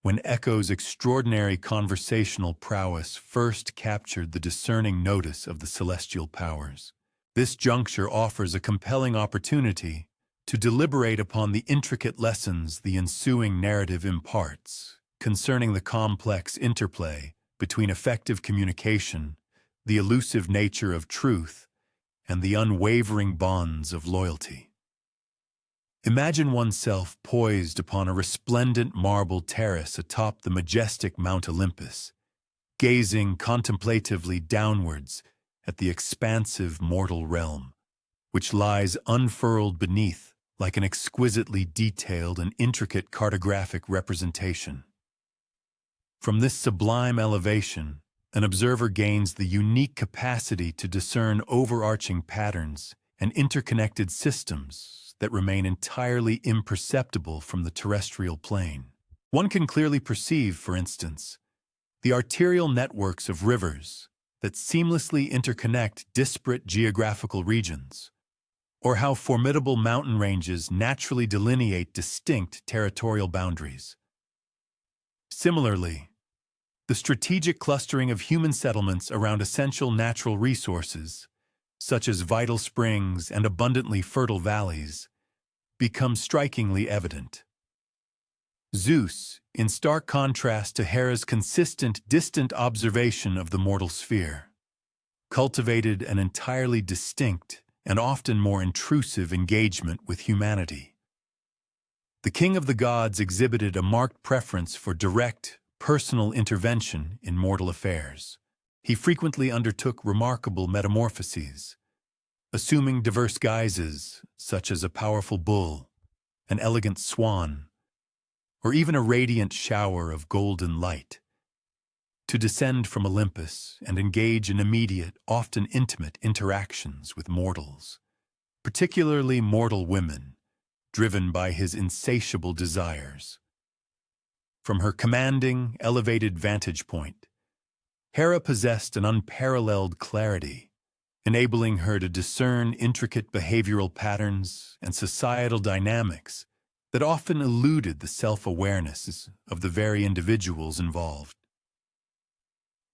when Echo's extraordinary conversational prowess first captured the discerning notice of the celestial powers. This juncture offers a compelling opportunity to deliberate upon the intricate lessons the ensuing narrative imparts concerning the complex interplay between effective communication, the elusive nature of truth, and the unwavering bonds of loyalty. Imagine oneself poised upon a resplendent marble terrace atop the majestic Mount Olympus, gazing contemplatively downwards at the expansive mortal realm, which lies unfurled beneath like an exquisitely detailed and intricate cartographic representation. From this sublime elevation, an observer gains the unique capacity to discern overarching patterns and interconnected systems that remain entirely imperceptible from the terrestrial plane. One can clearly perceive, for instance, the arterial networks of rivers that seamlessly interconnect disparate geographical regions, or how formidable mountain ranges naturally delineate distinct territorial boundaries. Similarly, the strategic clustering of human settlements around essential natural resources, such as vital springs and abundantly fertile valleys, becomes strikingly evident. Zeus, in stark contrast to Hera's consistent, distant observation of the mortal sphere, cultivated an entirely distinct and often more intrusive engagement with humanity. The king of the gods exhibited a marked preference for direct, personal intervention in mortal affairs. He frequently undertook remarkable metamorphoses, assuming diverse guises such as a powerful bull, an elegant swan, or even a radiant shower of golden light. to descend from Olympus and engage in immediate, often intimate interactions with mortals, particularly mortal women, driven by his insatiable desires. From her commanding, elevated vantage point, Hera possessed an unparalleled clarity, enabling her to discern intricate behavioral patterns and societal dynamics that often eluded the self-awareness of the very individuals involved.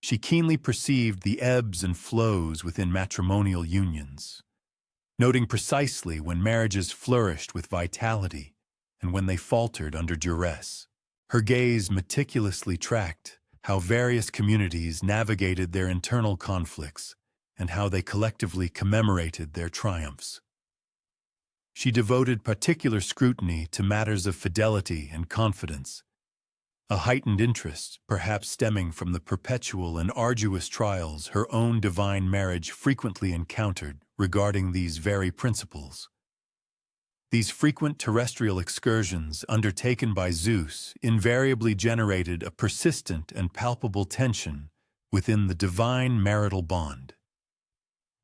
She keenly perceived the ebbs and flows within matrimonial unions, noting precisely when marriages flourished with vitality and when they faltered under duress. Her gaze meticulously tracked how various communities navigated their internal conflicts and how they collectively commemorated their triumphs. She devoted particular scrutiny to matters of fidelity and confidence, a heightened interest perhaps stemming from the perpetual and arduous trials her own divine marriage frequently encountered regarding these very principles. These frequent terrestrial excursions undertaken by Zeus invariably generated a persistent and palpable tension within the divine marital bond.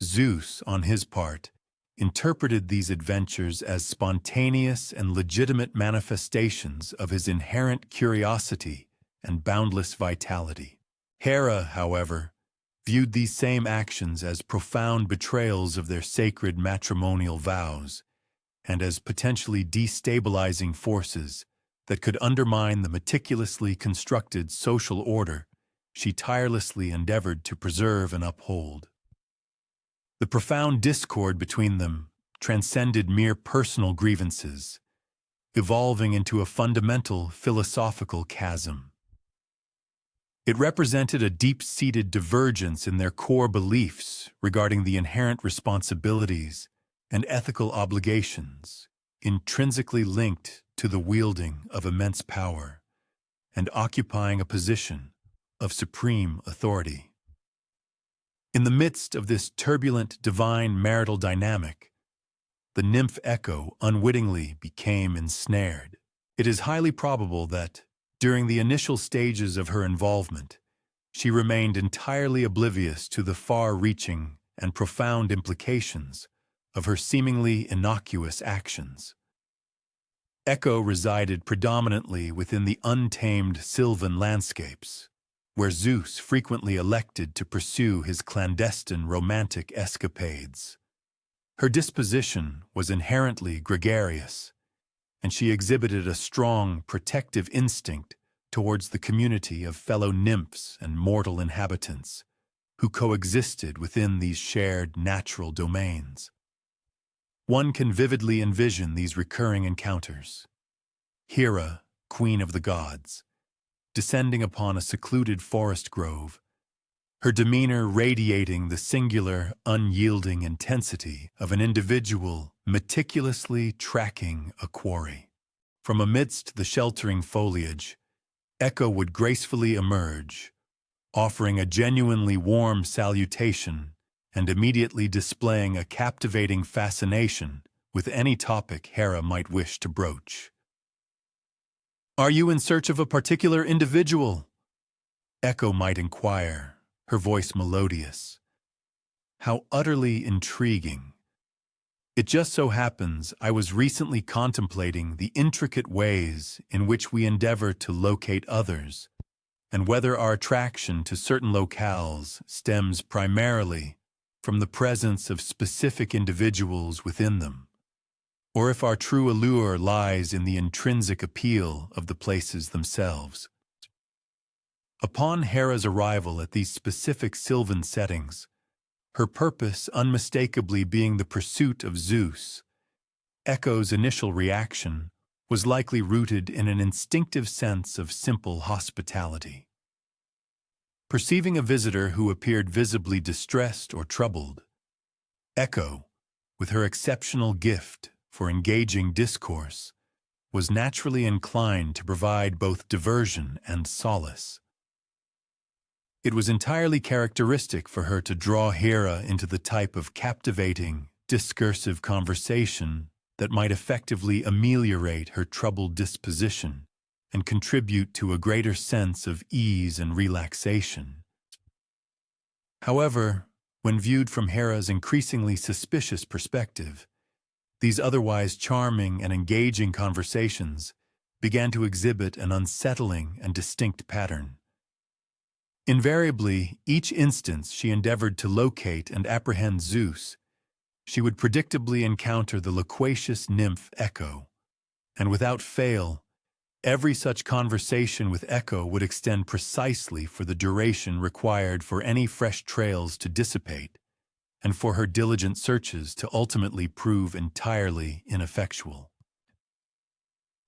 Zeus, on his part, interpreted these adventures as spontaneous and legitimate manifestations of his inherent curiosity and boundless vitality. Hera, however, viewed these same actions as profound betrayals of their sacred matrimonial vows and as potentially destabilizing forces that could undermine the meticulously constructed social order she tirelessly endeavored to preserve and uphold. The profound discord between them transcended mere personal grievances, evolving into a fundamental philosophical chasm. It represented a deep-seated divergence in their core beliefs regarding the inherent responsibilities and ethical obligations intrinsically linked to the wielding of immense power and occupying a position of supreme authority. In the midst of this turbulent divine marital dynamic, the nymph Echo unwittingly became ensnared. It is highly probable that, during the initial stages of her involvement, she remained entirely oblivious to the far-reaching and profound implications of her seemingly innocuous actions. Echo resided predominantly within the untamed sylvan landscapes, where Zeus frequently elected to pursue his clandestine romantic escapades. Her disposition was inherently gregarious, and she exhibited a strong protective instinct towards the community of fellow nymphs and mortal inhabitants who coexisted within these shared natural domains. One can vividly envision these recurring encounters. Hera, queen of the gods, descending upon a secluded forest grove, her demeanor radiating the singular, unyielding intensity of an individual meticulously tracking a quarry. From amidst the sheltering foliage, Echo would gracefully emerge, offering a genuinely warm salutation and immediately displaying a captivating fascination with any topic Hera might wish to broach. "Are you in search of a particular individual?" Echo might inquire, her voice melodious. How utterly intriguing. It just so happens I was recently contemplating the intricate ways in which we endeavor to locate others, and whether our attraction to certain locales stems primarily from the presence of specific individuals within them, or if our true allure lies in the intrinsic appeal of the places themselves. Upon Hera's arrival at these specific sylvan settings, her purpose unmistakably being the pursuit of Zeus, Echo's initial reaction was likely rooted in an instinctive sense of simple hospitality. Perceiving a visitor who appeared visibly distressed or troubled, Echo, with her exceptional gift for engaging discourse, was naturally inclined to provide both diversion and solace. It was entirely characteristic for her to draw Hera into the type of captivating, discursive conversation that might effectively ameliorate her troubled disposition and contribute to a greater sense of ease and relaxation. However, when viewed from Hera's increasingly suspicious perspective, these otherwise charming and engaging conversations began to exhibit an unsettling and distinct pattern. Invariably, each instance she endeavored to locate and apprehend Zeus, she would predictably encounter the loquacious nymph Echo, and without fail, every such conversation with Echo would extend precisely for the duration required for any fresh trails to dissipate, and for her diligent searches to ultimately prove entirely ineffectual.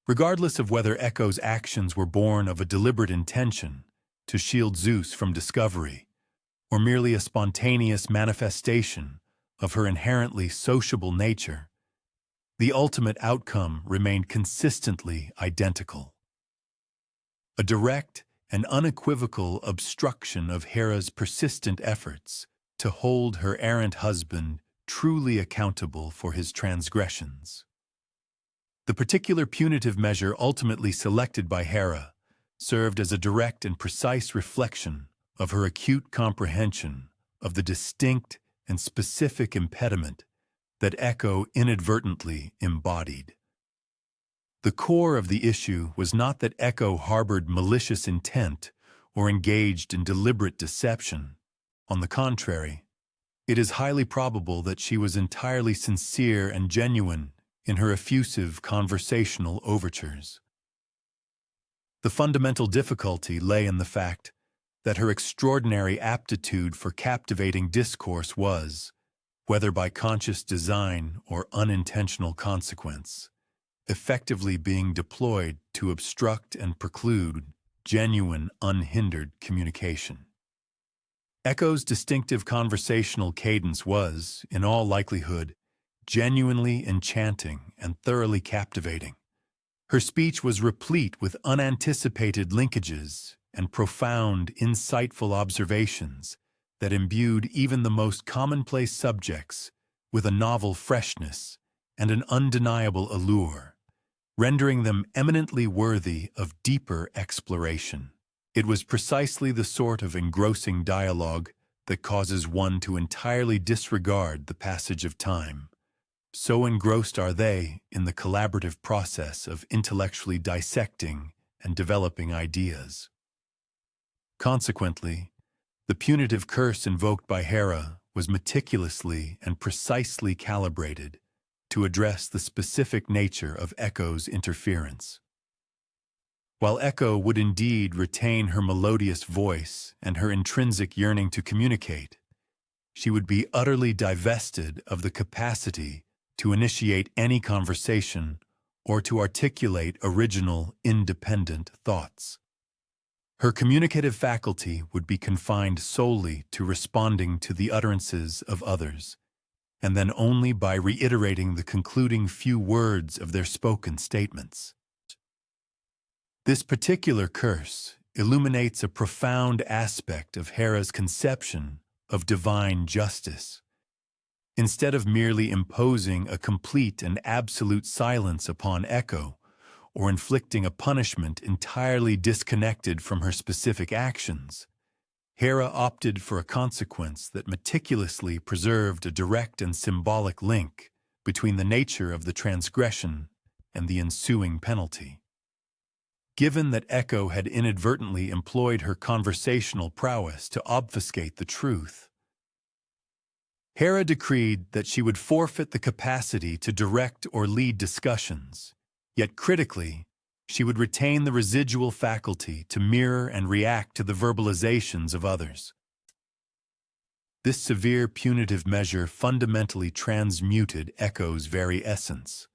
Regardless of whether Echo's actions were born of a deliberate intention to shield Zeus from discovery, or merely a spontaneous manifestation of her inherently sociable nature, the ultimate outcome remained consistently identical. A direct and unequivocal obstruction of Hera's persistent efforts to hold her errant husband truly accountable for his transgressions. The particular punitive measure ultimately selected by Hera served as a direct and precise reflection of her acute comprehension of the distinct and specific impediment that Echo inadvertently embodied. The core of the issue was not that Echo harbored malicious intent or engaged in deliberate deception. On the contrary, it is highly probable that she was entirely sincere and genuine in her effusive conversational overtures. The fundamental difficulty lay in the fact that her extraordinary aptitude for captivating discourse was, whether by conscious design or unintentional consequence, effectively being deployed to obstruct and preclude genuine, unhindered communication. Echo's distinctive conversational cadence was, in all likelihood, genuinely enchanting and thoroughly captivating. Her speech was replete with unanticipated linkages and profound, insightful observations that imbued even the most commonplace subjects with a novel freshness and an undeniable allure, rendering them eminently worthy of deeper exploration. It was precisely the sort of engrossing dialogue that causes one to entirely disregard the passage of time. So engrossed are they in the collaborative process of intellectually dissecting and developing ideas. Consequently, the punitive curse invoked by Hera was meticulously and precisely calibrated to address the specific nature of Echo's interference. While Echo would indeed retain her melodious voice and her intrinsic yearning to communicate, she would be utterly divested of the capacity to initiate any conversation or to articulate original, independent thoughts. Her communicative faculty would be confined solely to responding to the utterances of others, and then only by reiterating the concluding few words of their spoken statements. This particular curse illuminates a profound aspect of Hera's conception of divine justice. Instead of merely imposing a complete and absolute silence upon Echo, or inflicting a punishment entirely disconnected from her specific actions, Hera opted for a consequence that meticulously preserved a direct and symbolic link between the nature of the transgression and the ensuing penalty. Given that Echo had inadvertently employed her conversational prowess to obfuscate the truth, Hera decreed that she would forfeit the capacity to direct or lead discussions, yet critically, she would retain the residual faculty to mirror and react to the verbalizations of others. This severe punitive measure fundamentally transmuted Echo's very essence,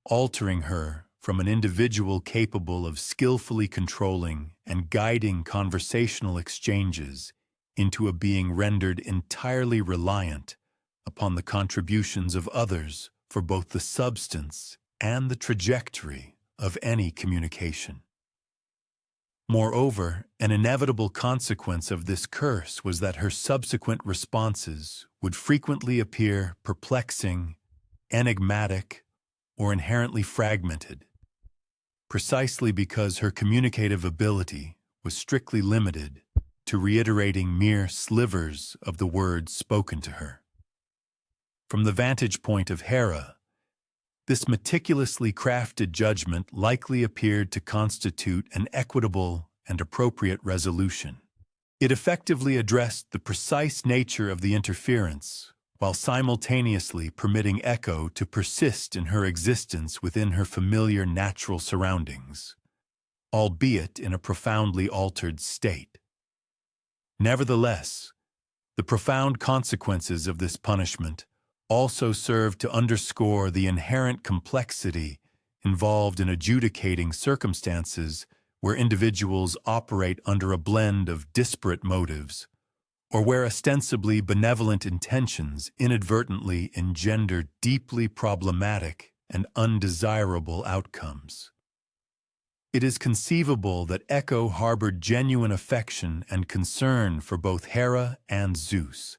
altering her from an individual capable of skillfully controlling and guiding conversational exchanges into a being rendered entirely reliant upon the contributions of others for both the substance and the trajectory of any communication. Moreover, an inevitable consequence of this curse was that her subsequent responses would frequently appear perplexing, enigmatic, or inherently fragmented, precisely because her communicative ability was strictly limited to reiterating mere slivers of the words spoken to her. From the vantage point of Hera, this meticulously crafted judgment likely appeared to constitute an equitable and appropriate resolution. It effectively addressed the precise nature of the interference, while simultaneously permitting Echo to persist in her existence within her familiar natural surroundings, albeit in a profoundly altered state. Nevertheless, the profound consequences of this punishment also serve to underscore the inherent complexity involved in adjudicating circumstances where individuals operate under a blend of disparate motives, or where ostensibly benevolent intentions inadvertently engender deeply problematic and undesirable outcomes. It is conceivable that Echo harbored genuine affection and concern for both Hera and Zeus,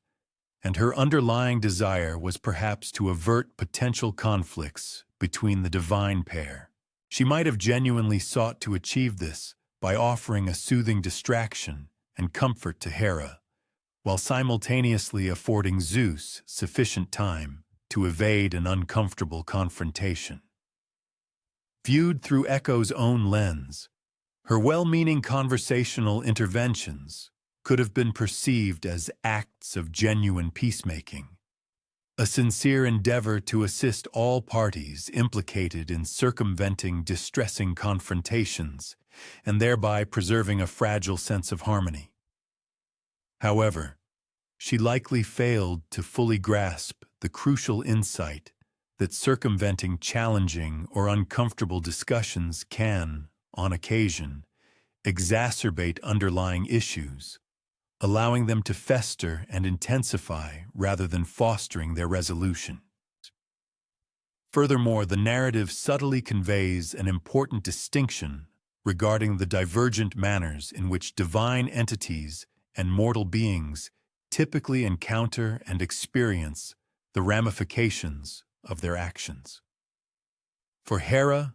and her underlying desire was perhaps to avert potential conflicts between the divine pair. She might have genuinely sought to achieve this by offering a soothing distraction and comfort to Hera, while simultaneously affording Zeus sufficient time to evade an uncomfortable confrontation. Viewed through Echo's own lens, her well-meaning conversational interventions could have been perceived as acts of genuine peacemaking, a sincere endeavor to assist all parties implicated in circumventing distressing confrontations and thereby preserving a fragile sense of harmony. However, she likely failed to fully grasp the crucial insight that circumventing challenging or uncomfortable discussions can, on occasion, exacerbate underlying issues, allowing them to fester and intensify rather than fostering their resolution. Furthermore, the narrative subtly conveys an important distinction regarding the divergent manners in which divine entities and mortal beings typically encounter and experience the ramifications of their actions. For Hera,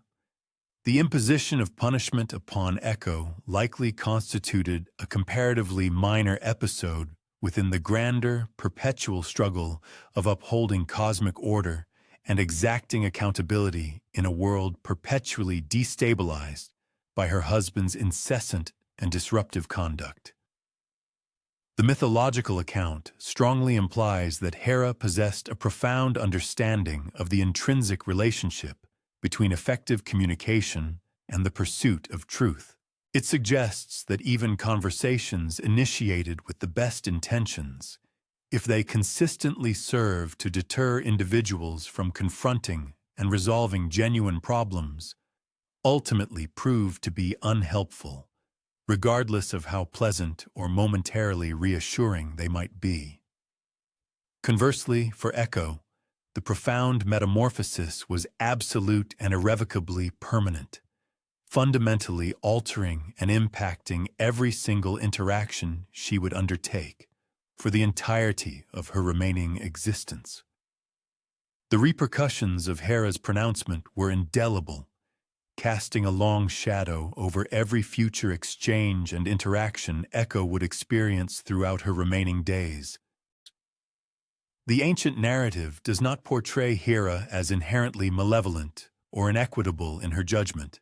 the imposition of punishment upon Echo likely constituted a comparatively minor episode within the grander, perpetual struggle of upholding cosmic order and exacting accountability in a world perpetually destabilized by her husband's incessant and disruptive conduct. The mythological account strongly implies that Hera possessed a profound understanding of the intrinsic relationship between effective communication and the pursuit of truth. It suggests that even conversations initiated with the best intentions, if they consistently serve to deter individuals from confronting and resolving genuine problems, ultimately prove to be unhelpful, regardless of how pleasant or momentarily reassuring they might be. Conversely, for Echo, the profound metamorphosis was absolute and irrevocably permanent, fundamentally altering and impacting every single interaction she would undertake for the entirety of her remaining existence. The repercussions of Hera's pronouncement were indelible, casting a long shadow over every future exchange and interaction Echo would experience throughout her remaining days. The ancient narrative does not portray Hera as inherently malevolent or inequitable in her judgment.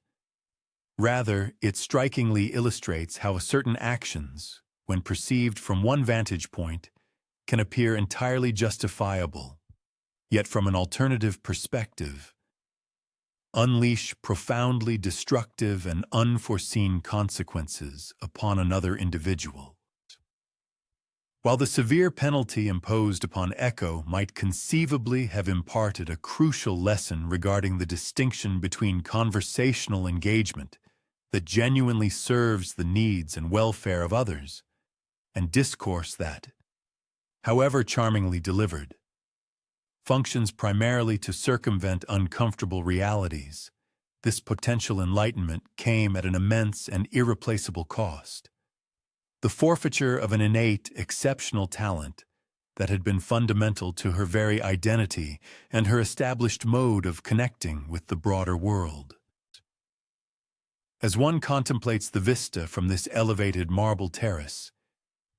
Rather, it strikingly illustrates how certain actions, when perceived from one vantage point, can appear entirely justifiable, yet from an alternative perspective, unleash profoundly destructive and unforeseen consequences upon another individual. While the severe penalty imposed upon Echo might conceivably have imparted a crucial lesson regarding the distinction between conversational engagement that genuinely serves the needs and welfare of others, and discourse that, however charmingly delivered, functions primarily to circumvent uncomfortable realities, this potential enlightenment came at an immense and irreplaceable cost. The forfeiture of an innate, exceptional talent that had been fundamental to her very identity and her established mode of connecting with the broader world. As one contemplates the vista from this elevated marble terrace,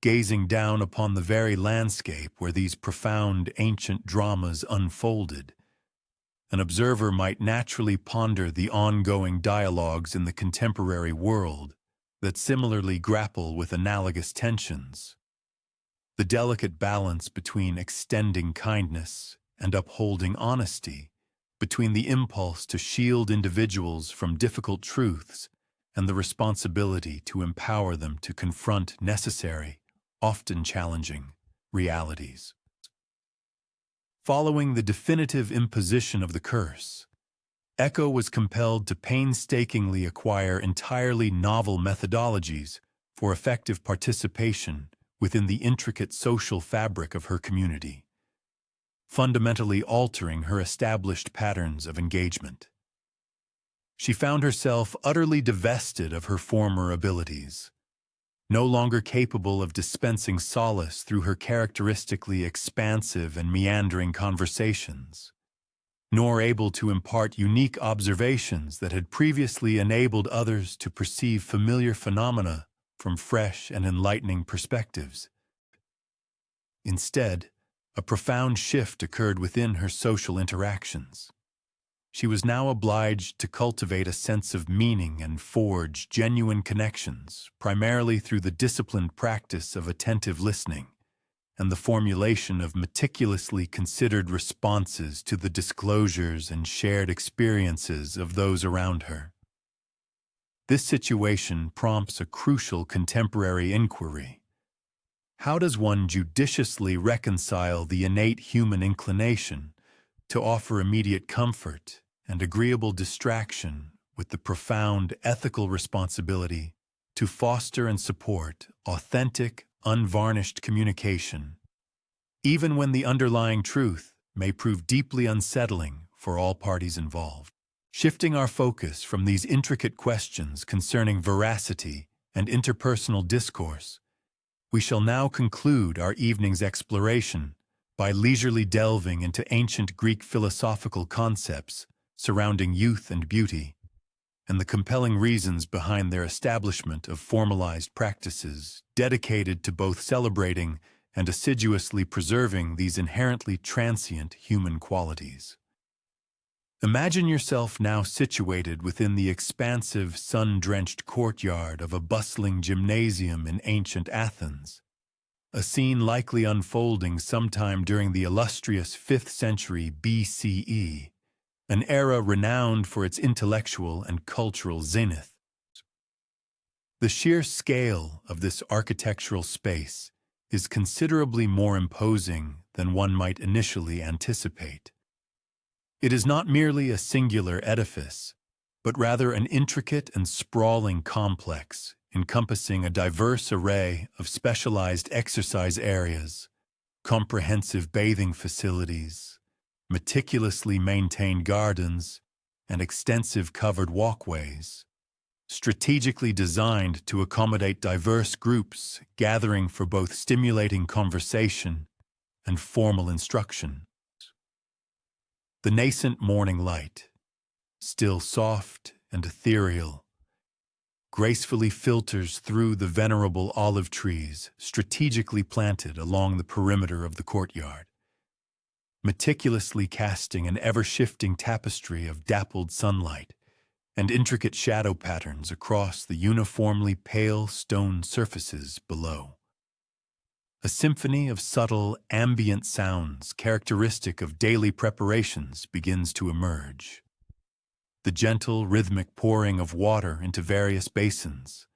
gazing down upon the very landscape where these profound ancient dramas unfolded, an observer might naturally ponder the ongoing dialogues in the contemporary world that similarly grapple with analogous tensions. The delicate balance between extending kindness and upholding honesty, between the impulse to shield individuals from difficult truths and the responsibility to empower them to confront necessary, often challenging, realities. Following the definitive imposition of the curse, Echo was compelled to painstakingly acquire entirely novel methodologies for effective participation within the intricate social fabric of her community, fundamentally altering her established patterns of engagement. She found herself utterly divested of her former abilities, no longer capable of dispensing solace through her characteristically expansive and meandering conversations, nor able to impart unique observations that had previously enabled others to perceive familiar phenomena from fresh and enlightening perspectives. Instead, a profound shift occurred within her social interactions. She was now obliged to cultivate a sense of meaning and forge genuine connections, primarily through the disciplined practice of attentive listening and the formulation of meticulously considered responses to the disclosures and shared experiences of those around her. This situation prompts a crucial contemporary inquiry. How does one judiciously reconcile the innate human inclination to offer immediate comfort and agreeable distraction with the profound ethical responsibility to foster and support authentic, unvarnished communication, even when the underlying truth may prove deeply unsettling for all parties involved? Shifting our focus from these intricate questions concerning veracity and interpersonal discourse, we shall now conclude our evening's exploration by leisurely delving into ancient Greek philosophical concepts surrounding youth and beauty, and the compelling reasons behind their establishment of formalized practices dedicated to both celebrating and assiduously preserving these inherently transient human qualities. Imagine yourself now situated within the expansive, sun-drenched courtyard of a bustling gymnasium in ancient Athens, a scene likely unfolding sometime during the illustrious 5th century BCE, an era renowned for its intellectual and cultural zenith. The sheer scale of this architectural space is considerably more imposing than one might initially anticipate. It is not merely a singular edifice, but rather an intricate and sprawling complex encompassing a diverse array of specialized exercise areas, comprehensive bathing facilities, meticulously maintained gardens, and extensive covered walkways, strategically designed to accommodate diverse groups gathering for both stimulating conversation and formal instruction. The nascent morning light, still soft and ethereal, gracefully filters through the venerable olive trees strategically planted along the perimeter of the courtyard, meticulously casting an ever-shifting tapestry of dappled sunlight and intricate shadow patterns across the uniformly pale stone surfaces below. A symphony of subtle, ambient sounds characteristic of daily preparations begins to emerge. The gentle, rhythmic pouring of water into various basins,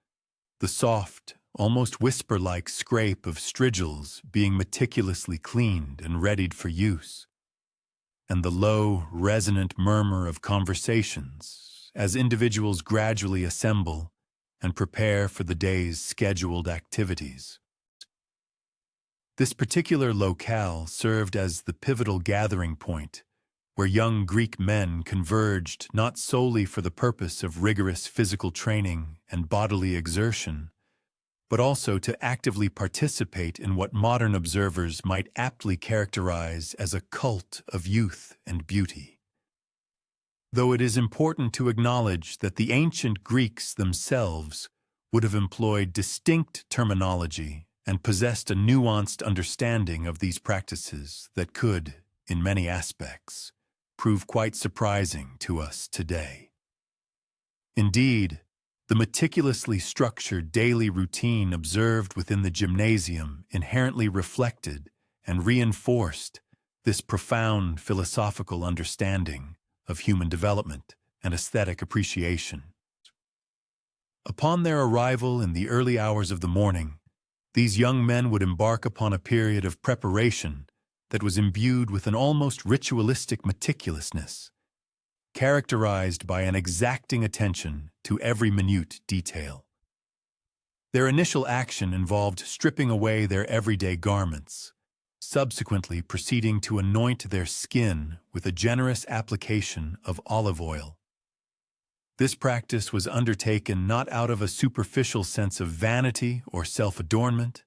the soft, almost whisper-like scrape of strigils being meticulously cleaned and readied for use, and the low, resonant murmur of conversations as individuals gradually assemble and prepare for the day's scheduled activities. This particular locale served as the pivotal gathering point where young Greek men converged not solely for the purpose of rigorous physical training and bodily exertion, but also to actively participate in what modern observers might aptly characterize as a cult of youth and beauty. though it is important to acknowledge that the ancient Greeks themselves would have employed distinct terminology and possessed a nuanced understanding of these practices that could, in many aspects, prove quite surprising to us today. Indeed, the meticulously structured daily routine observed within the gymnasium inherently reflected and reinforced this profound philosophical understanding of human development and aesthetic appreciation. Upon their arrival in the early hours of the morning, these young men would embark upon a period of preparation that was imbued with an almost ritualistic meticulousness, characterized by an exacting attention to every minute detail. Their initial action involved stripping away their everyday garments, subsequently proceeding to anoint their skin with a generous application of olive oil. This practice was undertaken not out of a superficial sense of vanity or self-adornment,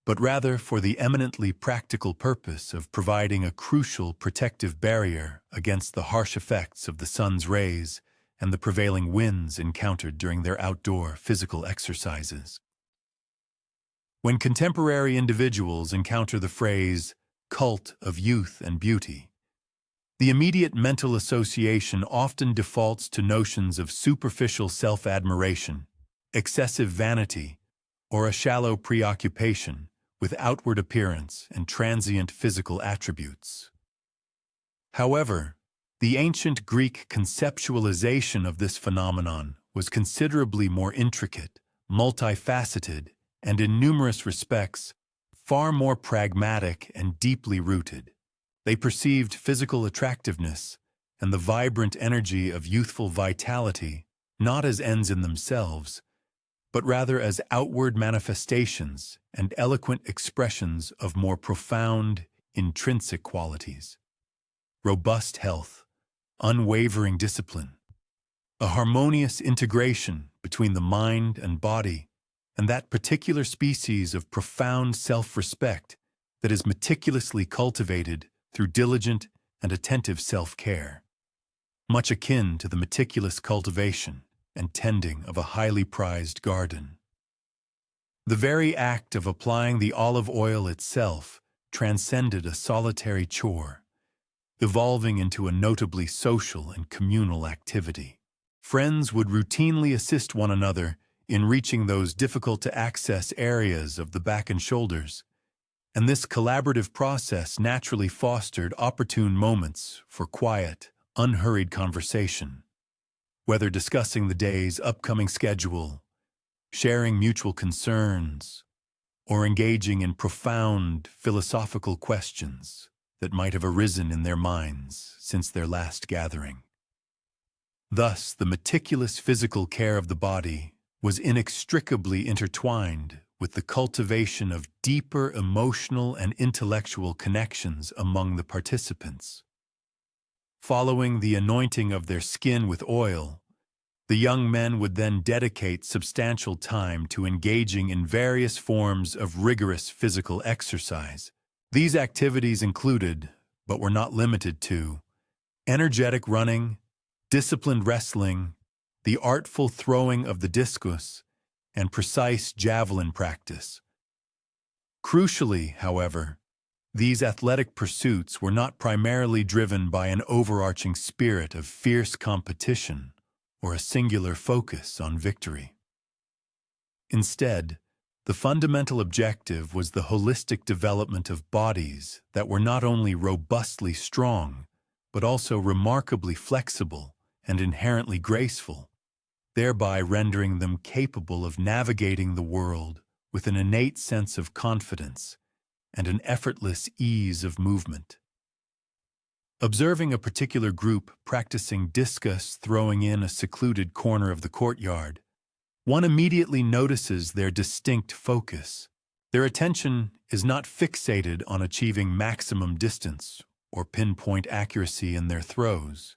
but rather for the eminently practical purpose of providing a crucial protective barrier against the harsh effects of the sun's rays and the prevailing winds encountered during their outdoor physical exercises. When contemporary individuals encounter the phrase cult of youth and beauty, the immediate mental association often defaults to notions of superficial self-admiration, excessive vanity, or a shallow preoccupation with outward appearance and transient physical attributes. However, the ancient Greek conceptualization of this phenomenon was considerably more intricate, multifaceted, and in numerous respects, far more pragmatic and deeply rooted. They perceived physical attractiveness and the vibrant energy of youthful vitality not as ends in themselves, but rather as outward manifestations and eloquent expressions of more profound, intrinsic qualities. Robust health, unwavering discipline, a harmonious integration between the mind and body, and that particular species of profound self-respect that is meticulously cultivated through diligent and attentive self-care, much akin to the meticulous cultivation and tending of a highly prized garden. The very act of applying the olive oil itself transcended a solitary chore, evolving into a notably social and communal activity. Friends would routinely assist one another in reaching those difficult-to-access areas of the back and shoulders, and this collaborative process naturally fostered opportune moments for quiet, unhurried conversation, whether discussing the day's upcoming schedule, sharing mutual concerns, or engaging in profound philosophical questions that might have arisen in their minds since their last gathering. Thus, the meticulous physical care of the body was inextricably intertwined with the cultivation of deeper emotional and intellectual connections among the participants. Following the anointing of their skin with oil, the young men would then dedicate substantial time to engaging in various forms of rigorous physical exercise. These activities included, but were not limited to, energetic running, disciplined wrestling, the artful throwing of the discus, and precise javelin practice. Crucially, however, these athletic pursuits were not primarily driven by an overarching spirit of fierce competition or a singular focus on victory. Instead, the fundamental objective was the holistic development of bodies that were not only robustly strong, but also remarkably flexible and inherently graceful, thereby rendering them capable of navigating the world with an innate sense of confidence and an effortless ease of movement. Observing a particular group practicing discus throwing in a secluded corner of the courtyard, one immediately notices their distinct focus. Their attention is not fixated on achieving maximum distance or pinpoint accuracy in their throws,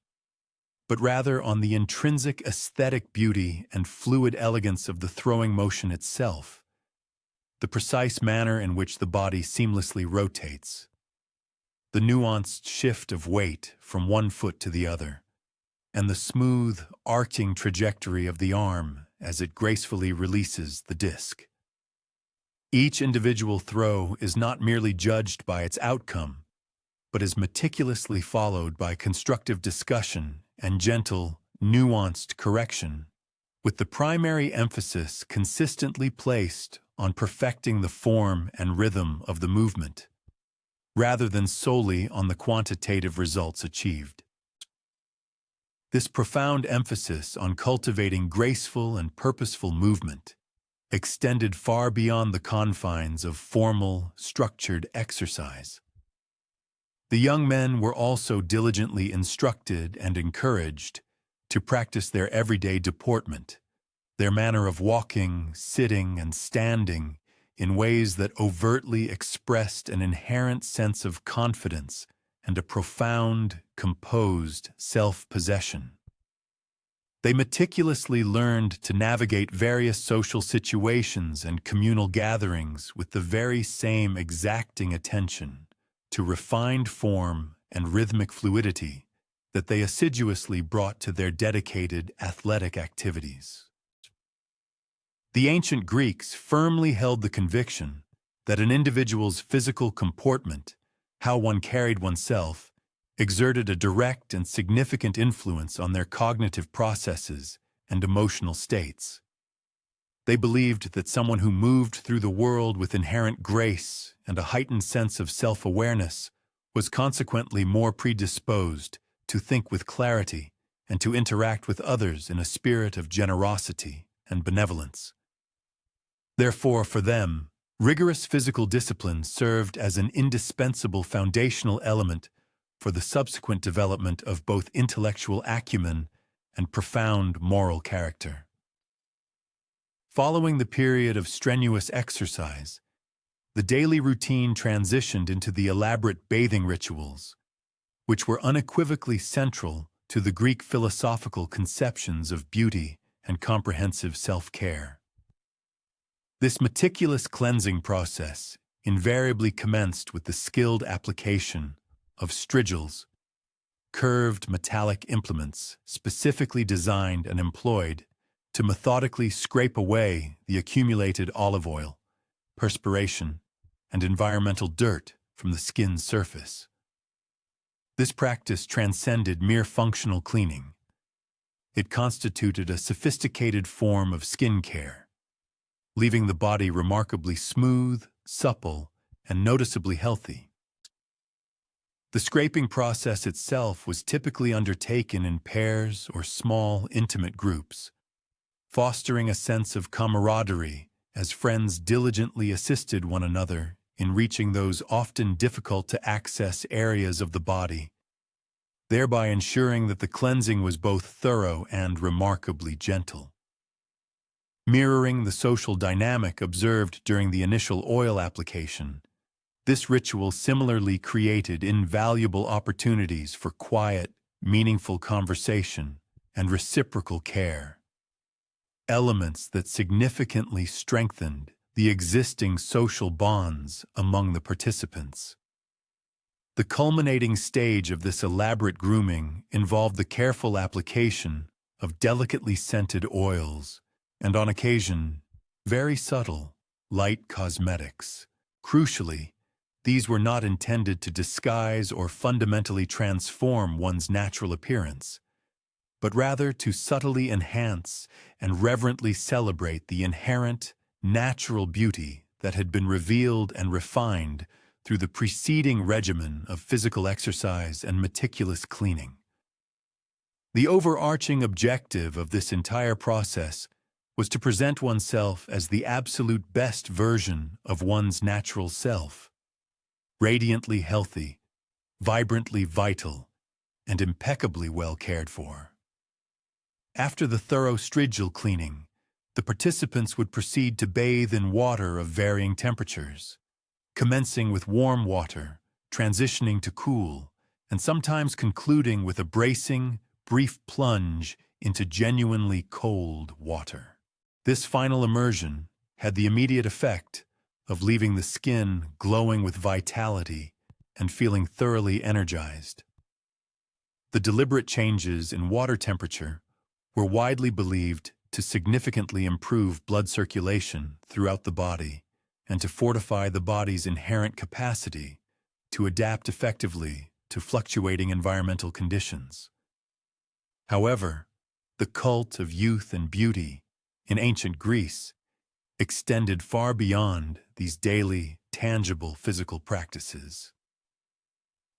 but rather on the intrinsic aesthetic beauty and fluid elegance of the throwing motion itself, the precise manner in which the body seamlessly rotates, the nuanced shift of weight from one foot to the other, and the smooth, arcing trajectory of the arm as it gracefully releases the disc. Each individual throw is not merely judged by its outcome, but is meticulously followed by constructive discussion and gentle, nuanced correction, with the primary emphasis consistently placed on perfecting the form and rhythm of the movement, rather than solely on the quantitative results achieved. This profound emphasis on cultivating graceful and purposeful movement extended far beyond the confines of formal, structured exercise. The young men were also diligently instructed and encouraged to practice their everyday deportment, their manner of walking, sitting, and standing in ways that overtly expressed an inherent sense of confidence and a profound, composed self-possession. They meticulously learned to navigate various social situations and communal gatherings with the very same exacting attention to refined form and rhythmic fluidity that they assiduously brought to their dedicated athletic activities. The ancient Greeks firmly held the conviction that an individual's physical comportment, how one carried oneself, exerted a direct and significant influence on their cognitive processes and emotional states. They believed that someone who moved through the world with inherent grace and a heightened sense of self-awareness was consequently more predisposed to think with clarity and to interact with others in a spirit of generosity and benevolence. Therefore, for them, rigorous physical discipline served as an indispensable foundational element for the subsequent development of both intellectual acumen and profound moral character. Following the period of strenuous exercise, the daily routine transitioned into the elaborate bathing rituals, which were unequivocally central to the Greek philosophical conceptions of beauty and comprehensive self-care. This meticulous cleansing process invariably commenced with the skilled application of strigils, curved metallic implements specifically designed and employed to methodically scrape away the accumulated olive oil, perspiration, and environmental dirt from the skin's surface. This practice transcended mere functional cleaning. It constituted a sophisticated form of skin care, leaving the body remarkably smooth, supple, and noticeably healthy. The scraping process itself was typically undertaken in pairs or small, intimate groups, fostering a sense of camaraderie as friends diligently assisted one another in reaching those often difficult-to-access areas of the body, thereby ensuring that the cleansing was both thorough and remarkably gentle. Mirroring the social dynamic observed during the initial oil application, this ritual similarly created invaluable opportunities for quiet, meaningful conversation and reciprocal care, elements that significantly strengthened the existing social bonds among the participants. The culminating stage of this elaborate grooming involved the careful application of delicately scented oils and, on occasion, very subtle, light cosmetics. Crucially, these were not intended to disguise or fundamentally transform one's natural appearance, but rather to subtly enhance and reverently celebrate the inherent, natural beauty that had been revealed and refined through the preceding regimen of physical exercise and meticulous cleaning. The overarching objective of this entire process was to present oneself as the absolute best version of one's natural self, radiantly healthy, vibrantly vital, and impeccably well cared for. After the thorough strigil cleaning, the participants would proceed to bathe in water of varying temperatures, commencing with warm water, transitioning to cool, and sometimes concluding with a bracing, brief plunge into genuinely cold water. This final immersion had the immediate effect of leaving the skin glowing with vitality and feeling thoroughly energized. The deliberate changes in water temperature were widely believed to significantly improve blood circulation throughout the body and to fortify the body's inherent capacity to adapt effectively to fluctuating environmental conditions. However, the cult of youth and beauty in ancient Greece extended far beyond these daily, tangible physical practices.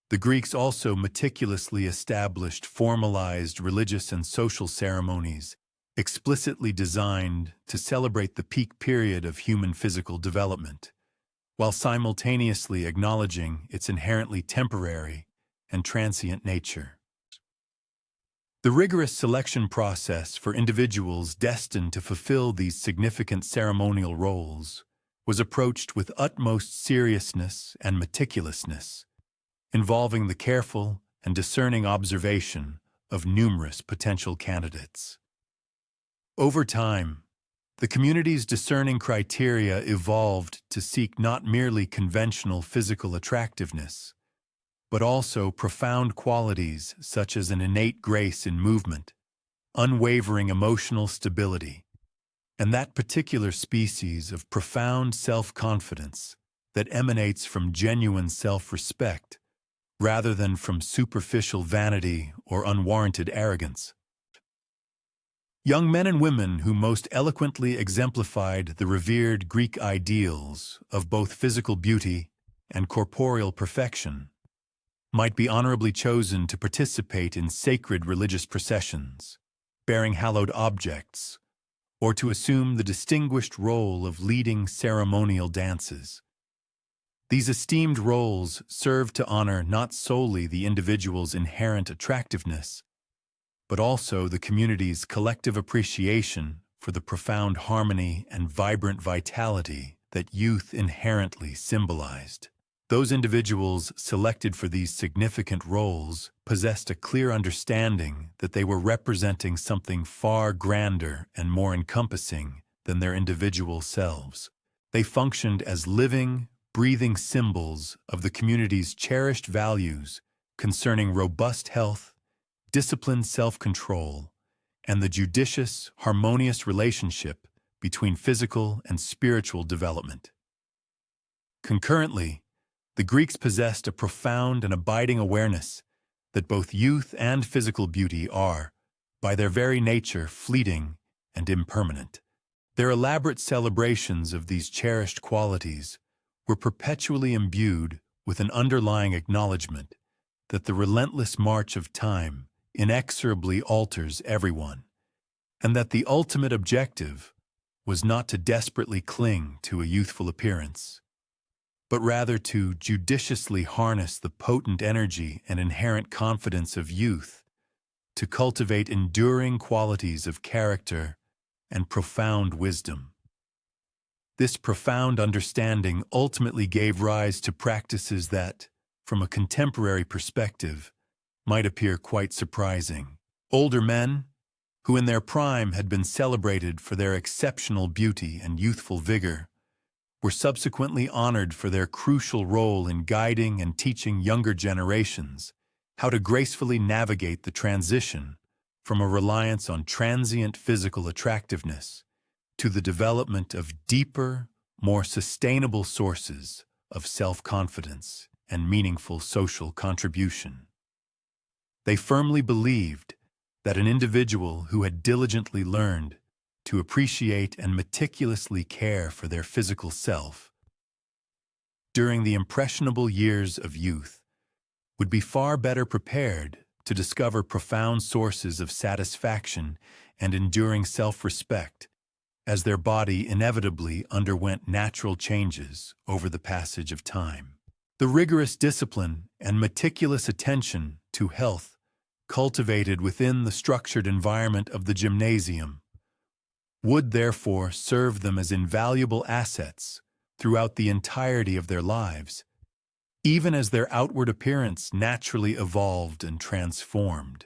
The Greeks also meticulously established formalized religious and social ceremonies explicitly designed to celebrate the peak period of human physical development, while simultaneously acknowledging its inherently temporary and transient nature. The rigorous selection process for individuals destined to fulfill these significant ceremonial roles was approached with utmost seriousness and meticulousness, involving the careful and discerning observation of numerous potential candidates. Over time, the community's discerning criteria evolved to seek not merely conventional physical attractiveness, but also profound qualities such as an innate grace in movement, unwavering emotional stability, and that particular species of profound self-confidence that emanates from genuine self-respect rather than from superficial vanity or unwarranted arrogance. Young men and women who most eloquently exemplified the revered Greek ideals of both physical beauty and corporeal perfection might be honorably chosen to participate in sacred religious processions, bearing hallowed objects, or to assume the distinguished role of leading ceremonial dances. These esteemed roles serve to honor not solely the individual's inherent attractiveness, but also the community's collective appreciation for the profound harmony and vibrant vitality that youth inherently symbolized. Those individuals selected for these significant roles possessed a clear understanding that they were representing something far grander and more encompassing than their individual selves. They functioned as living, breathing symbols of the community's cherished values concerning robust health, disciplined self-control, and the judicious, harmonious relationship between physical and spiritual development. Concurrently, the Greeks possessed a profound and abiding awareness that both youth and physical beauty are, by their very nature, fleeting and impermanent. Their elaborate celebrations of these cherished qualities were perpetually imbued with an underlying acknowledgement that the relentless march of time inexorably alters everyone, and that the ultimate objective was not to desperately cling to a youthful appearance, but rather to judiciously harness the potent energy and inherent confidence of youth to cultivate enduring qualities of character and profound wisdom. This profound understanding ultimately gave rise to practices that, from a contemporary perspective, might appear quite surprising. Older men, who in their prime had been celebrated for their exceptional beauty and youthful vigor, were subsequently honored for their crucial role in guiding and teaching younger generations how to gracefully navigate the transition from a reliance on transient physical attractiveness to the development of deeper, more sustainable sources of self-confidence and meaningful social contribution. They firmly believed that an individual who had diligently learned to appreciate and meticulously care for their physical self during the impressionable years of youth would be far better prepared to discover profound sources of satisfaction and enduring self-respect as their body inevitably underwent natural changes over the passage of time. The rigorous discipline and meticulous attention to health cultivated within the structured environment of the gymnasium would therefore serve them as invaluable assets throughout the entirety of their lives, even as their outward appearance naturally evolved and transformed.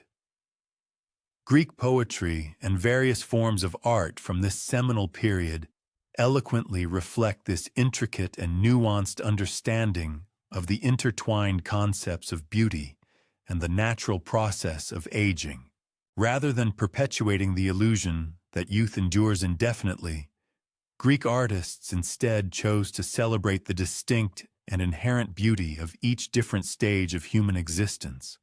Greek poetry and various forms of art from this seminal period eloquently reflect this intricate and nuanced understanding of the intertwined concepts of beauty and the natural process of aging. Rather than perpetuating the illusion that youth endures indefinitely, Greek artists instead chose to celebrate the distinct and inherent beauty of each different stage of human existence.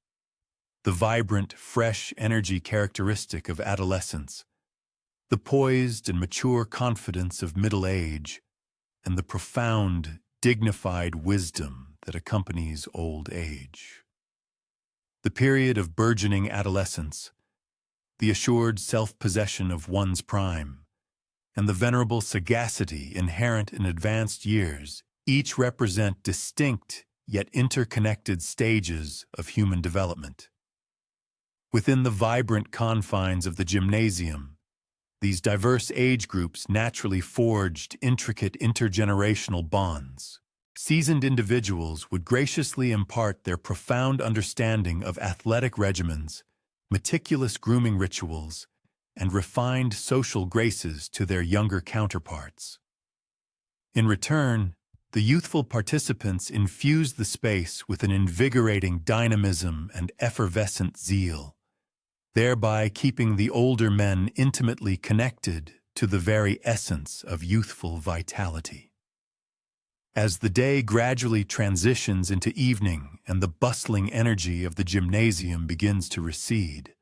The vibrant, fresh energy characteristic of adolescence, the poised and mature confidence of middle age, and the profound, dignified wisdom that accompanies old age. The period of burgeoning adolescence, the assured self-possession of one's prime, and the venerable sagacity inherent in advanced years each represent distinct yet interconnected stages of human development. Within the vibrant confines of the gymnasium, these diverse age groups naturally forged intricate intergenerational bonds. Seasoned individuals would graciously impart their profound understanding of athletic regimens, meticulous grooming rituals, and refined social graces to their younger counterparts. In return, the youthful participants infused the space with an invigorating dynamism and effervescent zeal, thereby keeping the older men intimately connected to the very essence of youthful vitality. As the day gradually transitions into evening and the bustling energy of the gymnasium begins to recede,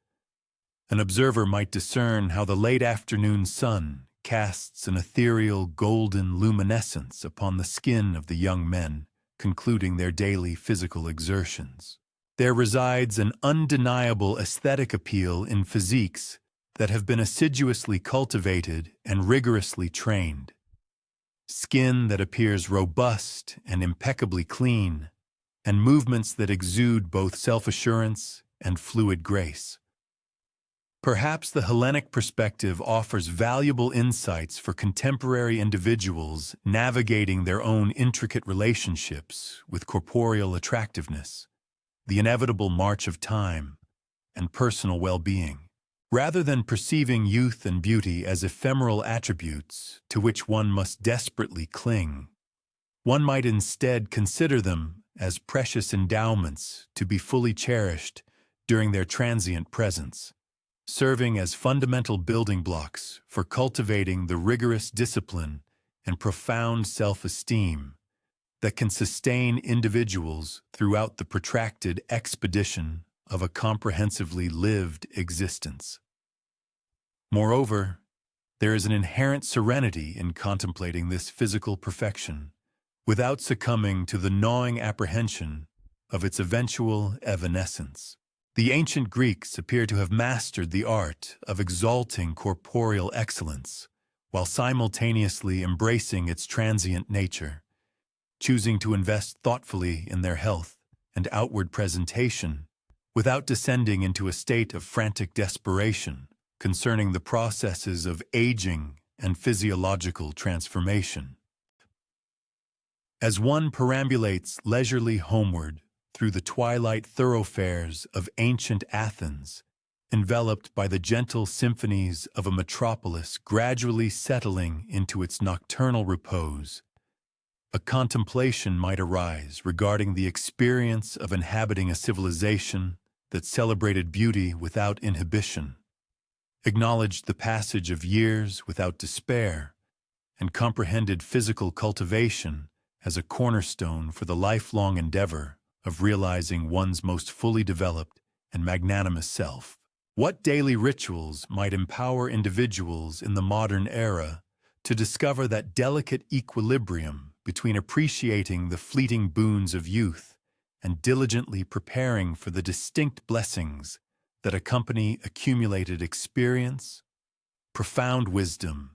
an observer might discern how the late afternoon sun casts an ethereal golden luminescence upon the skin of the young men concluding their daily physical exertions. There resides an undeniable aesthetic appeal in physiques that have been assiduously cultivated and rigorously trained. Skin that appears robust and impeccably clean, and movements that exude both self-assurance and fluid grace. Perhaps the Hellenic perspective offers valuable insights for contemporary individuals navigating their own intricate relationships with corporeal attractiveness, the inevitable march of time, and personal well-being. Rather than perceiving youth and beauty as ephemeral attributes to which one must desperately cling, one might instead consider them as precious endowments to be fully cherished during their transient presence, serving as fundamental building blocks for cultivating the rigorous discipline and profound self-esteem that can sustain individuals throughout the protracted expedition of a comprehensively lived existence. Moreover, there is an inherent serenity in contemplating this physical perfection, without succumbing to the gnawing apprehension of its eventual evanescence. The ancient Greeks appear to have mastered the art of exalting corporeal excellence, while simultaneously embracing its transient nature, choosing to invest thoughtfully in their health and outward presentation, without descending into a state of frantic desperation concerning the processes of aging and physiological transformation. As one perambulates leisurely homeward through the twilight thoroughfares of ancient Athens, enveloped by the gentle symphonies of a metropolis gradually settling into its nocturnal repose, a contemplation might arise regarding the experience of inhabiting a civilization that celebrated beauty without inhibition, acknowledged the passage of years without despair, and comprehended physical cultivation as a cornerstone for the lifelong endeavor of realizing one's most fully developed and magnanimous self. What daily rituals might empower individuals in the modern era to discover that delicate equilibrium between appreciating the fleeting boons of youth and diligently preparing for the distinct blessings that accompany accumulated experience, profound wisdom,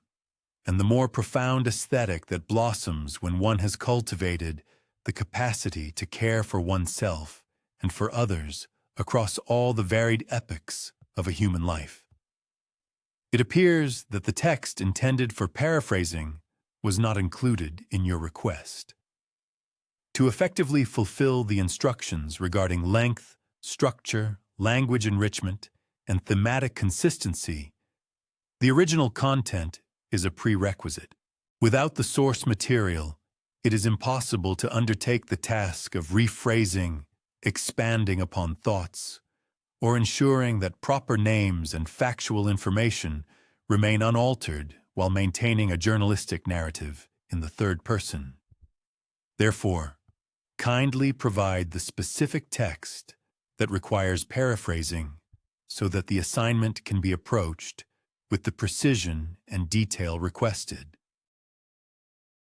and the more profound aesthetic that blossoms when one has cultivated the capacity to care for oneself and for others across all the varied epochs of a human life. It appears that the text intended for paraphrasing was not included in your request. To effectively fulfill the instructions regarding length, structure, language enrichment, and thematic consistency, the original content is a prerequisite. Without the source material, it is impossible to undertake the task of rephrasing expanding upon thoughts, or ensuring that proper names and factual information remain unaltered while maintaining a journalistic narrative in the third person. Therefore, kindly provide the specific text that requires paraphrasing so that the assignment can be approached with the precision and detail requested.